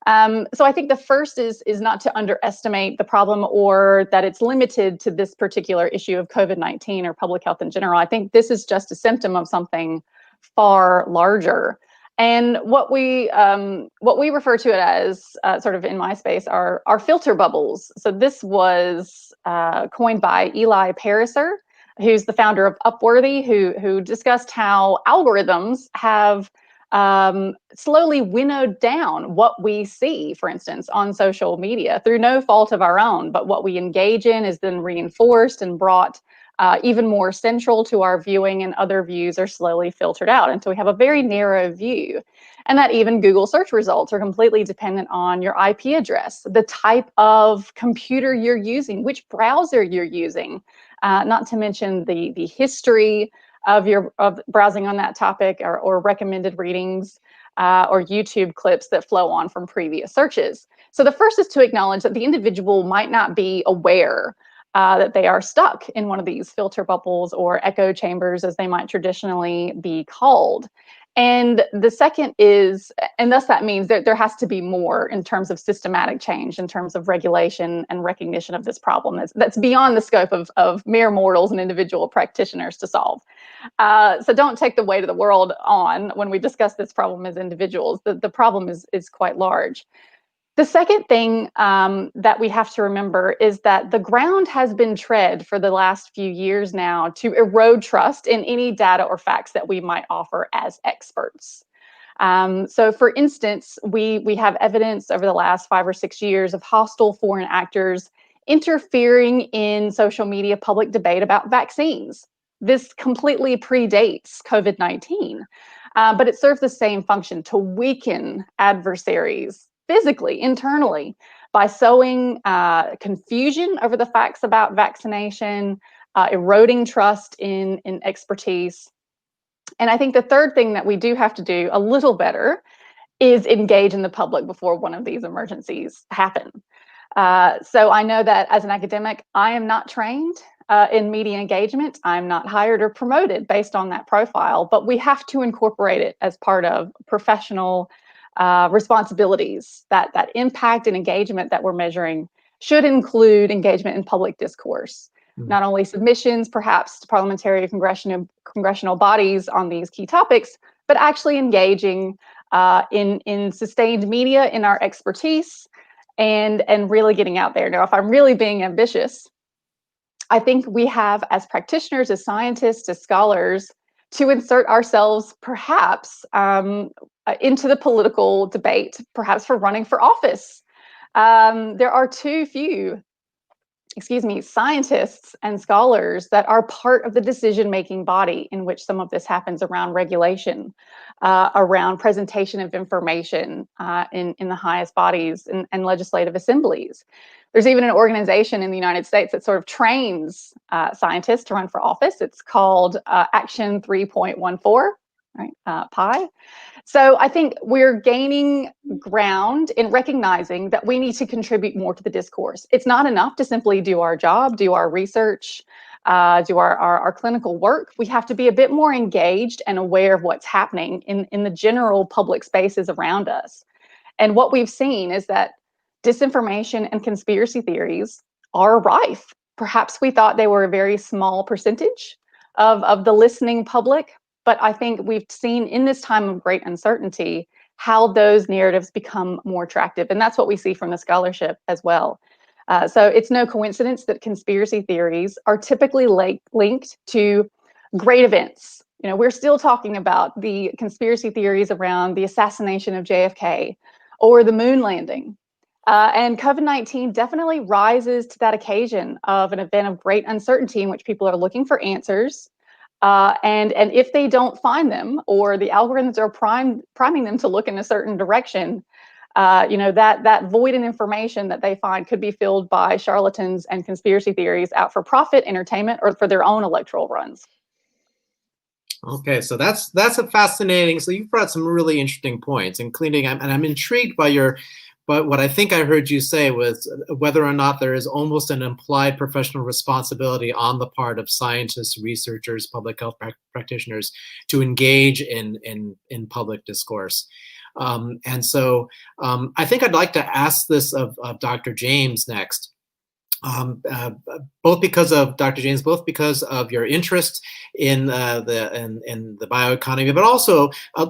So I think the first is not to underestimate the problem or that it's limited to this particular issue of COVID-19 or public health in general. I think this is just a symptom of something far larger. And what we refer to it as, sort of in my space, are filter bubbles. So this was coined by Eli Pariser, who's the founder of Upworthy, who discussed how algorithms have slowly winnowed down what we see, for instance, on social media through no fault of our own, but what we engage in is then reinforced and brought even more central to our viewing, and other views are slowly filtered out. And so we have a very narrow view. And that even Google search results are completely dependent on your IP address, the type of computer you're using, which browser you're using, not to mention the history of browsing on that topic, or recommended readings, or YouTube clips that flow on from previous searches. So the first is to acknowledge that the individual might not be aware that they are stuck in one of these filter bubbles or echo chambers, as they might traditionally be called. And the second is, and thus that means that there has to be more in terms of systematic change, in terms of regulation and recognition of this problem that's beyond the scope of mere mortals and individual practitioners to solve. So don't take the weight of the world on when we discuss this problem as individuals. The problem is quite large. The second thing that we have to remember is that the ground has been tread for the last few years now to erode trust in any data or facts that we might offer as experts. So for instance, we have evidence over the last 5 or 6 years of hostile foreign actors interfering in social media public debate about vaccines. This completely predates COVID-19, but it serves the same function, to weaken adversaries physically, internally, by sowing confusion over the facts about vaccination, eroding trust in expertise. And I think the third thing that we do have to do a little better is engage in the public before one of these emergencies happen. So I know that as an academic, I am not trained in media engagement. I'm not hired or promoted based on that profile, but we have to incorporate it as part of professional responsibilities. That impact and engagement that we're measuring should include engagement in public discourse, not only submissions, perhaps to parliamentary or congressional bodies on these key topics, but actually engaging in sustained media, in our expertise, and really getting out there. Now, if I'm really being ambitious, I think we have, as practitioners, as scientists, as scholars, to insert ourselves perhaps into the political debate, perhaps for running for office. There are too few, scientists and scholars that are part of the decision-making body in which some of this happens, around regulation, around presentation of information in the highest bodies and legislative assemblies. There's even an organization in the United States that sort of trains scientists to run for office. It's called Action 3.14, right? PI. So I think we're gaining ground in recognizing that we need to contribute more to the discourse. It's not enough to simply do our job, do our research, do our clinical work. We have to be a bit more engaged and aware of what's happening in the general public spaces around us. And what we've seen is that disinformation and conspiracy theories are rife. Perhaps we thought they were a very small percentage of the listening public, but I think we've seen in this time of great uncertainty how those narratives become more attractive. And that's what we see from the scholarship as well. So it's no coincidence that conspiracy theories are typically linked to great events. You know, we're still talking about the conspiracy theories around the assassination of JFK or the moon landing. And COVID-19 definitely rises to that occasion of an event of great uncertainty in which people are looking for answers. And if they don't find them, or the algorithms are priming them to look in a certain direction, that void in information that they find could be filled by charlatans and conspiracy theories out for profit, entertainment, or for their own electoral runs. Okay, so that's a fascinating. So you've brought some really interesting points, including, and I'm intrigued by what I think I heard you say was whether or not there is almost an implied professional responsibility on the part of scientists, researchers, public health practitioners to engage in public discourse. And so I think I'd like to ask this of Dr. James next. Both because of Dr. James, both because of your interest in the bioeconomy, but also a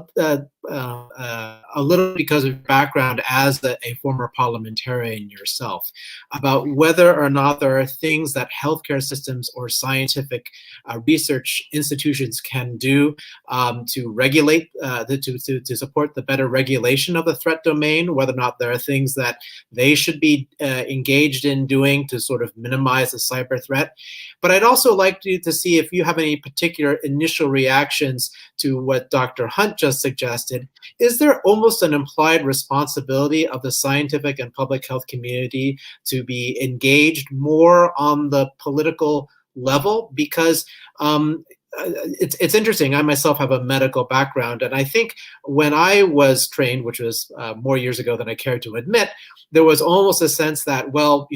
little because of your background as a former parliamentarian yourself, about whether or not there are things that healthcare systems or scientific research institutions can do to regulate, to support the better regulation of the threat domain, whether or not there are things that they should be engaged in doing to sort of minimize the cyber threat. But I'd also like to see if you have any particular initial reactions to what Dr. Hunt just suggested. Is there almost an implied responsibility of the scientific and public health community to be engaged more on the political level? Because it's interesting. I myself have a medical background, and I think when I was trained, which was more years ago than I care to admit, there was almost a sense that, well,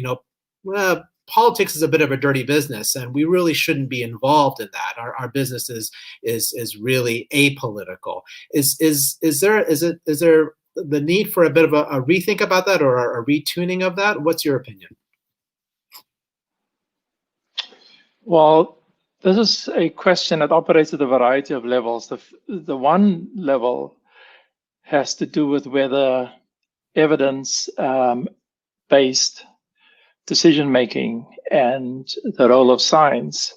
politics is a bit of a dirty business, and we really shouldn't be involved in that. Our business is really apolitical. Is there the need for a bit of a rethink about that, or a retuning of that? What's your opinion? Well, this is a question that operates at a variety of levels. The one level has to do with whether evidence-based decision-making and the role of science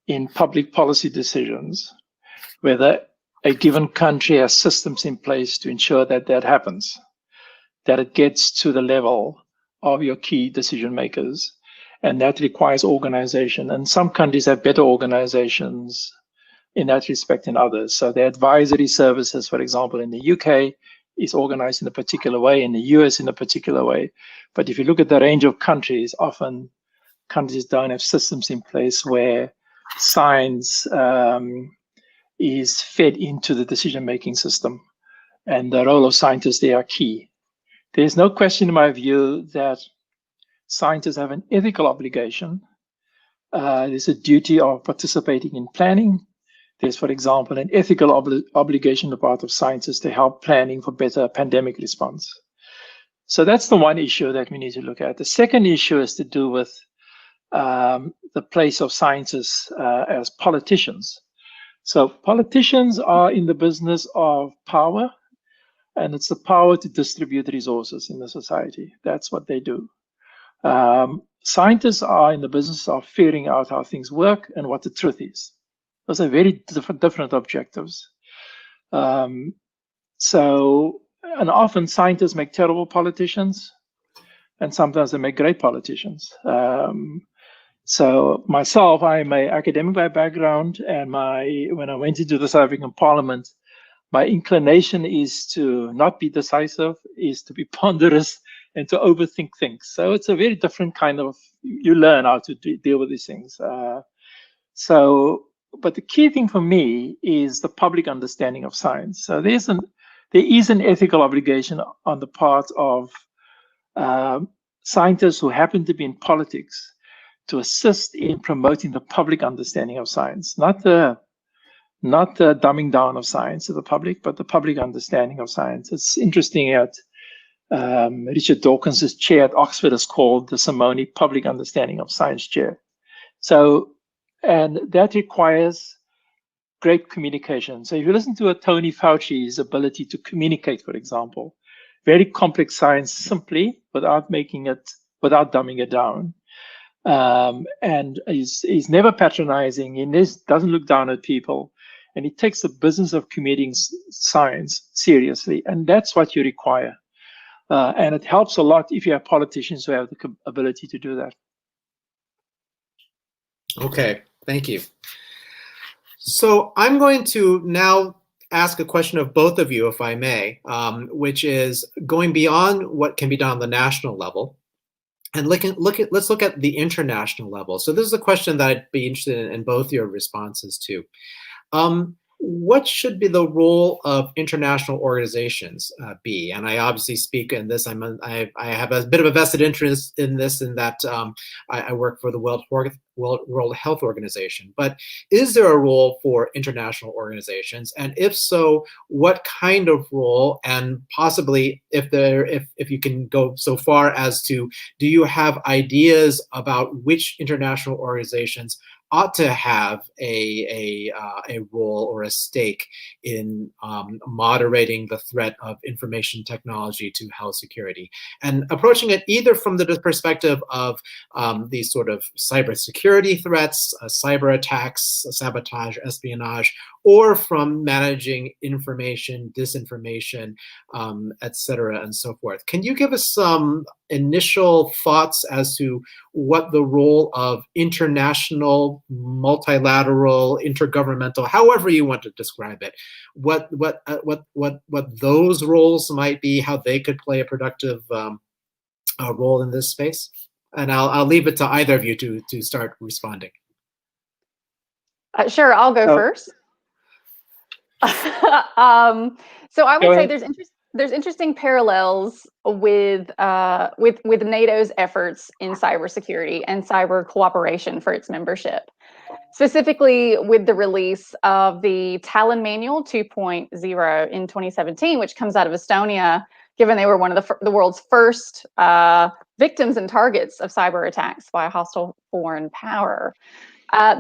in public policy decisions, whether a given country has systems in place to ensure that that happens, that it gets to the level of your key decision makers. And that requires organization. And some countries have better organizations in that respect than others. So the advisory services, for example, in the UK, is organized in a particular way, in the US in a particular way. But if you look at the range of countries, often countries don't have systems in place where science is fed into the decision-making system. And the role of scientists there are key. There's no question in my view that scientists have an ethical obligation. There's a duty of participating in planning. There's, for example, an ethical obligation on the part of scientists to help planning for better pandemic response. So that's the one issue that we need to look at. The second issue is to do with the place of scientists as politicians. So politicians are in the business of power, and it's the power to distribute resources in the society. That's what they do. Scientists are in the business of figuring out how things work and what the truth is. Those are very different objectives. And often scientists make terrible politicians, and sometimes they make great politicians. So myself, I'm an academic by background, and when I went into the South African Parliament, my inclination is to not be decisive, is to be ponderous, and to overthink things. So it's a very different kind of, you learn how to deal with these things. But the key thing for me is the public understanding of science. So there is an ethical obligation on the part of scientists who happen to be in politics to assist in promoting the public understanding of science, not the dumbing down of science to the public, but the public understanding of science. It's interesting that Richard Dawkins' chair at Oxford is called the Simone Public Understanding of Science Chair. So, and that requires great communication. So if you listen to Tony Fauci's ability to communicate, for example, very complex science simply without dumbing it down. And he's never patronizing. He doesn't look down at people. And he takes the business of communicating science seriously. And that's what you require. And it helps a lot if you have politicians who have the ability to do that. Okay, thank you. So I'm going to now ask a question of both of you, if I may, which is going beyond what can be done on the national level, and let's look at the international level. So this is a question that I'd be interested in both your responses to. What should be the role of international organizations be? And I obviously speak in this. I have a bit of a vested interest in this, in that I work for the World Health Organization. But is there a role for international organizations? And if so, what kind of role? And possibly, if you can go so far as to, do you have ideas about which international organizations ought to have a role or a stake in moderating the threat of information technology to health security, and approaching it either from the perspective of these sort of cybersecurity threats, cyber attacks, sabotage, espionage, or from managing information, disinformation, et cetera, and so forth. Can you give us some initial thoughts as to what the role of international, multilateral, intergovernmental, however you want to describe it, what those roles might be, how they could play a productive role in this space? And I'll leave it to either of you to start responding. Sure, I'll go first. So I would say there's interesting parallels with NATO's efforts in cybersecurity and cyber cooperation for its membership, specifically with the release of the Talon Manual 2.0 in 2017, which comes out of Estonia, given they were one of the world's first victims and targets of cyber attacks by a hostile foreign power.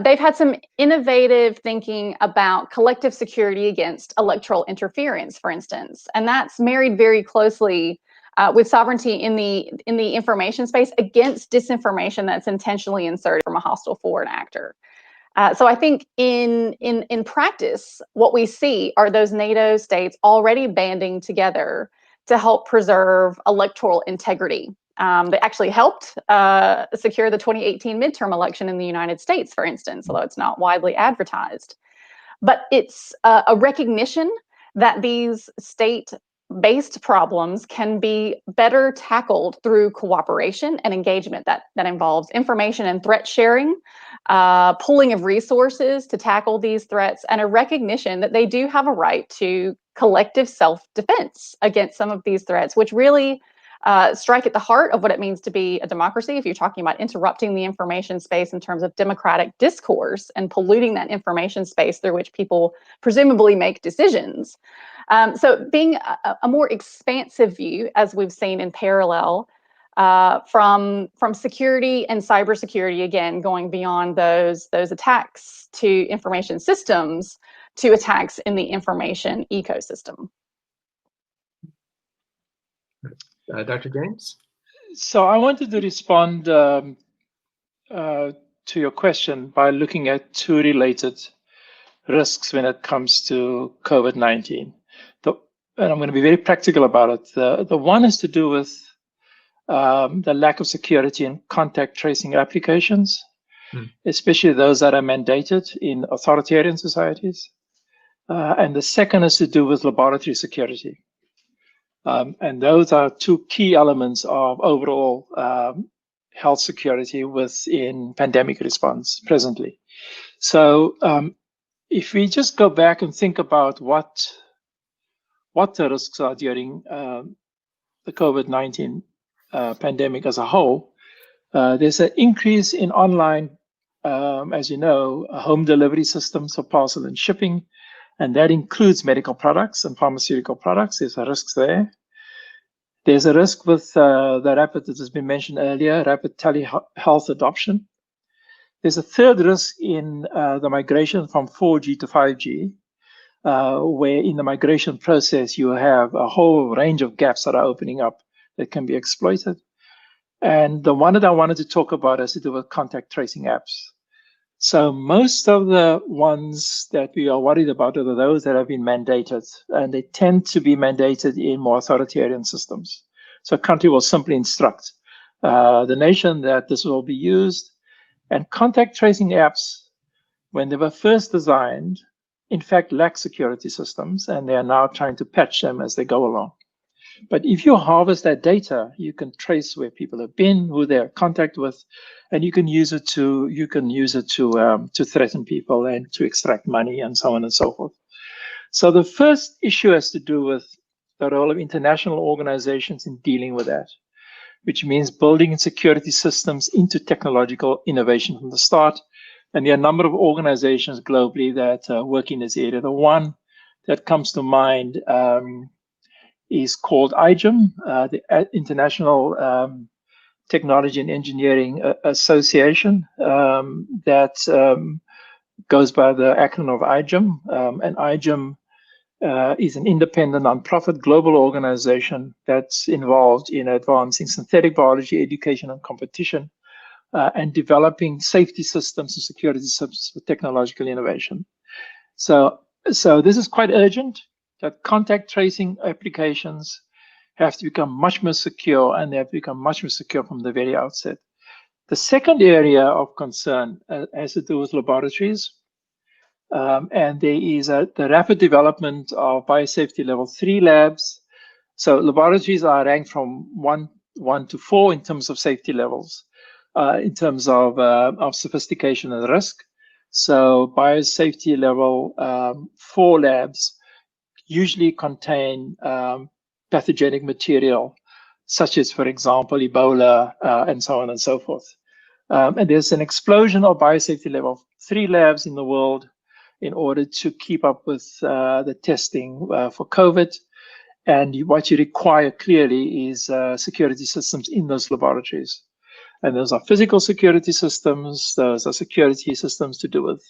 They've had some innovative thinking about collective security against electoral interference, for instance, and that's married very closely with sovereignty in the information space against disinformation that's intentionally inserted from a hostile foreign actor. So I think in practice, what we see are those NATO states already banding together to help preserve electoral integrity. They actually helped secure the 2018 midterm election in the United States, for instance, although it's not widely advertised. But it's a recognition that these state-based problems can be better tackled through cooperation and engagement that involves information and threat sharing, pooling of resources to tackle these threats, and a recognition that they do have a right to collective self-defense against some of these threats, which really strike at the heart of what it means to be a democracy. If you're talking about interrupting the information space in terms of democratic discourse and polluting that information space through which people presumably make decisions. So being a more expansive view, as we've seen in parallel, from security and cybersecurity, again, going beyond those attacks to information systems to attacks in the information ecosystem. Dr. James? So I wanted to respond to your question by looking at two related risks when it comes to COVID-19. And I'm going to be very practical about it. The one is to do with the lack of security in contact tracing applications, especially those that are mandated in authoritarian societies. And the second is to do with laboratory security. And those are two key elements of overall health security within pandemic response presently. So if we just go back and think about what the risks are during the COVID-19 pandemic as a whole, there's an increase in online, as you know, home delivery systems for parcel and shipping, and that includes medical products and pharmaceutical products. There's a risk there. There's a risk with the rapid, that has been mentioned earlier, rapid telehealth adoption. There's a third risk in the migration from 4G to 5G, where in the migration process, you have a whole range of gaps that are opening up that can be exploited. And the one that I wanted to talk about has to do with contact tracing apps. So most of the ones that we are worried about are those that have been mandated, and they tend to be mandated in more authoritarian systems. So a country will simply instruct the nation that this will be used. And contact tracing apps, when they were first designed, in fact lack security systems, and they are now trying to patch them as they go along. But if you harvest that data, you can trace where people have been, who they're in contact with, and you can use it to threaten people and to extract money and so on and so forth. So the first issue has to do with the role of international organizations in dealing with that, which means building security systems into technological innovation from the start. And there are a number of organizations globally that work in this area. The one that comes to mind is called IGEM, the International Technology and Engineering Association, that goes by the acronym of IGEM. And IGEM is an independent nonprofit global organization that's involved in advancing synthetic biology education and competition, and developing safety systems and security systems for technological innovation. So this is quite urgent, that contact tracing applications have to become much more secure, and they have to become much more secure from the very outset. The second area of concern has to do with laboratories. And there is the rapid development of biosafety level 3 labs. So laboratories are ranked from 1 to 4 in terms of safety levels, in terms of sophistication and risk. So biosafety level 4 labs usually contain pathogenic material, such as, for example, Ebola, and so on and so forth. And there's an explosion of biosafety level 3 labs in the world in order to keep up with the testing for COVID. And what you require clearly is security systems in those laboratories. And those are physical security systems, those are security systems to do with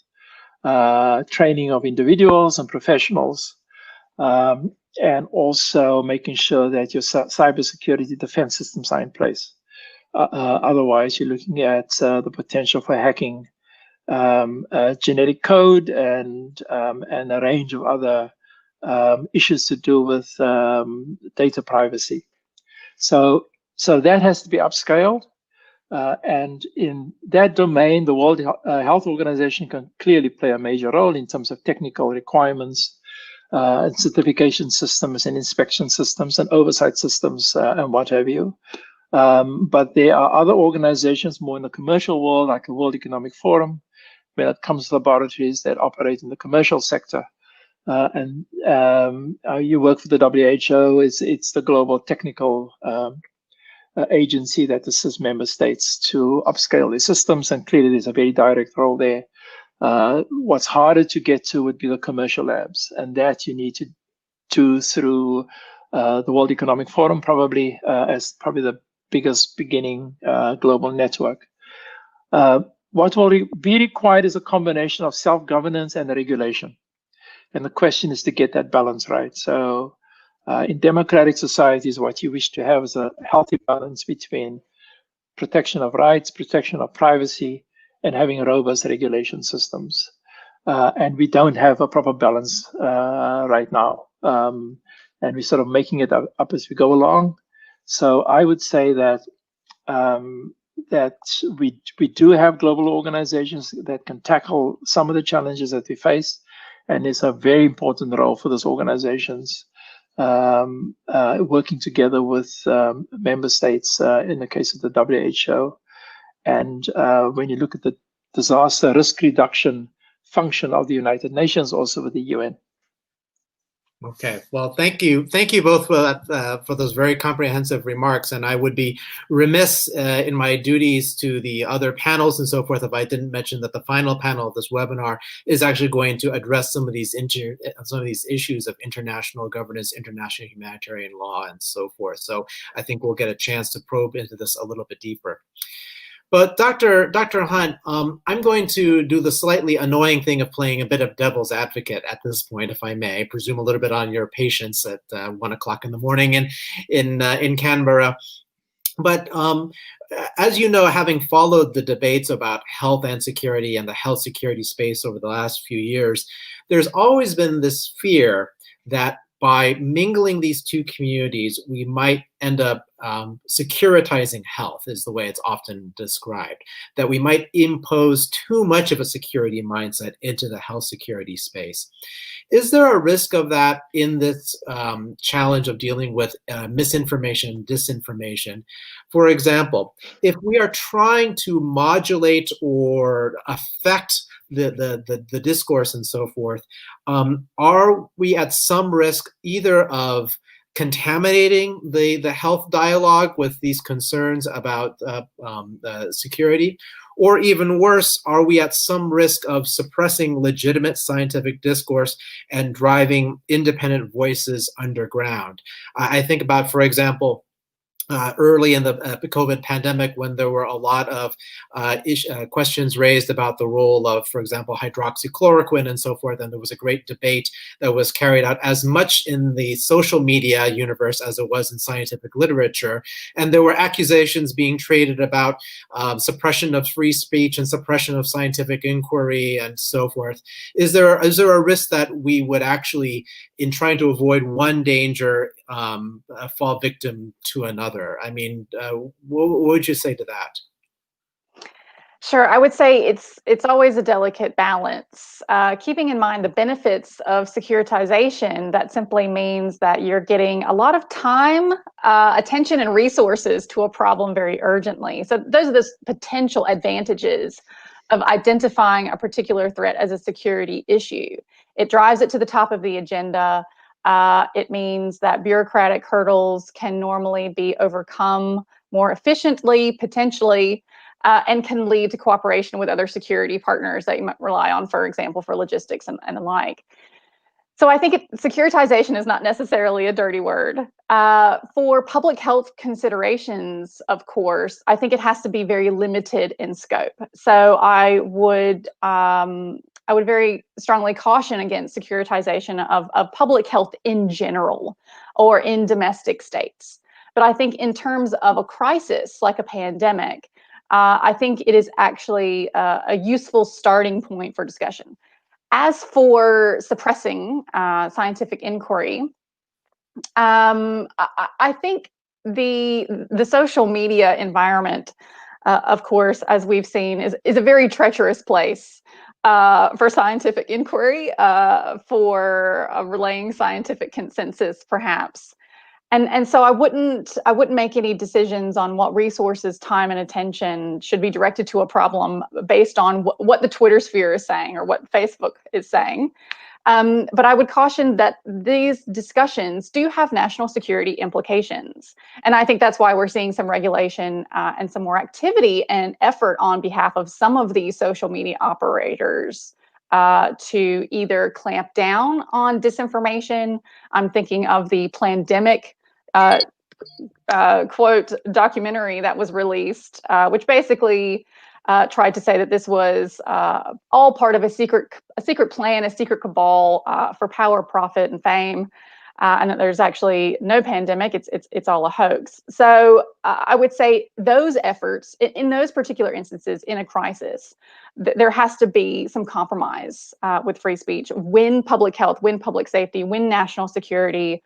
training of individuals and professionals, and also making sure that your cybersecurity defense systems are in place. Otherwise, you're looking at the potential for hacking genetic code and a range of other issues to do with data privacy. So that has to be upscaled. And in that domain, the World Health Organization can clearly play a major role in terms of technical requirements, and certification systems and inspection systems and oversight systems and what have you. But there are other organizations more in the commercial world, like the World Economic Forum, when it comes to laboratories that operate in the commercial sector. And you work for the WHO, it's the global technical agency that assists member states to upscale their systems, and clearly there's a very direct role there. What's harder to get to would be the commercial labs, and that you need to do through the World Economic Forum, probably as probably the biggest beginning global network. What will be required is a combination of self-governance and regulation. And the question is to get that balance right. So in democratic societies, what you wish to have is a healthy balance between protection of rights, protection of privacy, and having robust regulation systems. And we don't have a proper balance right now. And we're sort of making it up as we go along. So I would say that that we do have global organizations that can tackle some of the challenges that we face, and it's a very important role for those organizations working together with member states in the case of the WHO. And when you look at the disaster risk reduction function of the United Nations, also with the UN. Okay, well, thank you both for that, for those very comprehensive remarks. And I would be remiss in my duties to the other panels and so forth if I didn't mention that the final panel of this webinar is actually going to address some of these issues of international governance, international humanitarian law, and so forth. So I think we'll get a chance to probe into this a little bit deeper. But Dr. Hunt, I'm going to do the slightly annoying thing of playing a bit of devil's advocate at this point, if I may. I presume a little bit on your patience at 1 o'clock in the morning in Canberra. But as you know, having followed the debates about health and security and the health security space over the last few years, there's always been this fear that by mingling these two communities, we might end up securitizing health is the way it's often described, that we might impose too much of a security mindset into the health security space. Is there a risk of that in this challenge of dealing with misinformation, disinformation? For example, if we are trying to modulate or affect the discourse and so forth, are we at some risk either of contaminating the health dialogue with these concerns about security, or even worse, are we at some risk of suppressing legitimate scientific discourse and driving independent voices underground? I think about, for example, early in the COVID pandemic, when there were a lot of questions raised about the role of, for example, hydroxychloroquine and so forth, and there was a great debate that was carried out as much in the social media universe as it was in scientific literature, and there were accusations being traded about suppression of free speech and suppression of scientific inquiry and so forth. Is there a risk that we would actually, in trying to avoid one danger, fall victim to another? I mean, what would you say to that? Sure, I would say it's always a delicate balance. Keeping in mind the benefits of securitization, that simply means that you're getting a lot of time, attention, and resources to a problem very urgently. So those are the potential advantages of identifying a particular threat as a security issue. It drives it to the top of the agenda. It means that bureaucratic hurdles can normally be overcome more efficiently, potentially, and can lead to cooperation with other security partners that you might rely on, for example, for logistics and the like. So I think securitization is not necessarily a dirty word. For public health considerations, of course, I think it has to be very limited in scope. So I would very strongly caution against securitization of public health in general or in domestic states. But I think in terms of a crisis like a pandemic, I think it is actually a useful starting point for discussion. As for suppressing scientific inquiry, I think the social media environment, of course, as we've seen, is a very treacherous place for scientific inquiry, for relaying scientific consensus, perhaps. And so I wouldn't make any decisions on what resources, time, and attention should be directed to a problem based on what the Twitter sphere is saying or what Facebook is saying. But I would caution that these discussions do have national security implications. And I think that's why we're seeing some regulation and some more activity and effort on behalf of some of these social media operators to either clamp down on disinformation. I'm thinking of the Plandemic quote documentary that was released, which basically tried to say that this was all part of a secret plan, a secret cabal for power, profit, and fame, and that there's actually no pandemic. It's all a hoax. So I would say those efforts in those particular instances in a crisis, there has to be some compromise with free speech when public health, when public safety, when national security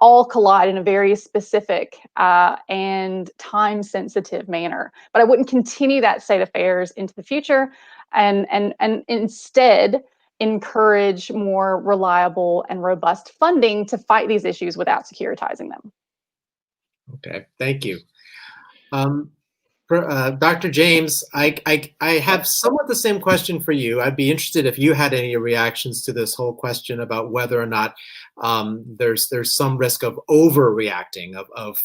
all collide in a very specific and time-sensitive manner. But I wouldn't continue that state of affairs into the future, and instead encourage more reliable and robust funding to fight these issues without securitizing them. Okay, thank you. Dr. James, I have somewhat the same question for you. I'd be interested if you had any reactions to this whole question about whether or not there's some risk of overreacting, of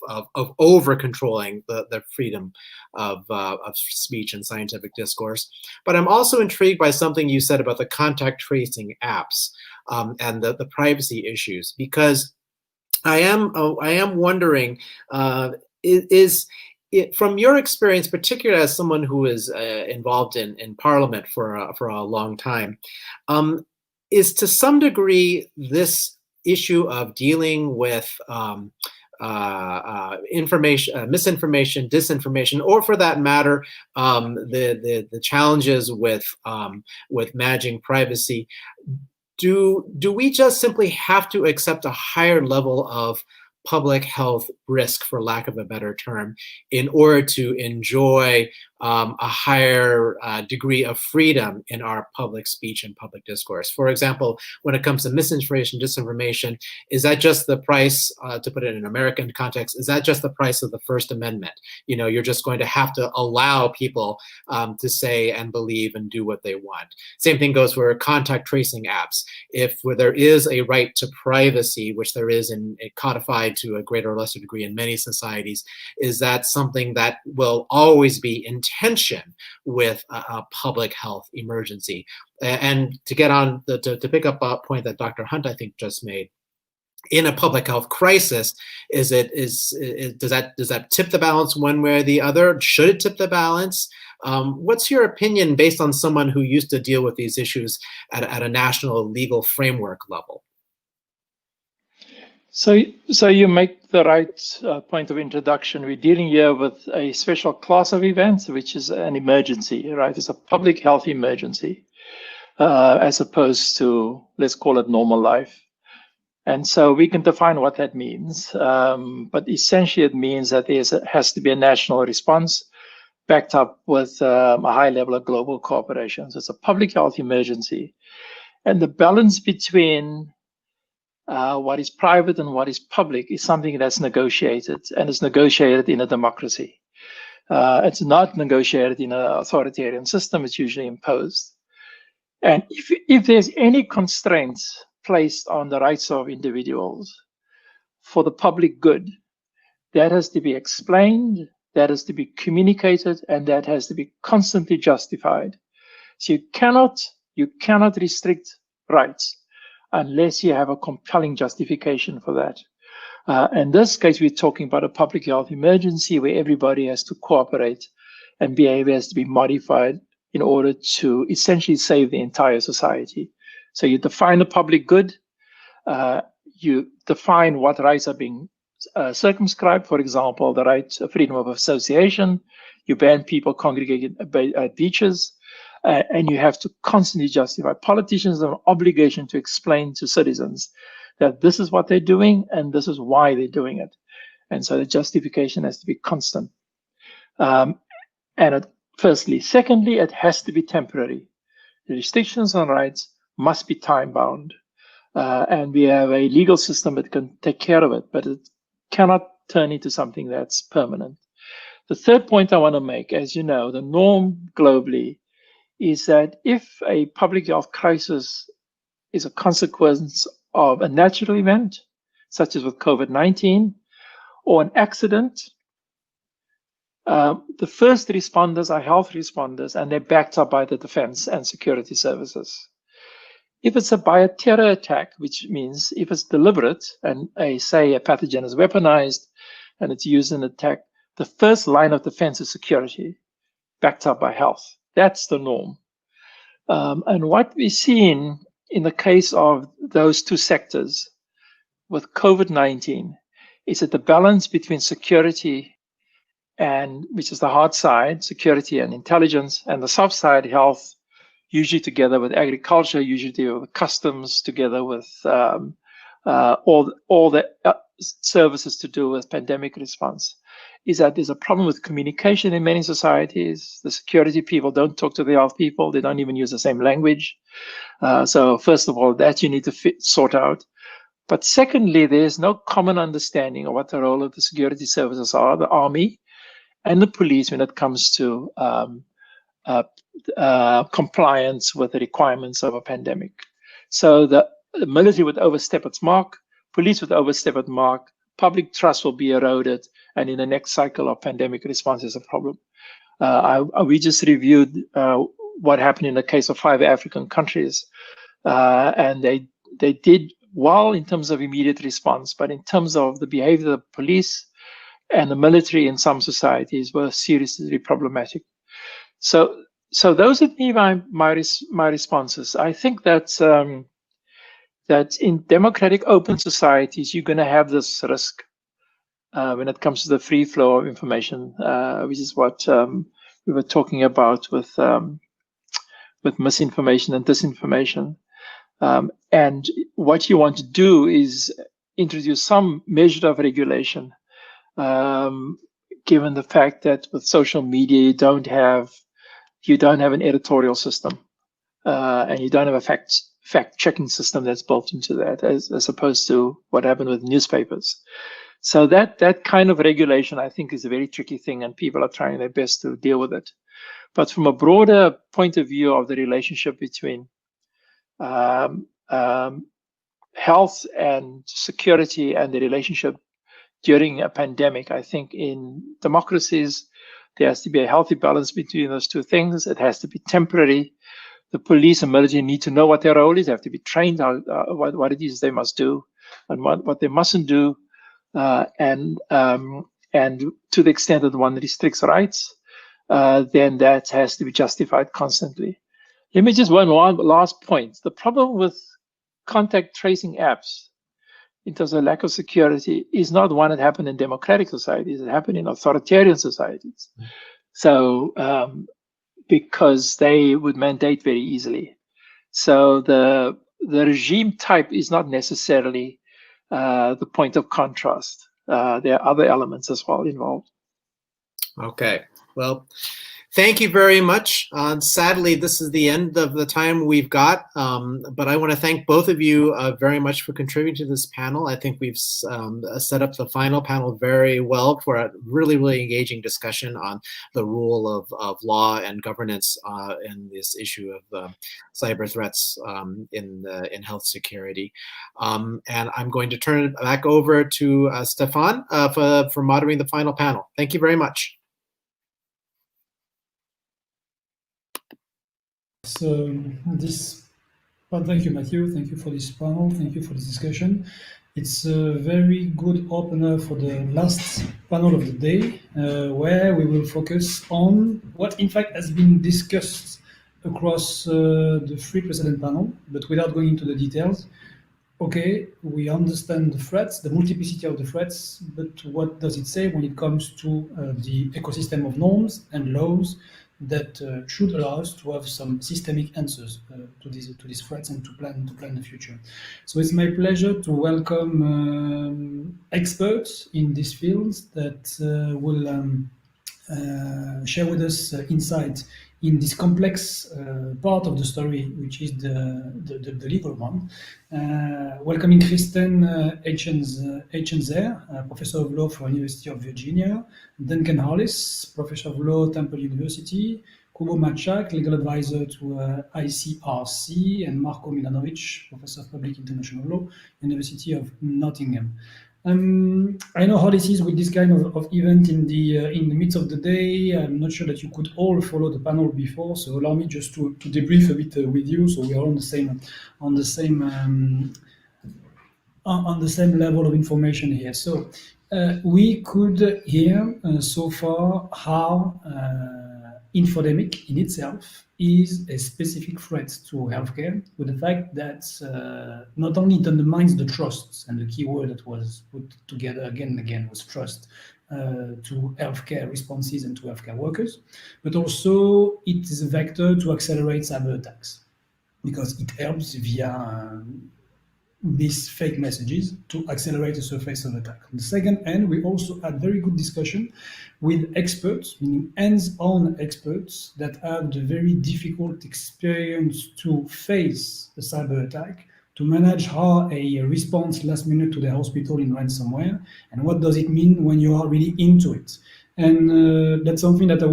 over controlling the freedom of speech and scientific discourse. But I'm also intrigued by something you said about the contact tracing apps and the privacy issues, because I am wondering, from your experience, particularly as someone who is involved in Parliament for a long time, is to some degree this issue of dealing with misinformation, disinformation, or for that matter, the challenges with managing privacy. Do we just simply have to accept a higher level of public health risk, for lack of a better term, in order to enjoy a higher degree of freedom in our public speech and public discourse. For example, when it comes to misinformation, disinformation, is that just the price, to put it in an American context, is that just the price of the First Amendment? You know, you're just going to have to allow people to say and believe and do what they want. Same thing goes for contact tracing apps. If there is a right to privacy, which there is codified to a greater or lesser degree in many societies, is that something that will always be in tension with a public health emergency? And to get on, to pick up a point that Dr. Hunt, I think, just made, in a public health crisis, does that tip the balance one way or the other? Should it tip the balance? What's your opinion based on someone who used to deal with these issues at a national legal framework level? So you make the right point of introduction. We're dealing here with a special class of events, which is an emergency, right? It's a public health emergency, as opposed to, let's call it, normal life. And so we can define what that means. But essentially, it means that there has to be a national response backed up with a high level of global cooperation. So it's a public health emergency. And the balance between what is private and what is public is something that's negotiated, and it's negotiated in a democracy. It's not negotiated in an authoritarian system. It's usually imposed. And if there's any constraints placed on the rights of individuals for the public good, that has to be explained, that has to be communicated, and that has to be constantly justified. So you cannot restrict rights unless you have a compelling justification for that. In this case, we're talking about a public health emergency where everybody has to cooperate and behavior has to be modified in order to essentially save the entire society. So you define the public good, you define what rights are being circumscribed, for example, the right of freedom of association, you ban people congregating at beaches, and you have to constantly justify. Politicians have an obligation to explain to citizens that this is what they're doing and this is why they're doing it. And so the justification has to be constant. Firstly. Secondly, it has to be temporary. The restrictions on rights must be time-bound. And we have a legal system that can take care of it, but it cannot turn into something that's permanent. The third point I want to make, as you know, the norm globally is that if a public health crisis is a consequence of a natural event, such as with COVID-19, or an accident, the first responders are health responders, and they're backed up by the defense and security services. If it's by a terror attack, which means if it's deliberate and say a pathogen is weaponized and it's used in an attack, the first line of defense is security, backed up by health. That's the norm. And what we've seen in the case of those two sectors with COVID-19 is that the balance between security and, which is the hard side, security and intelligence, and the soft side, health, usually together with agriculture, usually together with customs, together with all the services to do with pandemic response, is that there's a problem with communication in many societies. The security people don't talk to the health people. They don't even use the same language. So first of all, that you need to sort out. But secondly, there's no common understanding of what the role of the security services are, the army and the police, when it comes to compliance with the requirements of a pandemic. So the military would overstep its mark, police would overstep its mark, public trust will be eroded, and in the next cycle of pandemic response is a problem. We just reviewed what happened in the case of 5 African countries, and they did well in terms of immediate response, but in terms of the behavior of the police and the military in some societies were seriously problematic. So those would be my responses. I think that that in democratic open societies, you're going to have this risk when it comes to the free flow of information, which is what we were talking about with misinformation and disinformation. And what you want to do is introduce some measure of regulation, given the fact that with social media you don't have an editorial system, and you don't have a fact-checking system that's built into that, as opposed to what happened with newspapers. So that kind of regulation, I think, is a very tricky thing, and people are trying their best to deal with it. But from a broader point of view of the relationship between health and security and the relationship during a pandemic, I think in democracies, there has to be a healthy balance between those two things. It has to be temporary. The police and military need to know what their role is. They have to be trained on what it is they must do and what they mustn't do. And to the extent that one restricts rights, then that has to be justified constantly. Let me just one last point. The problem with contact tracing apps in terms of lack of security is not one that happened in democratic societies. It happened in authoritarian societies. So because they would mandate very easily. So the regime type is not necessarily the point of contrast. There are other elements as well involved. Okay, well, thank you very much. Sadly, this is the end of the time we've got, but I want to thank both of you very much for contributing to this panel. I think we've set up the final panel very well for a really, really engaging discussion on the role of law and governance in this issue of cyber threats in health security. And I'm going to turn it back over to Stefan for moderating the final panel. Thank you very much. So thank you, Matthew. Thank you for this panel. Thank you for this discussion. It's a very good opener for the last panel of the day, where we will focus on what in fact has been discussed across the three precedent panels, but without going into the details. Okay, we understand the threats, the multiplicity of the threats, but what does it say when it comes to the ecosystem of norms and laws that should allow us to have some systemic answers to these threats and to plan the future. So it's my pleasure to welcome experts in these fields that will share with us insight in this complex part of the story, which is the legal one. Welcoming Kristen Eichenzer, Professor of Law for University of Virginia, Duncan Hollis, Professor of Law, Temple University, Kubo Machak, Legal Advisor to ICRC, and Marko Milanovic, Professor of Public International Law, University of Nottingham. I know how this is with this kind of event in the midst of the day. I'm not sure that you could all follow the panel before, so allow me just to debrief a bit with you, so we are on the same level of information here. So we could hear so far how Infodemic in itself is a specific threat to healthcare, with the fact that not only it undermines the trust, and the key word that was put together again and again was trust, to healthcare responses and to healthcare workers, but also it is a vector to accelerate cyber attacks, because it helps via these fake messages to accelerate the surface of attack. On the second hand, we also had very good discussion with experts, meaning hands-on experts that have the very difficult experience to face the cyber attack, to manage how a response last minute to the hospital in ransomware, and what does it mean when you are really into it. And that's something that I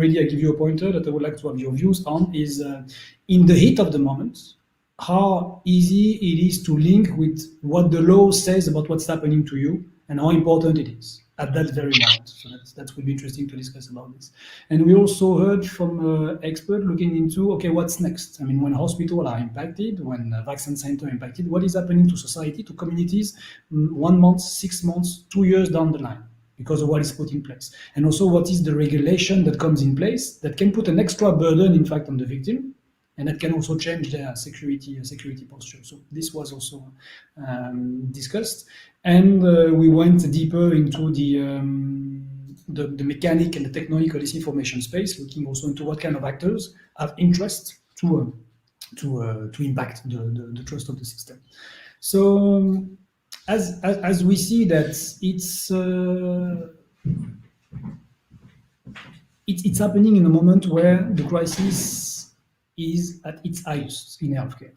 give you a pointer that I would like to have your views on, is in the heat of the moment, how easy it is to link with what the law says about what's happening to you and how important it is at that very moment. So that would be interesting to discuss about this. And we also heard from experts looking into, okay, what's next? I mean, when hospitals are impacted, when vaccine centers are impacted, what is happening to society, to communities 1 month, 6 months, 2 years down the line, because of what is put in place? And also, what is the regulation that comes in place that can put an extra burden, in fact, on the victim, and that can also change their security posture. So this was also discussed, and we went deeper into the mechanic and the technical disinformation space, looking also into what kind of actors have interest to impact the trust of the system. So as we see that it's happening in a moment where the crisis is at its highest in healthcare.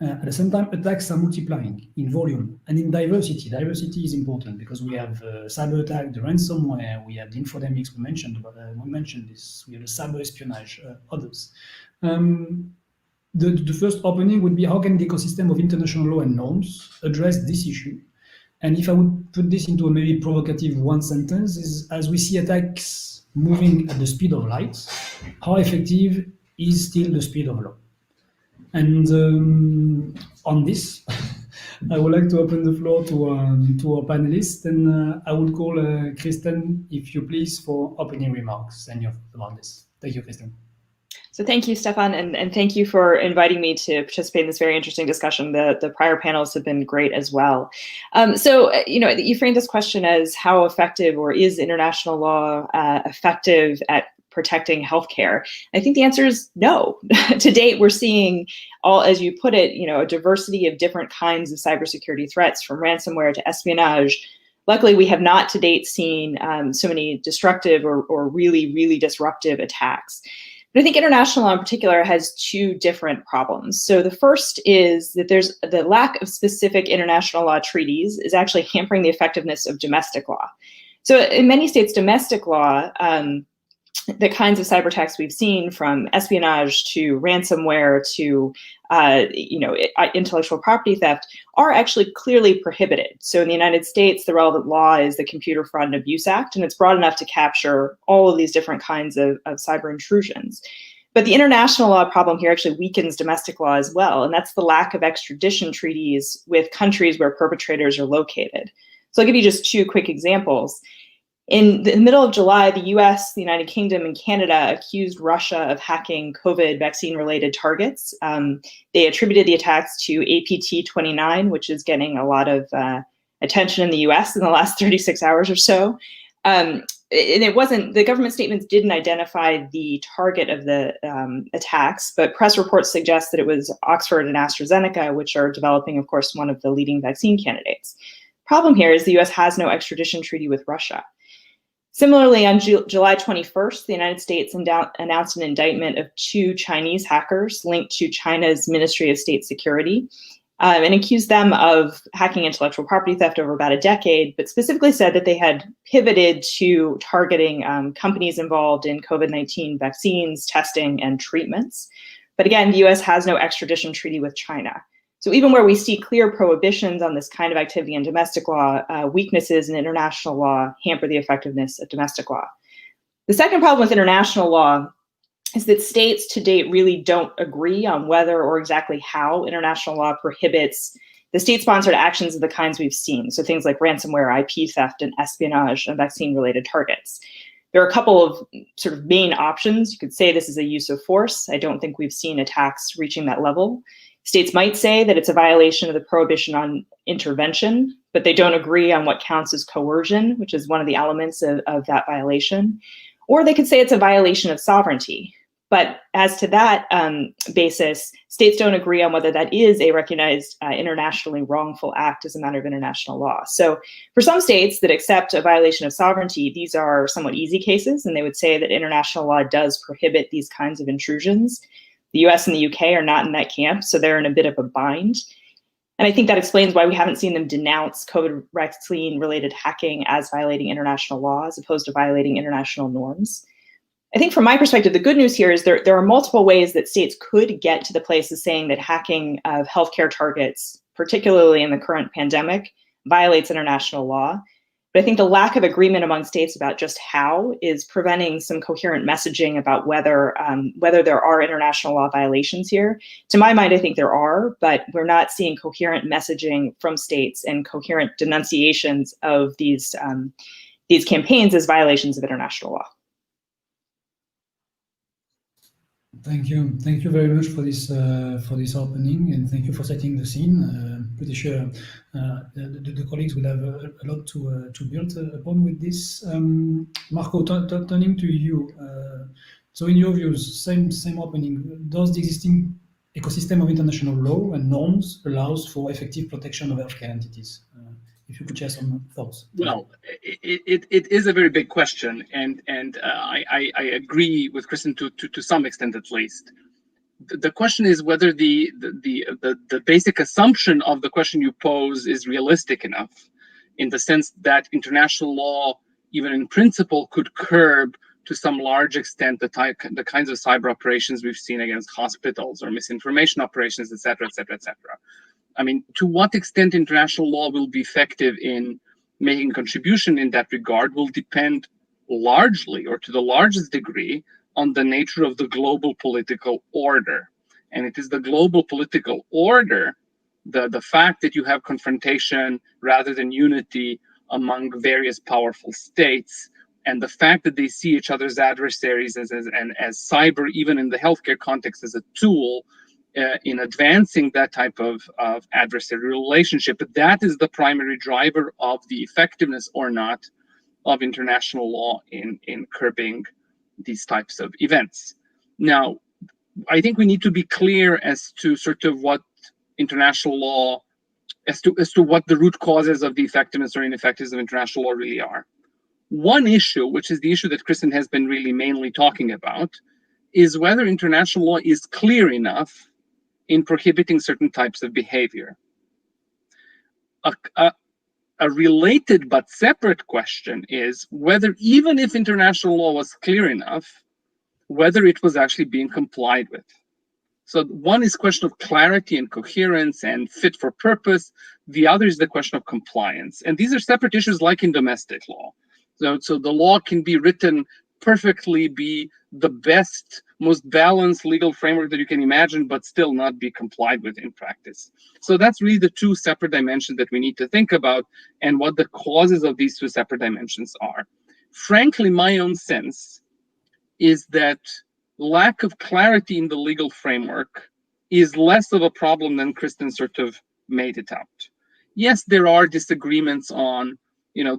At the same time, attacks are multiplying in volume and in diversity. Diversity is important because we have cyber attack, the ransomware, we have the infodemics, we mentioned this, we have the cyber espionage, others. The first opening would be how can the ecosystem of international law and norms address this issue? And if I would put this into a maybe provocative one sentence, is as we see attacks moving at the speed of light, how effective is still the speed of law? And on this, I would like to open the floor to our panelists, and I would call Kristen, if you please, for opening remarks and your thoughts about this. Thank you, Kristen. So thank you, Stefan, and thank you for inviting me to participate in this very interesting discussion. The prior panels have been great as well. So, you framed this question as how effective, or is international law effective at protecting healthcare? I think the answer is no. To date, we're seeing all, as you put it, a diversity of different kinds of cybersecurity threats, from ransomware to espionage. Luckily, we have not to date seen so many destructive or really, really disruptive attacks. But I think international law in particular has two different problems. So the first is that there's the lack of specific international law treaties is actually hampering the effectiveness of domestic law. So in many states, domestic law, the kinds of cyber attacks we've seen, from espionage to ransomware to intellectual property theft, are actually clearly prohibited. So in the United States, the relevant law is the Computer Fraud and Abuse Act, and it's broad enough to capture all of these different kinds of cyber intrusions. But the international law problem here actually weakens domestic law as well, and that's the lack of extradition treaties with countries where perpetrators are located. So I'll give you just two quick examples. In the middle of July, the US, the United Kingdom, and Canada accused Russia of hacking COVID vaccine-related targets. They attributed the attacks to APT29, which is getting a lot of attention in the US in the last 36 hours or so. And it wasn't, the government statements didn't identify the target of the attacks, but press reports suggest that it was Oxford and AstraZeneca, which are developing, of course, one of the leading vaccine candidates. Problem here is the US has no extradition treaty with Russia. Similarly, on July 21st, the United States announced an indictment of 2 Chinese hackers linked to China's Ministry of State Security, and accused them of hacking intellectual property theft over about a decade, but specifically said that they had pivoted to targeting companies involved in COVID-19 vaccines, testing, and treatments. But again, the US has no extradition treaty with China. So even where we see clear prohibitions on this kind of activity in domestic law, weaknesses in international law hamper the effectiveness of domestic law. The second problem with international law is that states to date really don't agree on whether or exactly how international law prohibits the state-sponsored actions of the kinds we've seen. So things like ransomware, IP theft, and espionage on vaccine-related targets. There are a couple of sort of main options. You could say this is a use of force. I don't think we've seen attacks reaching that level. States might say that it's a violation of the prohibition on intervention, but they don't agree on what counts as coercion, which is one of the elements of that violation. Or they could say it's a violation of sovereignty. But as to that basis, states don't agree on whether that is a recognized internationally wrongful act as a matter of international law. So for some states that accept a violation of sovereignty, these are somewhat easy cases, and they would say that international law does prohibit these kinds of intrusions. The US and the UK are not in that camp, so they're in a bit of a bind. And I think that explains why we haven't seen them denounce COVID vaccine-related hacking as violating international law, as opposed to violating international norms. I think from my perspective, the good news here is there are multiple ways that states could get to the place of saying that hacking of healthcare targets, particularly in the current pandemic, violates international law. But I think the lack of agreement among states about just how is preventing some coherent messaging about whether there are international law violations here. To my mind, I think there are, but we're not seeing coherent messaging from states and coherent denunciations of these campaigns as violations of international law. Thank you very much for this opening, and thank you for setting the scene. Pretty sure the colleagues will have a lot to build upon with this. Marco, turning to you. So in your views, same opening. Does the existing ecosystem of international law and norms allows for effective protection of healthcare entities? If you could share some thoughts. Well, it is a very big question, and I agree with Kristen to some extent at least. The question is whether the basic assumption of the question you pose is realistic enough, in the sense that international law, even in principle, could curb to some large extent the kinds of cyber operations we've seen against hospitals or misinformation operations, etc., etc., etc. I mean, to what extent international law will be effective in making a contribution in that regard will depend largely, or to the largest degree, on the nature of the global political order. And it is the global political order, the fact that you have confrontation rather than unity among various powerful states, and the fact that they see each other's adversaries as cyber, even in the healthcare context, as a tool in advancing that type of adversary relationship. But that is the primary driver of the effectiveness or not of international law in curbing these types of events. Now, I think we need to be clear as to sort of what international law, as to what the root causes of the effectiveness or ineffectiveness of international law really are. One issue, which is the issue that Kristen has been really mainly talking about, is whether international law is clear enough in prohibiting certain types of behavior. A related but separate question is whether, even if international law was clear enough, whether it was actually being complied with. So one is question of clarity and coherence and fit for purpose. The other is the question of compliance. And these are separate issues, like in domestic law. So the law can be written perfectly, be the best, most balanced legal framework that you can imagine, but still not be complied with in practice. So that's really the two separate dimensions that we need to think about, and what the causes of these two separate dimensions are. Frankly, my own sense is that lack of clarity in the legal framework is less of a problem than Kristen sort of made it out. Yes, there are disagreements on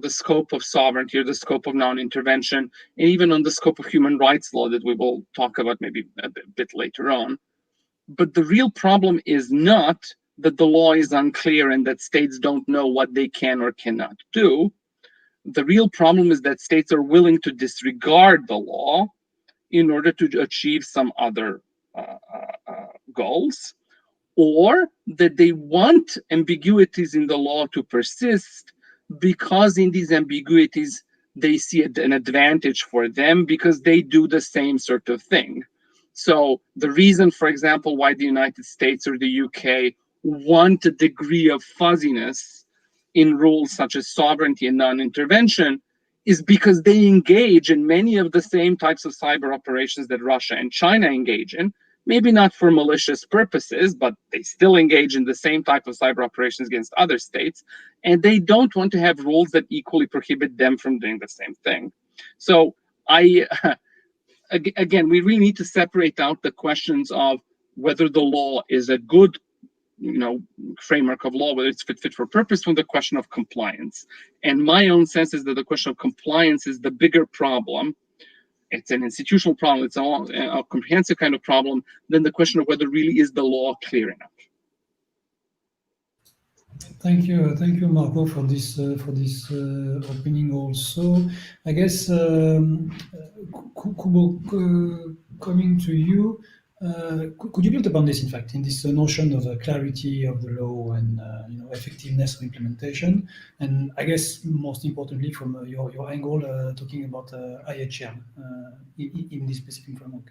the scope of sovereignty or the scope of non-intervention, and even on the scope of human rights law that we will talk about maybe a bit later on. But the real problem is not that the law is unclear and that states don't know what they can or cannot do. The real problem is that states are willing to disregard the law in order to achieve some other goals, or that they want ambiguities in the law to persist because in these ambiguities they see an advantage for them because they do the same sort of thing. So the reason, for example, why the United States or the UK want a degree of fuzziness in rules such as sovereignty and non-intervention is because they engage in many of the same types of cyber operations that Russia and China engage in. Maybe not for malicious purposes, but they still engage in the same type of cyber operations against other states, and they don't want to have rules that equally prohibit them from doing the same thing. So again, we really need to separate out the questions of whether the law is a good framework of law, whether it's fit for purpose, from the question of compliance. And my own sense is that the question of compliance is the bigger problem. It's an institutional problem, it's a comprehensive kind of problem, than the question of whether really is the law clear enough. Thank you, Marco, for this opening. Also, I guess Kubo, coming to you, could you build upon this? In fact, in this notion of clarity of the law and effectiveness of implementation, and I guess most importantly from your angle, talking about IHL in this specific framework.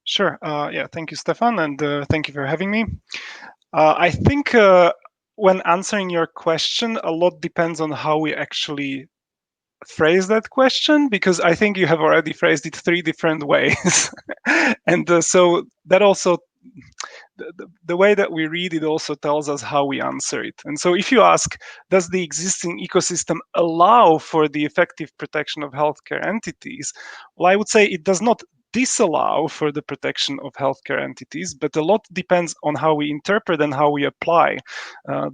Sure. Yeah, thank you, Stefan, and thank you for having me. I think when answering your question, a lot depends on how we actually phrase that question, because I think you have already phrased it 3 different ways. And so that also, the way that we read it also tells us how we answer it. And so if you ask, does the existing ecosystem allow for the effective protection of healthcare entities? Well, I would say it does not disallow further protection of healthcare entities, but a lot depends on how we interpret and how we apply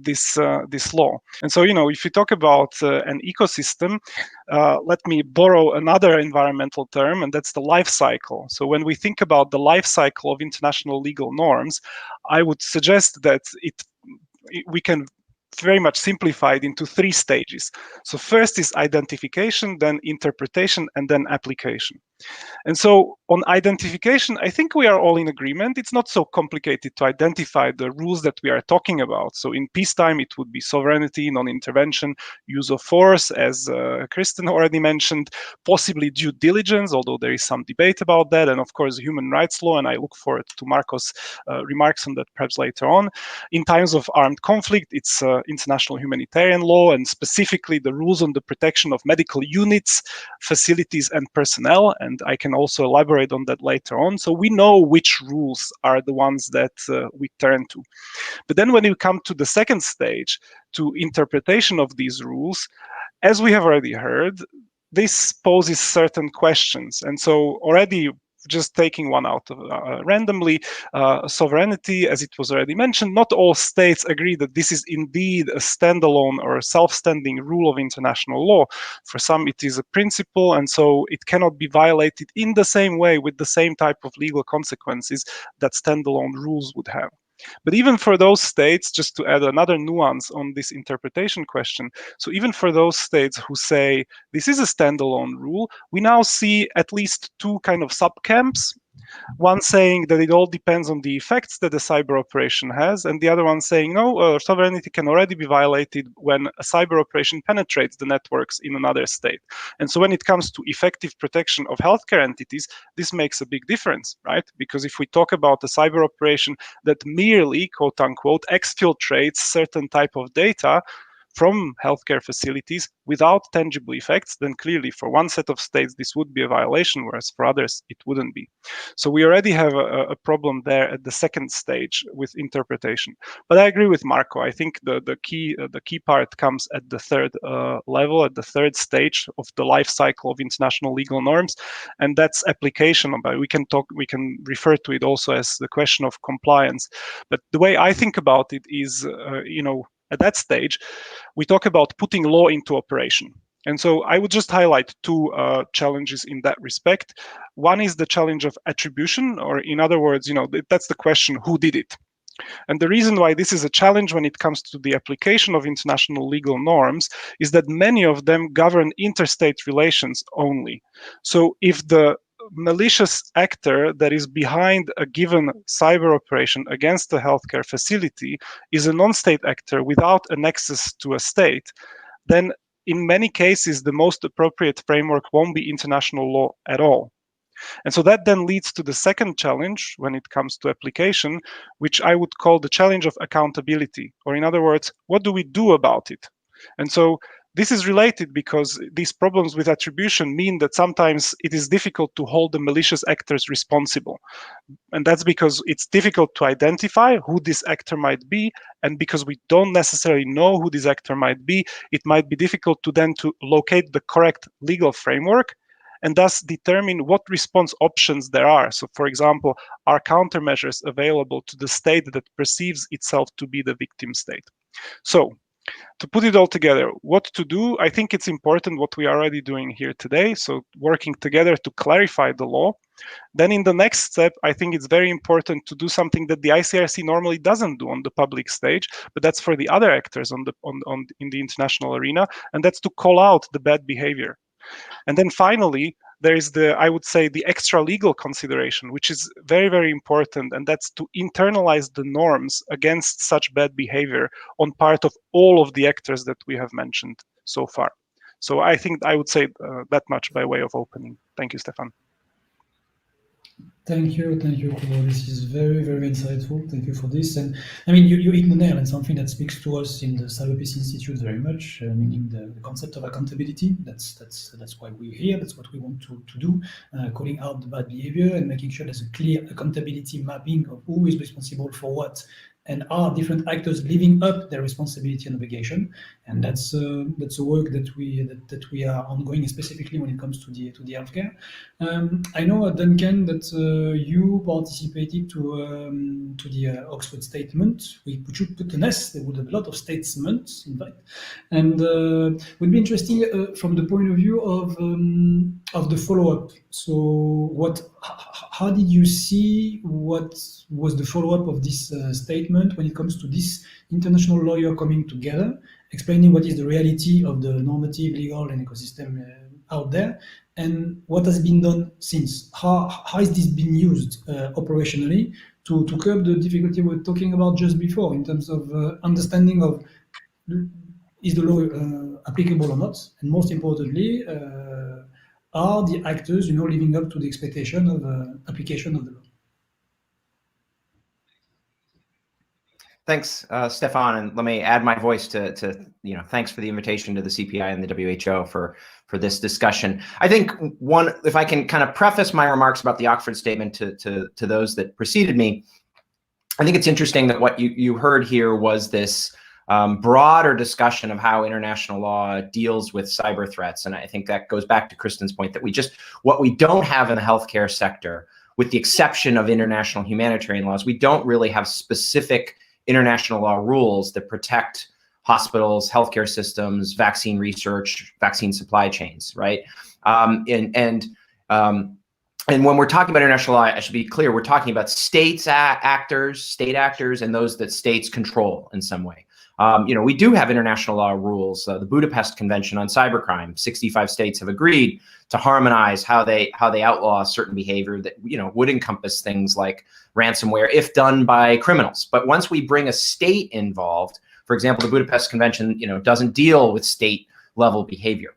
this law. And so, if you talk about an ecosystem, let me borrow another environmental term, and that's the life cycle. So when we think about the life cycle of international legal norms, I would suggest that we can very much simplified into 3 stages. So first is identification, then interpretation, and then application. And so on identification, I think we are all in agreement. It's not so complicated to identify the rules that we are talking about. So in peacetime, it would be sovereignty, non-intervention, use of force, as Kristen already mentioned, possibly due diligence, although there is some debate about that, and of course, human rights law, and I look forward to Marco's remarks on that perhaps later on. In times of armed conflict, it's international humanitarian law, and specifically the rules on the protection of medical units, facilities, and personnel, and I can also elaborate on that later on. So we know which rules are the ones that we turn to. But then when you come to the second stage, to interpretation of these rules, as we have already heard, this poses certain questions. And so already, just taking one out randomly, sovereignty, as it was already mentioned, not all states agree that this is indeed a standalone or a self-standing rule of international law. For some, it is a principle, and so it cannot be violated in the same way with the same type of legal consequences that standalone rules would have. But even for those states, just to add another nuance on this interpretation question, so even for those states who say this is a standalone rule, we now see at least 2 kind of subcamps. One saying that it all depends on the effects that the cyber operation has, and the other one saying, no, sovereignty can already be violated when a cyber operation penetrates the networks in another state. And so when it comes to effective protection of healthcare entities, this makes a big difference, right? Because if we talk about a cyber operation that merely, quote unquote, exfiltrates certain type of data from healthcare facilities without tangible effects, then clearly for one set of states this would be a violation, whereas for others it wouldn't be. So we already have a problem there at the second stage with interpretation. But I agree with Marco. I think the key part comes at the third level, at the third stage of the life cycle of international legal norms, and that's application. We can refer to it also as the question of compliance. But the way I think about it is, at that stage, we talk about putting law into operation. And so I would just highlight 2 challenges in that respect. One is the challenge of attribution, or in other words, that's the question, who did it? And the reason why this is a challenge when it comes to the application of international legal norms is that many of them govern interstate relations only. So if the malicious actor that is behind a given cyber operation against a healthcare facility is a non-state actor without a nexus to a state, then in many cases, the most appropriate framework won't be international law at all. And so that then leads to the second challenge when it comes to application, which I would call the challenge of accountability, or in other words, what do we do about it? And so this is related because these problems with attribution mean that sometimes it is difficult to hold the malicious actors responsible. And that's because it's difficult to identify who this actor might be. And because we don't necessarily know who this actor might be, it might be difficult to then to locate the correct legal framework and thus determine what response options there are. So for example, are countermeasures available to the state that perceives itself to be the victim state? So to put it all together, what to do? I think it's important what we are already doing here today. So working together to clarify the law. Then in the next step, I think it's very important to do something that the ICRC normally doesn't do on the public stage, but that's for the other actors in the international arena, and that's to call out the bad behavior. And then finally, there is I would say, the extra legal consideration, which is very, very important, and that's to internalize the norms against such bad behavior on part of all of the actors that we have mentioned so far. So I think I would say that much by way of opening. Thank you, Stefan. Thank you, Kubo. This is very, very insightful. Thank you for this. And I mean, you hit the nail on something that speaks to us in the CyberPeace Institute very much, meaning the concept of accountability. That's why we're here. That's what we want to do, calling out the bad behavior and making sure there's a clear accountability mapping of who is responsible for what and are different actors living up their responsibility and obligation? And that's a work that we are ongoing, specifically when it comes to the healthcare. I know, Duncan, that you participated to the Oxford statement. We put an S. There were a lot of statements, in fact, and would be interesting from the point of view of the follow-up. So, how did you see what was the follow-up of this statement when it comes to this international lawyer coming together, explaining what is the reality of the normative, legal, and ecosystem out there, and what has been done since? How has this been used operationally to curb the difficulty we were talking about just before in terms of understanding of is the law applicable or not, and most importantly, are the actors, living up to the expectation of application of the law? Thanks, Stefan, and let me add my voice to thanks for the invitation to the CPI and the WHO for this discussion. I think if I can kind of preface my remarks about the Oxford statement to those that preceded me, I think it's interesting that what you heard here was this broader discussion of how international law deals with cyber threats, and I think that goes back to Kristen's point that what we don't have in the healthcare sector, with the exception of international humanitarian laws, we don't really have specific international law rules that protect hospitals, healthcare systems, vaccine research, vaccine supply chains, right? And when we're talking about international law, I should be clear, we're talking about state actors, and those that states control in some way. We do have international law rules. The Budapest Convention on Cybercrime, 65 states have agreed to harmonize how they outlaw certain behavior that would encompass things like ransomware if done by criminals. But once we bring a state involved, for example, the Budapest Convention doesn't deal with state level behavior.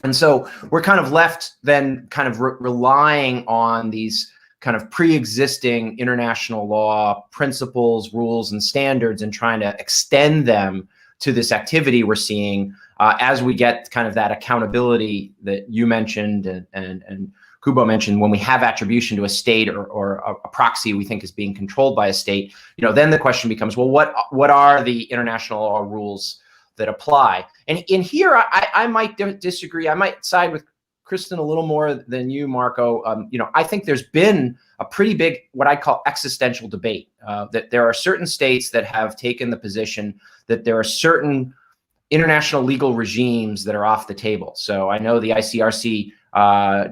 And so we're kind of left then kind of relying on these kind of pre-existing international law principles, rules, and standards, and trying to extend them to this activity we're seeing as we get kind of that accountability that you mentioned and Kubo mentioned. When we have attribution to a state or a proxy we think is being controlled by a state, then the question becomes, well, what are the international law rules that apply? And in here, I might disagree. I might side with Kristen a little more than you, Marco. I think there's been a pretty big, what I call existential debate, that there are certain states that have taken the position that there are certain international legal regimes that are off the table. So I know the ICRC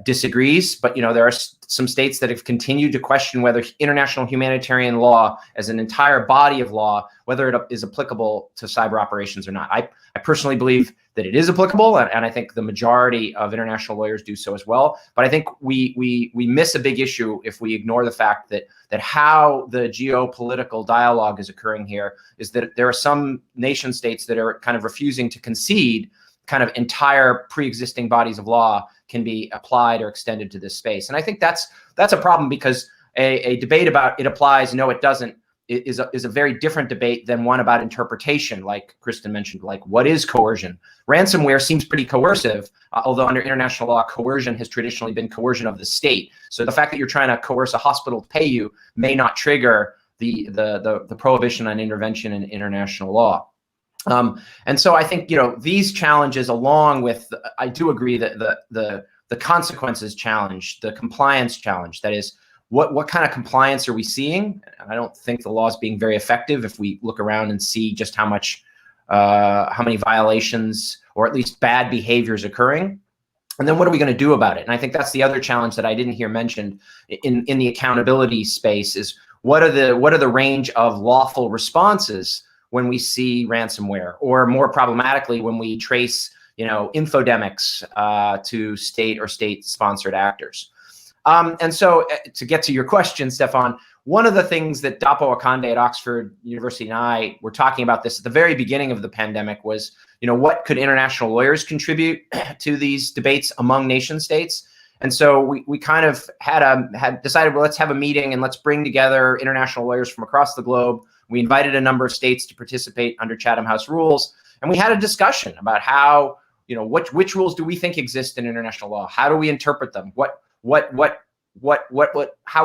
disagrees, but there are some states that have continued to question whether international humanitarian law as an entire body of law, whether it is applicable to cyber operations or not. I personally believe that it is applicable, and I think the majority of international lawyers do so as well. But I think we miss a big issue if we ignore the fact that how the geopolitical dialogue is occurring here is that there are some nation states that are kind of refusing to concede kind of entire pre-existing bodies of law can be applied or extended to this space. And I think that's a problem, because a debate about it applies, no, it doesn't, is a very different debate than one about interpretation, like Kristen mentioned, like what is coercion? Ransomware seems pretty coercive, although under international law, coercion has traditionally been coercion of the state. So the fact that you're trying to coerce a hospital to pay you may not trigger the prohibition on intervention in international law. And so I think, these challenges, along with, I do agree that the consequences challenge, the compliance challenge, that is, what kind of compliance are we seeing? I don't think the law is being very effective if we look around and see just how many violations, or at least bad behaviors, occurring. And then what are we going to do about it? And I think that's the other challenge that I didn't hear mentioned in the accountability space, is what are the range of lawful responses when we see ransomware, or more problematically, when we trace, infodemics to state or state-sponsored actors. And so to get to your question, Stefan, one of the things that Dapo Akande at Oxford University and I were talking about this at the very beginning of the pandemic was, what could international lawyers contribute to these debates among nation states? And so we kind of had decided, well, let's have a meeting and let's bring together international lawyers from across the globe. We invited a number of states to participate under Chatham House rules, and we had a discussion about how, which rules do we think exist in international law? How do we interpret them? How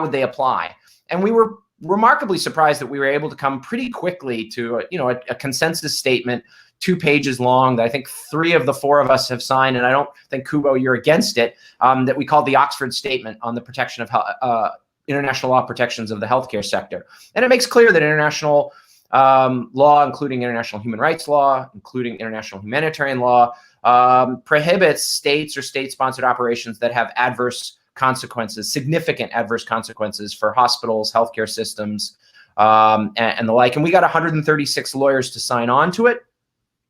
would they apply? And we were remarkably surprised that we were able to come pretty quickly to a consensus statement, 2 pages long, that I think 3 of the 4 of us have signed, and I don't think, Kubo, you're against it, that we called the Oxford Statement on the protection of international law protections of the healthcare sector. And it makes clear that international law, including international human rights law, including international humanitarian law, prohibits states or state-sponsored operations that have adverse consequences, significant adverse consequences for hospitals, healthcare systems, and the like. And we got 136 lawyers to sign on to it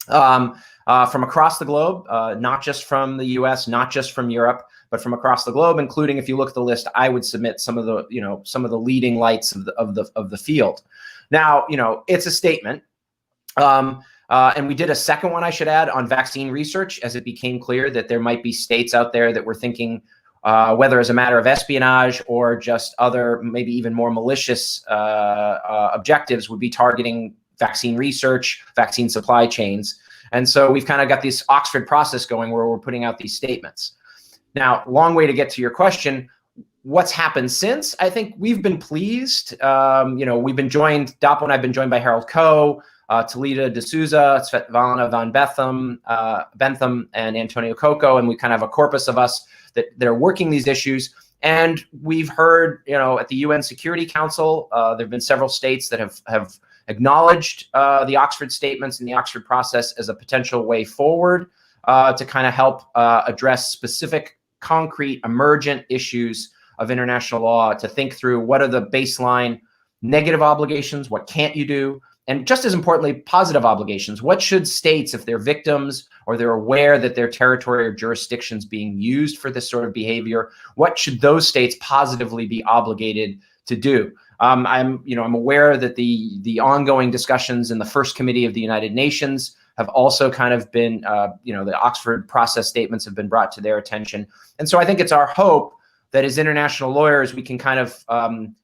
from across the globe, not just from the US, not just from Europe, but from across the globe, including, if you look at the list, I would submit some of the leading lights of the field. Now, it's a statement. And we did a second one, I should add, on vaccine research, as it became clear that there might be states out there that were thinking, whether as a matter of espionage or just other, maybe even more malicious objectives, would be targeting vaccine research, vaccine supply chains. And so we've kind of got this Oxford process going where we're putting out these statements. Now, long way to get to your question. What's happened since? I think we've been pleased. We've been joined, Dapo and I've been joined by Harold Coe, Talita D'Souza, Svetlana Van Bentham, and Antonio Coco, and we kind of have a corpus of us that are working these issues. And we've heard, at the UN Security Council, there have been several states that have acknowledged the Oxford statements and the Oxford process as a potential way forward to kind of help address specific, concrete, emergent issues of international law, to think through what are the baseline negative obligations, what can't you do, and just as importantly, positive obligations. What should states, if they're victims or they're aware that their territory or jurisdiction's being used for this sort of behavior, what should those states positively be obligated to do? I'm aware that the ongoing discussions in the First Committee of the United Nations have also kind of been, the Oxford process statements have been brought to their attention. And so I think it's our hope that as international lawyers, we can kind of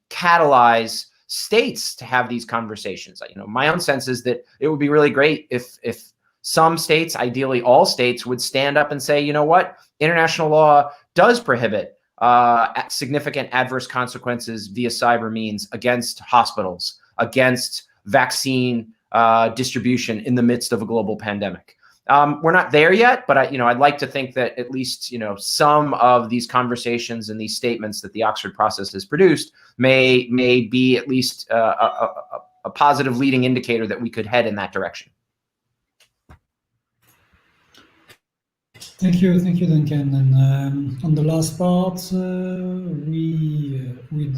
catalyze states to have these conversations. My own sense is that it would be really great if some states, ideally all states, would stand up and say, you know what, international law does prohibit significant adverse consequences via cyber means against hospitals, against vaccine distribution in the midst of a global pandemic. We're not there yet, but I'd like to think that at least some of these conversations and these statements that the Oxford process has produced may be at least a positive leading indicator that we could head in that direction. Thank you, Duncan. And on the last part, we with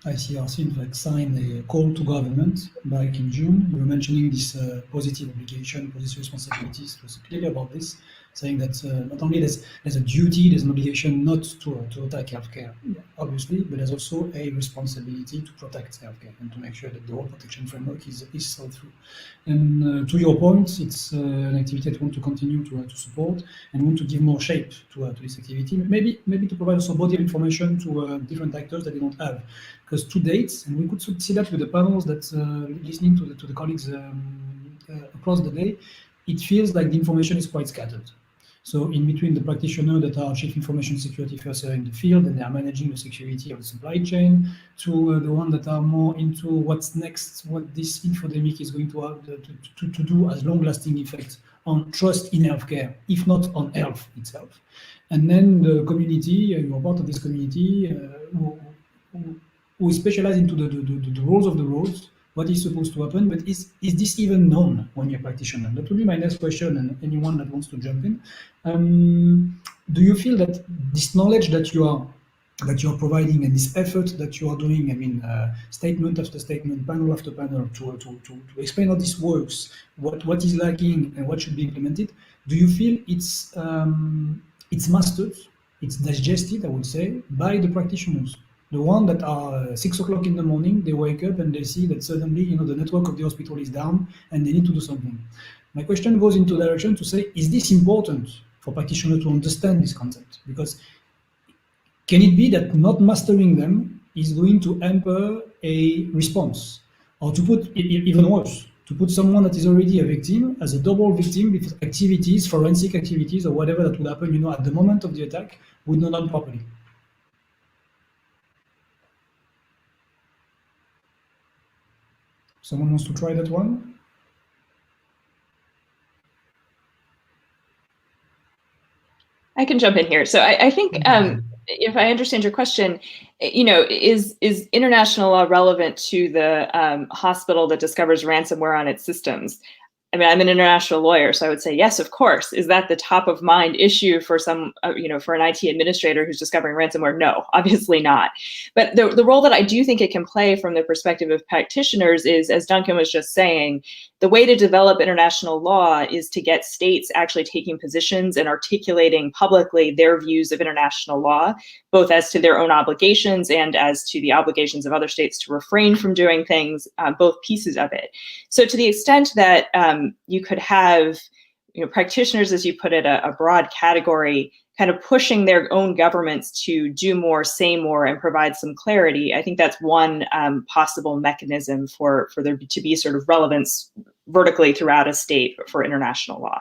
ICRC in fact signed a call to government back in June. We were mentioning this positive obligation, positive responsibilities. It was clearly about this, saying that not only there's a duty, there's an obligation not to attack healthcare, obviously, but there's also a responsibility to protect healthcare and to make sure that the whole protection framework is thought through. And to your point, it's an activity that we want to continue to support and want to give more shape to this activity. Maybe to provide also body of information to different actors that they don't have, because to date, and we could see that with the panels that listening to the colleagues across the day, it feels like the information is quite scattered. So in between the practitioners that are chief information security officer in the field and they are managing the security of the supply chain, to the ones that are more into what's next, what this infodemic is going to have to do as long-lasting effect on trust in healthcare, if not on health itself. And then the community, you are part of this community, who is specialized into the rules of the roads, what is supposed to happen, but is this even known when you're a practitioner? That will be my next question, and anyone that wants to jump in. Do you feel that this knowledge that you are providing and this effort that you are doing, I mean, statement after statement, panel after panel, to explain how this works, what is lacking and what should be implemented, do you feel it's mastered, it's digested, I would say, by the practitioners? The one that are 6 o'clock in the morning, they wake up and they see that suddenly, the network of the hospital is down and they need to do something. My question goes into the direction to say, is this important for practitioners to understand this concept? Because can it be that not mastering them is going to hamper a response? Or to put even worse, to put someone that is already a victim as a double victim with activities, forensic activities or whatever that would happen, at the moment of the attack would not done properly. Someone wants to try that one? I can jump in here. So I think if I understand your question, is international law relevant to the hospital that discovers ransomware on its systems? I mean, I'm an international lawyer, so I would say yes, of course. Is that the top of mind issue for some, for an IT administrator who's discovering ransomware? No, obviously not. But the role that I do think it can play from the perspective of practitioners is, as Duncan was just saying, the way to develop international law is to get states actually taking positions and articulating publicly their views of international law, both as to their own obligations and as to the obligations of other states to refrain from doing things, both pieces of it. So to the extent that you could have practitioners, as you put it, a broad category, kind of pushing their own governments to do more, say more, and provide some clarity, I think that's one possible mechanism for there to be sort of relevance vertically throughout a state for international law.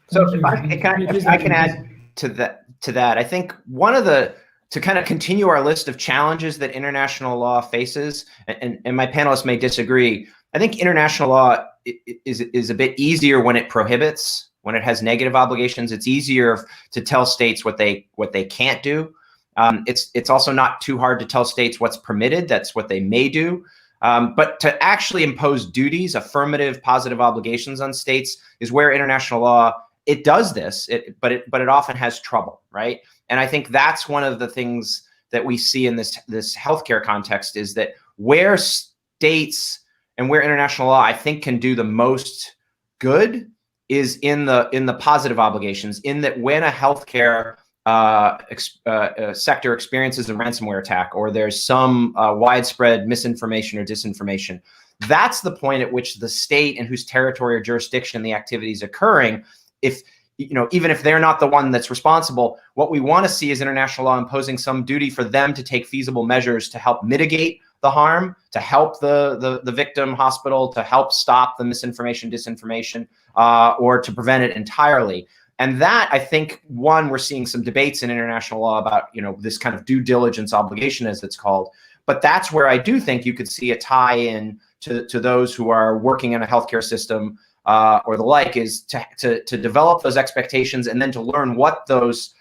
So if I can add to that, I think one of to kind of continue our list of challenges that international law faces, and my panelists may disagree, I think international law is a bit easier when it prohibits, when it has negative obligations. It's easier to tell states what they can't do. It's also not too hard to tell states what's permitted. That's what they may do. But to actually impose duties, affirmative, positive obligations on states is where international law, it does this, but it often has trouble, right? And I think that's one of the things that we see in this healthcare context, is that where states and where international law, I think, can do the most good is in the positive obligations, in that when a healthcare sector experiences a ransomware attack, or there's some widespread misinformation or disinformation, that's the point at which the state in whose territory or jurisdiction the activity is occurring, even if they're not the one that's responsible, what we want to see is international law imposing some duty for them to take feasible measures to help mitigate the harm, to help the victim hospital, to help stop the misinformation, disinformation, or to prevent it entirely. And that, I think, one, we're seeing some debates in international law about, this kind of due diligence obligation, as it's called. But that's where I do think you could see a tie-in to those who are working in a healthcare system or the like, is to develop those expectations and then to learn what those,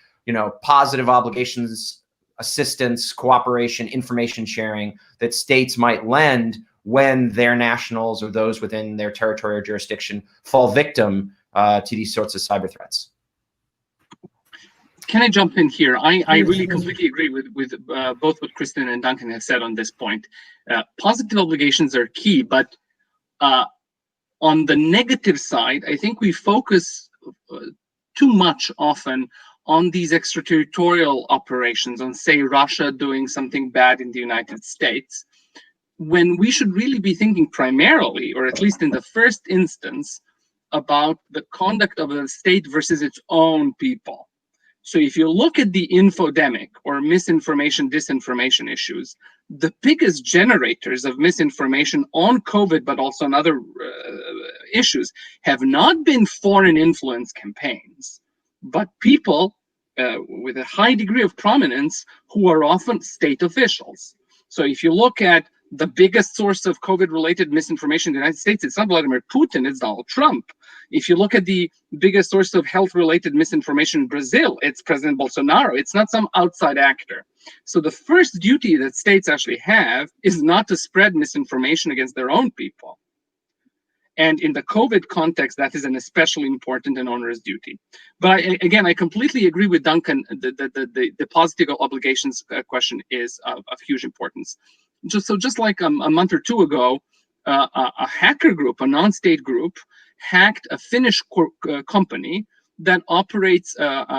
positive obligations, assistance, cooperation, information sharing that states might lend when their nationals or those within their territory or jurisdiction fall victim to these sorts of cyber threats. Can I jump in here? I really completely agree with both what Kristen and Duncan have said on this point. Positive obligations are key, but on the negative side, I think we focus too much often on these extraterritorial operations, on, say, Russia doing something bad in the United States, when we should really be thinking primarily, or at least in the first instance, about the conduct of a state versus its own people. So if you look at the infodemic or misinformation, disinformation issues, the biggest generators of misinformation on COVID, but also on other issues, have not been foreign influence campaigns, but people with a high degree of prominence who are often state officials. So if you look at the biggest source of COVID-related misinformation in the United States, it's not Vladimir Putin, it's Donald Trump. If you look at the biggest source of health-related misinformation in Brazil, it's President Bolsonaro. It's not some outside actor. So the first duty that states actually have is not to spread misinformation against their own people. And in the COVID context, that is an especially important and onerous duty. But again, I completely agree with Duncan. The positive obligations question is of huge importance. Just like a month or two ago, a hacker group, a non-state group, hacked a Finnish company that operates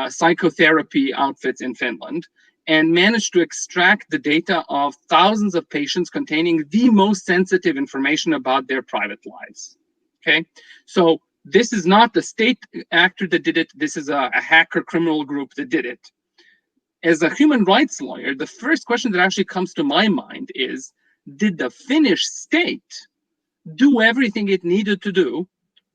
psychotherapy outfits in Finland, and managed to extract the data of thousands of patients containing the most sensitive information about their private lives. Okay, so this is not the state actor that did it. This is a hacker criminal group that did it. As a human rights lawyer, the first question that actually comes to my mind is, did the Finnish state do everything it needed to do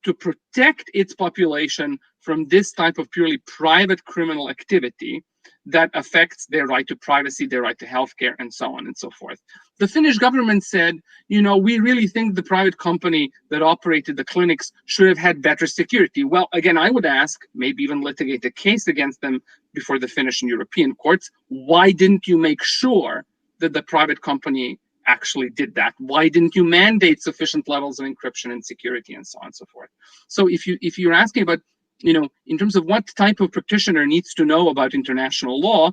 to protect its population from this type of purely private criminal activity that affects their right to privacy, their right to healthcare, and so on and so forth. The Finnish government said, we really think the private company that operated the clinics should have had better security. Well, again, I would ask, maybe even litigate a case against them before the Finnish and European courts. Why didn't you make sure that the private company actually did that? Why didn't you mandate sufficient levels of encryption and security and so on and so forth? So if you're asking about, in terms of what type of practitioner needs to know about international law,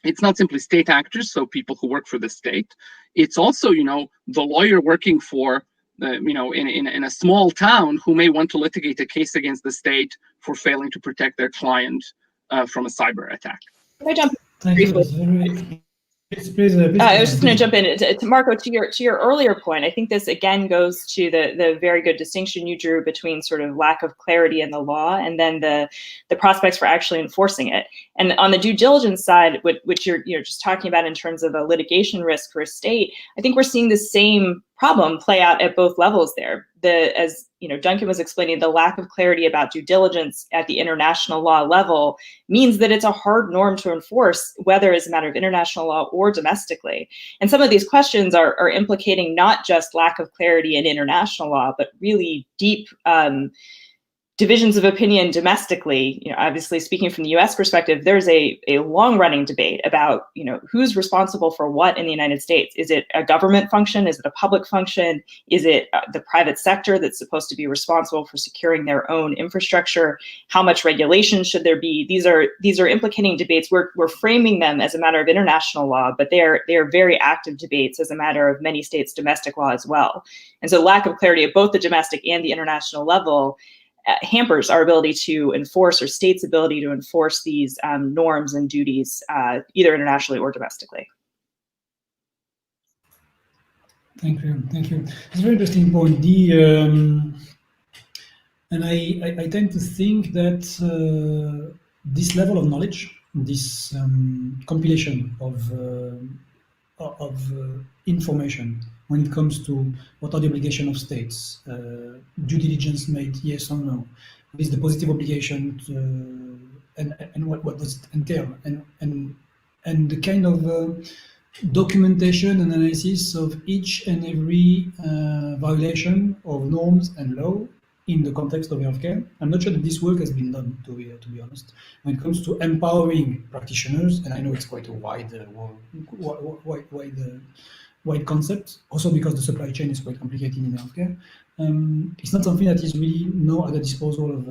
it's not simply state actors, so people who work for the state. It's also, the lawyer working for, in a small town who may want to litigate a case against the state for failing to protect their client from a cyber attack. Can I jump Thank you. Please, I was just going to jump in to Marco, to your earlier point. I think this again goes to the very good distinction you drew between sort of lack of clarity in the law and then the prospects for actually enforcing it. And on the due diligence side, which you're just talking about in terms of a litigation risk for a state, I think we're seeing the same problem play out at both levels there. As Duncan was explaining, the lack of clarity about due diligence at the international law level means that it's a hard norm to enforce, whether it's a matter of international law or domestically. And some of these questions are implicating not just lack of clarity in international law, but really deep divisions of opinion domestically. Obviously speaking from the US perspective, there's a long-running debate about, who's responsible for what in the United States. Is it a government function? Is it a public function? Is it the private sector that's supposed to be responsible for securing their own infrastructure? How much regulation should there be? These are implicating debates. We're framing them as a matter of international law, but they are very active debates as a matter of many states' domestic law as well. And so lack of clarity at both the domestic and the international level hampers our ability to enforce, or states' ability to enforce these norms and duties, either internationally or domestically. Thank you. It's a very interesting point. And I tend to think that this level of knowledge, this compilation of information when it comes to what are the obligations of states, due diligence made, yes or no, what is the positive obligation, and what does it entail, and the kind of documentation and analysis of each and every violation of norms and law in the context of healthcare. I'm not sure that this work has been done, to be honest, when it comes to empowering practitioners, and I know it's quite a wide concept, also because the supply chain is quite complicated in healthcare. It's not something that is really now at the disposal of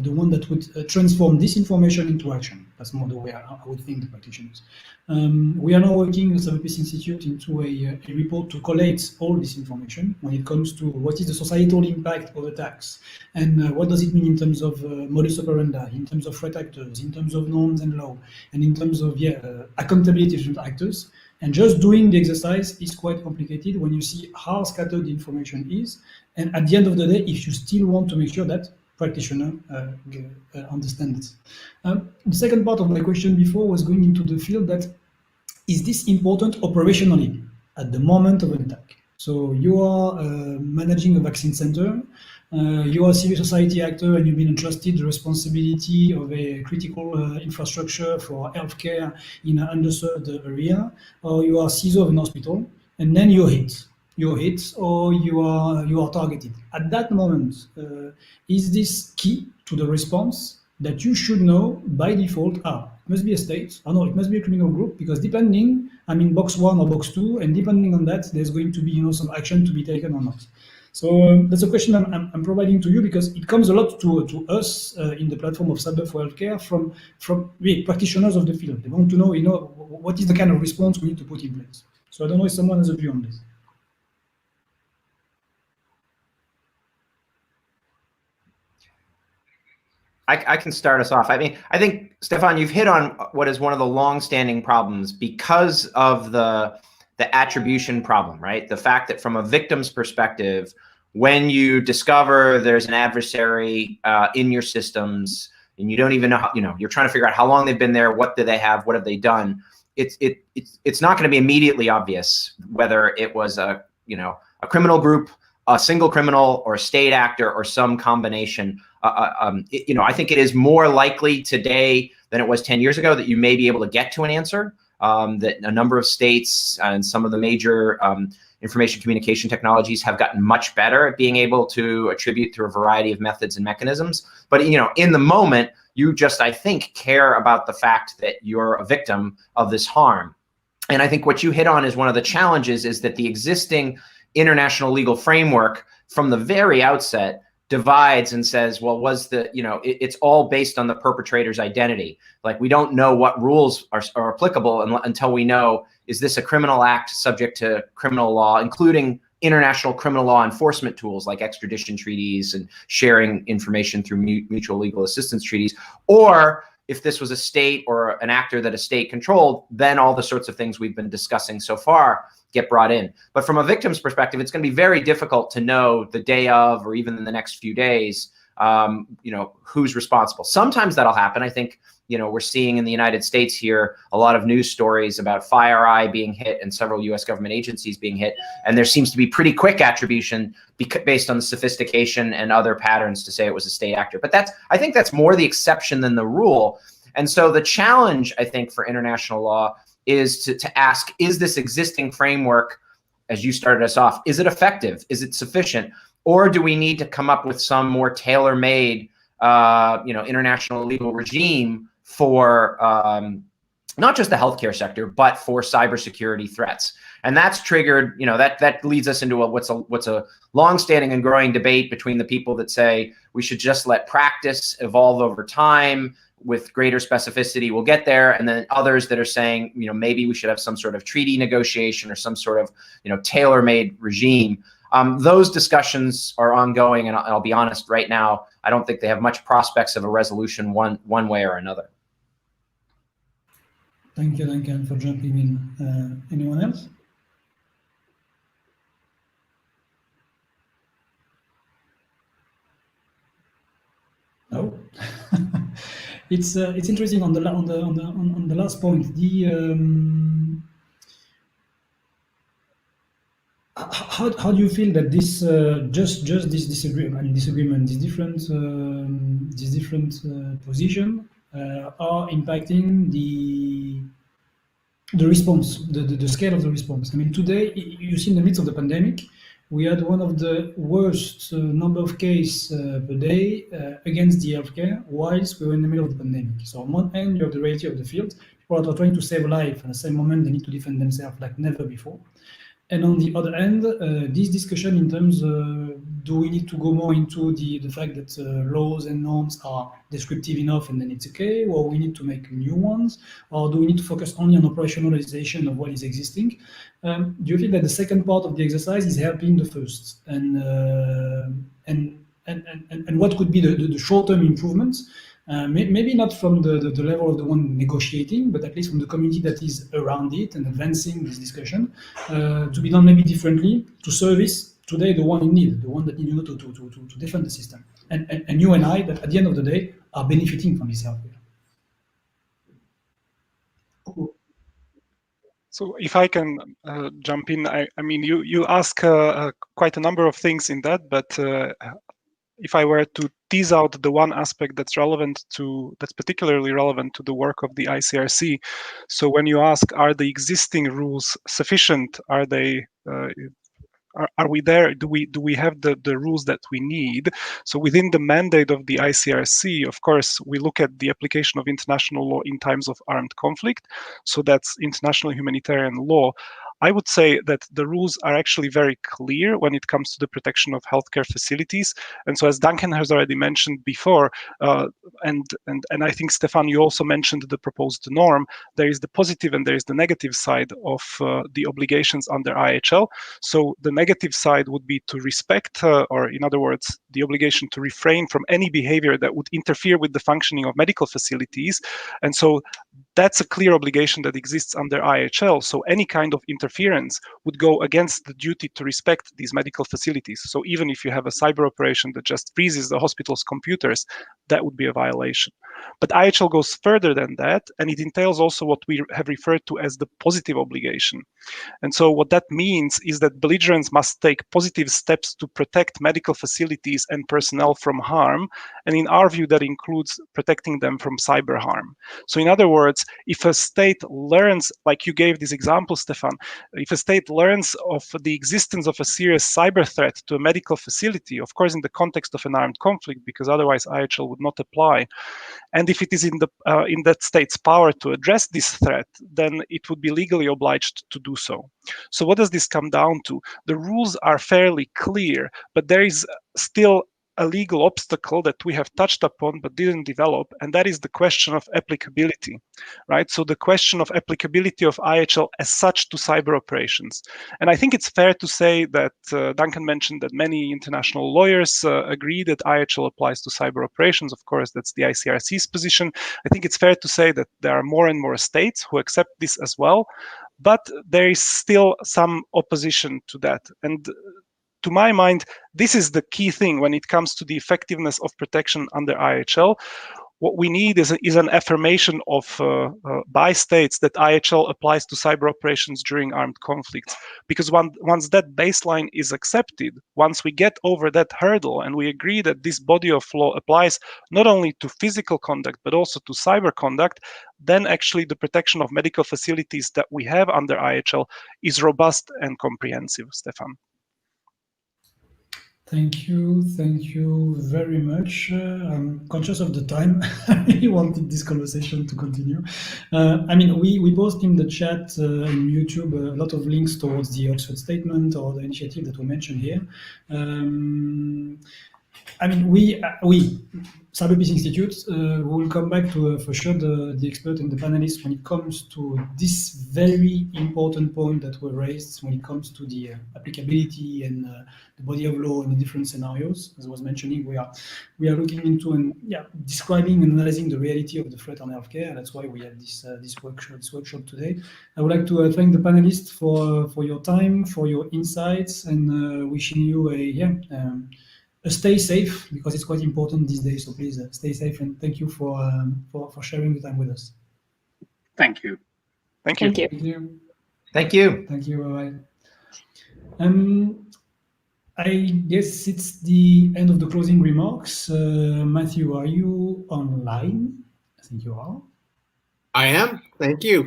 the one that would transform this information into action. That's more the way I would think the practitioners. We are now working with CyberPeace Institute into a report to collate all this information when it comes to what is the societal impact of attacks, and what does it mean in terms of modus operandi, in terms of threat actors, in terms of norms and law, and in terms of accountability to actors. And just doing the exercise is quite complicated when you see how scattered the information is. And at the end of the day, if you still want to make sure that practitioner understand it. The second part of my question before was going into the field that, is this important operationally at the moment of an attack? So you are managing a vaccine center, you are a civil society actor, and you've been entrusted the responsibility of a critical infrastructure for healthcare in an underserved area, or you are CISO of an hospital, and then you're hit, or you are targeted. At that moment, is this key to the response that you should know by default? It must be a state, or no, it must be a criminal group, because depending, I'm in box 1 or box 2, and depending on that, there's going to be some action to be taken or not. So that's a question I'm providing to you, because it comes a lot to us in the platform of Cyber for Healthcare from practitioners of the field. They want to know, what is the kind of response we need to put in place. So I don't know if someone has a view on this. I can start us off. I mean, I think, Stefan, you've hit on what is one of the long-standing problems because of the attribution problem, right? The fact that from a victim's perspective, when you discover there's an adversary in your systems and you don't even know, you're trying to figure out how long they've been there, what do they have, what have they done? It's not going to be immediately obvious whether it was a criminal group, a single criminal, or a state actor, or some combination. I think it is more likely today than it was 10 years ago, that you may be able to get to an answer, that a number of states and some of the major information communication technologies have gotten much better at being able to attribute through a variety of methods and mechanisms. But in the moment, you just, I think, care about the fact that you're a victim of this harm. And I think what you hit on is one of the challenges, is that the existing international legal framework from the very outset divides and says, well, it's all based on the perpetrator's identity. Like, we don't know what rules are applicable until we know, is this a criminal act subject to criminal law, including international criminal law enforcement tools like extradition treaties and sharing information through mutual legal assistance treaties, or if this was a state or an actor that a state controlled, then all the sorts of things we've been discussing so far get brought in. But from a victim's perspective, it's going to be very difficult to know the day of, or even in the next few days, who's responsible. Sometimes that'll happen. I think, we're seeing in the United States here a lot of news stories about FireEye being hit and several US government agencies being hit. And there seems to be pretty quick attribution based on the sophistication and other patterns to say it was a state actor. But I think that's more the exception than the rule. And so the challenge, I think, for international law is to ask, is this existing framework, as you started us off, is it effective? Is it sufficient? Or do we need to come up with some more tailor-made, international legal regime for not just the healthcare sector, but for cybersecurity threats? And that's triggered, that leads us into what's a longstanding and growing debate between the people that say we should just let practice evolve over time with greater specificity, we'll get there, and then others that are saying, maybe we should have some sort of treaty negotiation or some sort of, tailor-made regime. Those discussions are ongoing, and I'll be honest, right now, I don't think they have much prospects of a resolution one way or another. Thank you, Duncan, for jumping in. Anyone else? No. It's interesting on the last point. How do you feel that this this disagreement, these different position are impacting the response, the scale of the response? I mean, today, you see, in the midst of the pandemic, we had one of the worst number of cases per day against the healthcare whilst we were in the middle of the pandemic. So on one end, you have the reality of the field. People are trying to save life, and at the same moment, they need to defend themselves like never before. And on the other end, this discussion in terms of do we need to go more into the fact that laws and norms are descriptive enough and then it's okay, or we need to make new ones, or do we need to focus only on operationalization of what is existing? Do you feel that the second part of the exercise is helping the first? And what could be the short-term improvements? Maybe not from the level of the one negotiating, but at least from the community that is around it and advancing this discussion, to be done maybe differently, to service today the one in need, the one that needs to defend the system. And you and I, that at the end of the day, are benefiting from this healthcare. So if I can jump in, I mean, you ask quite a number of things in that, but if I were to tease out the one aspect that's particularly relevant to the work of the ICRC, so when you ask, are the existing rules sufficient? Are they? Are we there? Do we have the rules that we need? So within the mandate of the ICRC, of course, we look at the application of international law in times of armed conflict. So that's international humanitarian law. I would say that the rules are actually very clear when it comes to the protection of healthcare facilities. And so, as Duncan has already mentioned before, and I think, Stefan, you also mentioned the proposed norm, there is the positive and there is the negative side of the obligations under IHL. So the negative side would be to respect, or in other words, the obligation to refrain from any behavior that would interfere with the functioning of medical facilities. And so that's a clear obligation that exists under IHL. So any kind of interference would go against the duty to respect these medical facilities. So even if you have a cyber operation that just freezes the hospital's computers, that would be a violation. But IHL goes further than that, and it entails also what we have referred to as the positive obligation. And so what that means is that belligerents must take positive steps to protect medical facilities and personnel from harm. And in our view, that includes protecting them from cyber harm. So in other words, if a state learns, like you gave this example, Stefan, if a state learns of the existence of a serious cyber threat to a medical facility, of course, in the context of an armed conflict, because otherwise IHL would not apply, and if it is in that state's power to address this threat, then it would be legally obliged to do so. So what does this come down to? The rules are fairly clear, but there is still a legal obstacle that we have touched upon but didn't develop, and that is the question of applicability, right? So the question of applicability of IHL as such to cyber operations. And I think it's fair to say that Duncan mentioned that many international lawyers agree that IHL applies to cyber operations. Of course, that's the ICRC's position. I think it's fair to say that there are more and more states who accept this as well, but there is still some opposition to that. And to my mind, this is the key thing when it comes to the effectiveness of protection under IHL. What we need is an affirmation of by states that IHL applies to cyber operations during armed conflicts. Because once that baseline is accepted, once we get over that hurdle and we agree that this body of law applies not only to physical conduct but also to cyber conduct, then actually the protection of medical facilities that we have under IHL is robust and comprehensive. Stefan. Thank you very much. I'm conscious of the time. I really wanted this conversation to continue. I mean, we post in the chat in YouTube a lot of links towards the Oxford Statement or the initiative that we mentioned here. I mean, we CyberPeace Institute will come back to for sure the expert and the panelists when it comes to this very important point that were raised when it comes to the applicability and the body of law in the different scenarios. As I was mentioning, we are looking into and describing and analyzing the reality of the threat on healthcare. That's why we have this workshop today. I would like to thank the panelists for your time, for your insights, and wishing you stay safe, because it's quite important these days. So please stay safe, and thank you for sharing the time with us. Thank you. Thank you. Thank you. Thank you. Thank you. Bye-bye. I guess it's the end of the closing remarks. Matthew, are you online? I think you are. I am. Thank you.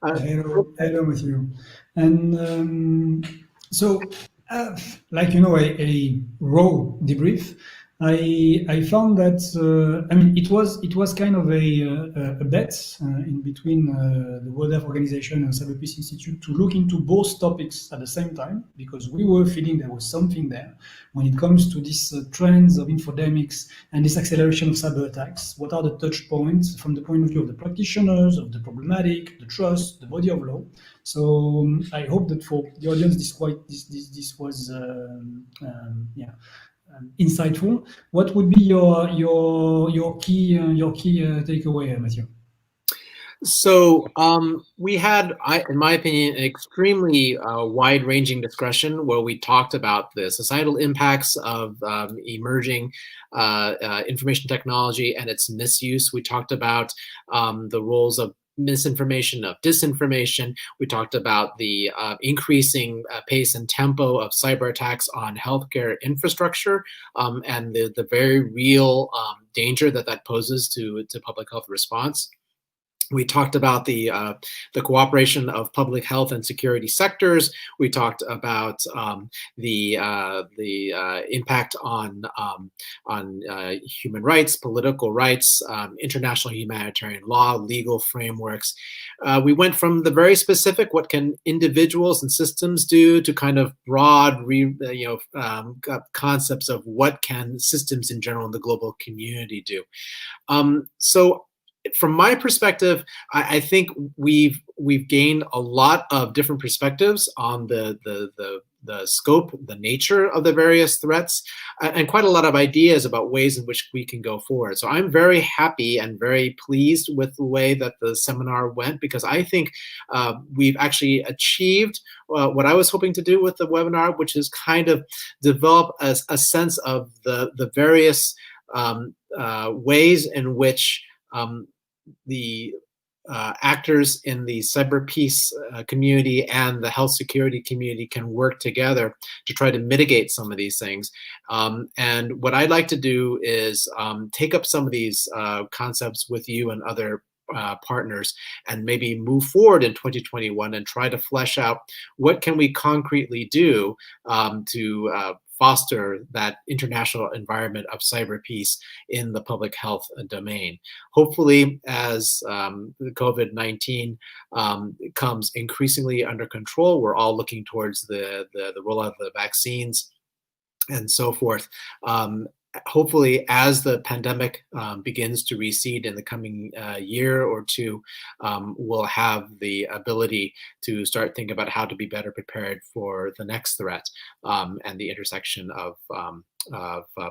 Hello, Matthew. And so, like a raw debrief, I found that I mean it was kind of a bet in between the World Health Organization and CyberPeace Institute to look into both topics at the same time, because we were feeling there was something there when it comes to these trends of infodemics and this acceleration of cyber attacks. What are the touch points from the point of view of the practitioners, of the problematic, the trust, the body of law? So I hope that for the audience this was insightful. What would be your key takeaway, Matthew? So we had, in my opinion, an extremely wide-ranging discussion where we talked about the societal impacts of emerging information technology and its misuse. We talked about the roles of misinformation, of disinformation. We talked about the increasing pace and tempo of cyber attacks on healthcare infrastructure and the very real danger that poses to public health response. We talked about the cooperation of public health and security sectors. We talked about the impact on human rights, political rights, international humanitarian law, legal frameworks. We went from the very specific, what can individuals and systems do, to kind of broad, concepts of what can systems in general in the global community do. So from my perspective, I think we've gained a lot of different perspectives on the scope, the nature of the various threats, and quite a lot of ideas about ways in which we can go forward. So I'm very happy and very pleased with the way that the seminar went, because I think we've actually achieved what I was hoping to do with the webinar, which is kind of develop a sense of the various ways in which the actors in the CyberPeace community and the health security community can work together to try to mitigate some of these things. And what I'd like to do is take up some of these concepts with you and other partners, and maybe move forward in 2021 and try to flesh out what can we concretely do to foster that international environment of cyberpeace in the public health domain. Hopefully, as the COVID-19 comes increasingly under control, we're all looking towards the rollout of the vaccines and so forth. Hopefully, as the pandemic begins to recede in the coming year or two, we'll have the ability to start thinking about how to be better prepared for the next threat and the intersection of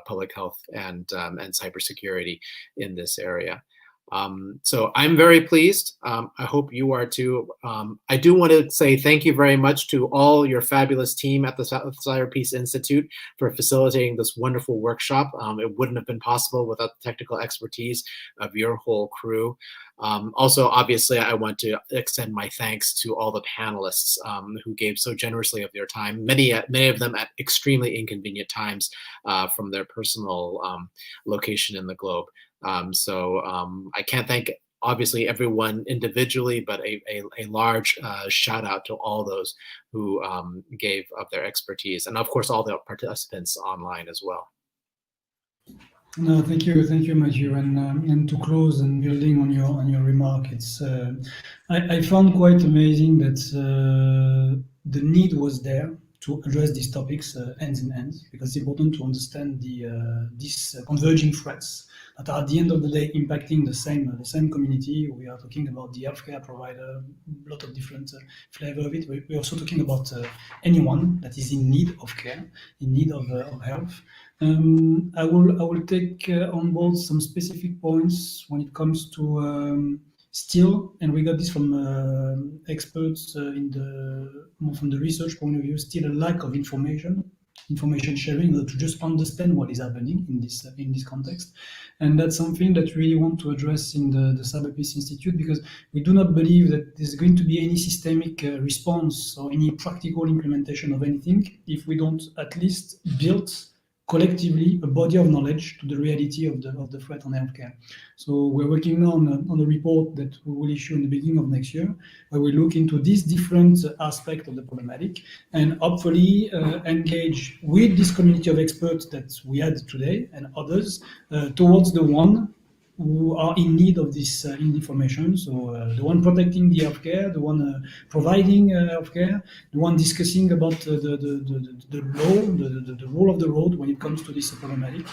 public health and cybersecurity in this area. So I'm very pleased. I hope you are too. I do want to say thank you very much to all your fabulous team at the CyberPeace Institute for facilitating this wonderful workshop. It wouldn't have been possible without the technical expertise of your whole crew. Also, obviously, I want to extend my thanks to all the panelists who gave so generously of their time, many of them at extremely inconvenient times from their personal location in the globe. I can't thank, obviously, everyone individually, but a large shout out to all those who gave of their expertise, and of course all the participants online as well. No, thank you, Matthew. And to close and building on your remark, it's I found quite amazing that the need was there to address these topics hands in hand, because it's important to understand these converging threats that are at the end of the day impacting the same community. We are talking about the healthcare provider, a lot of different flavor of it. We're also talking about anyone that is in need of care, in need of health. I will take on board some specific points when it comes to still, and we got this from experts from the research point of view, still a lack of information sharing, to just understand what is happening in this context. And that's something that we really want to address in the CyberPeace Institute, because we do not believe that there's going to be any systemic response or any practical implementation of anything if we don't at least build collectively a body of knowledge to the reality of the threat on healthcare. So we're working now on a report that we will issue in the beginning of next year, where we look into these different aspects of the problematic and hopefully engage with this community of experts that we had today and others towards the one who are in need of this information. So the one protecting the healthcare, the one providing healthcare, the one discussing about the law, the rule of the road when it comes to this problematic.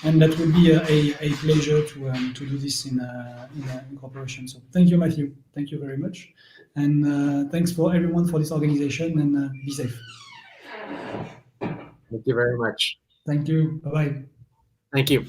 And that would be a pleasure to do this in cooperation. So thank you, Matthew. Thank you very much. And thanks for everyone for this organization, and be safe. Thank you very much. Thank you. Bye-bye. Thank you.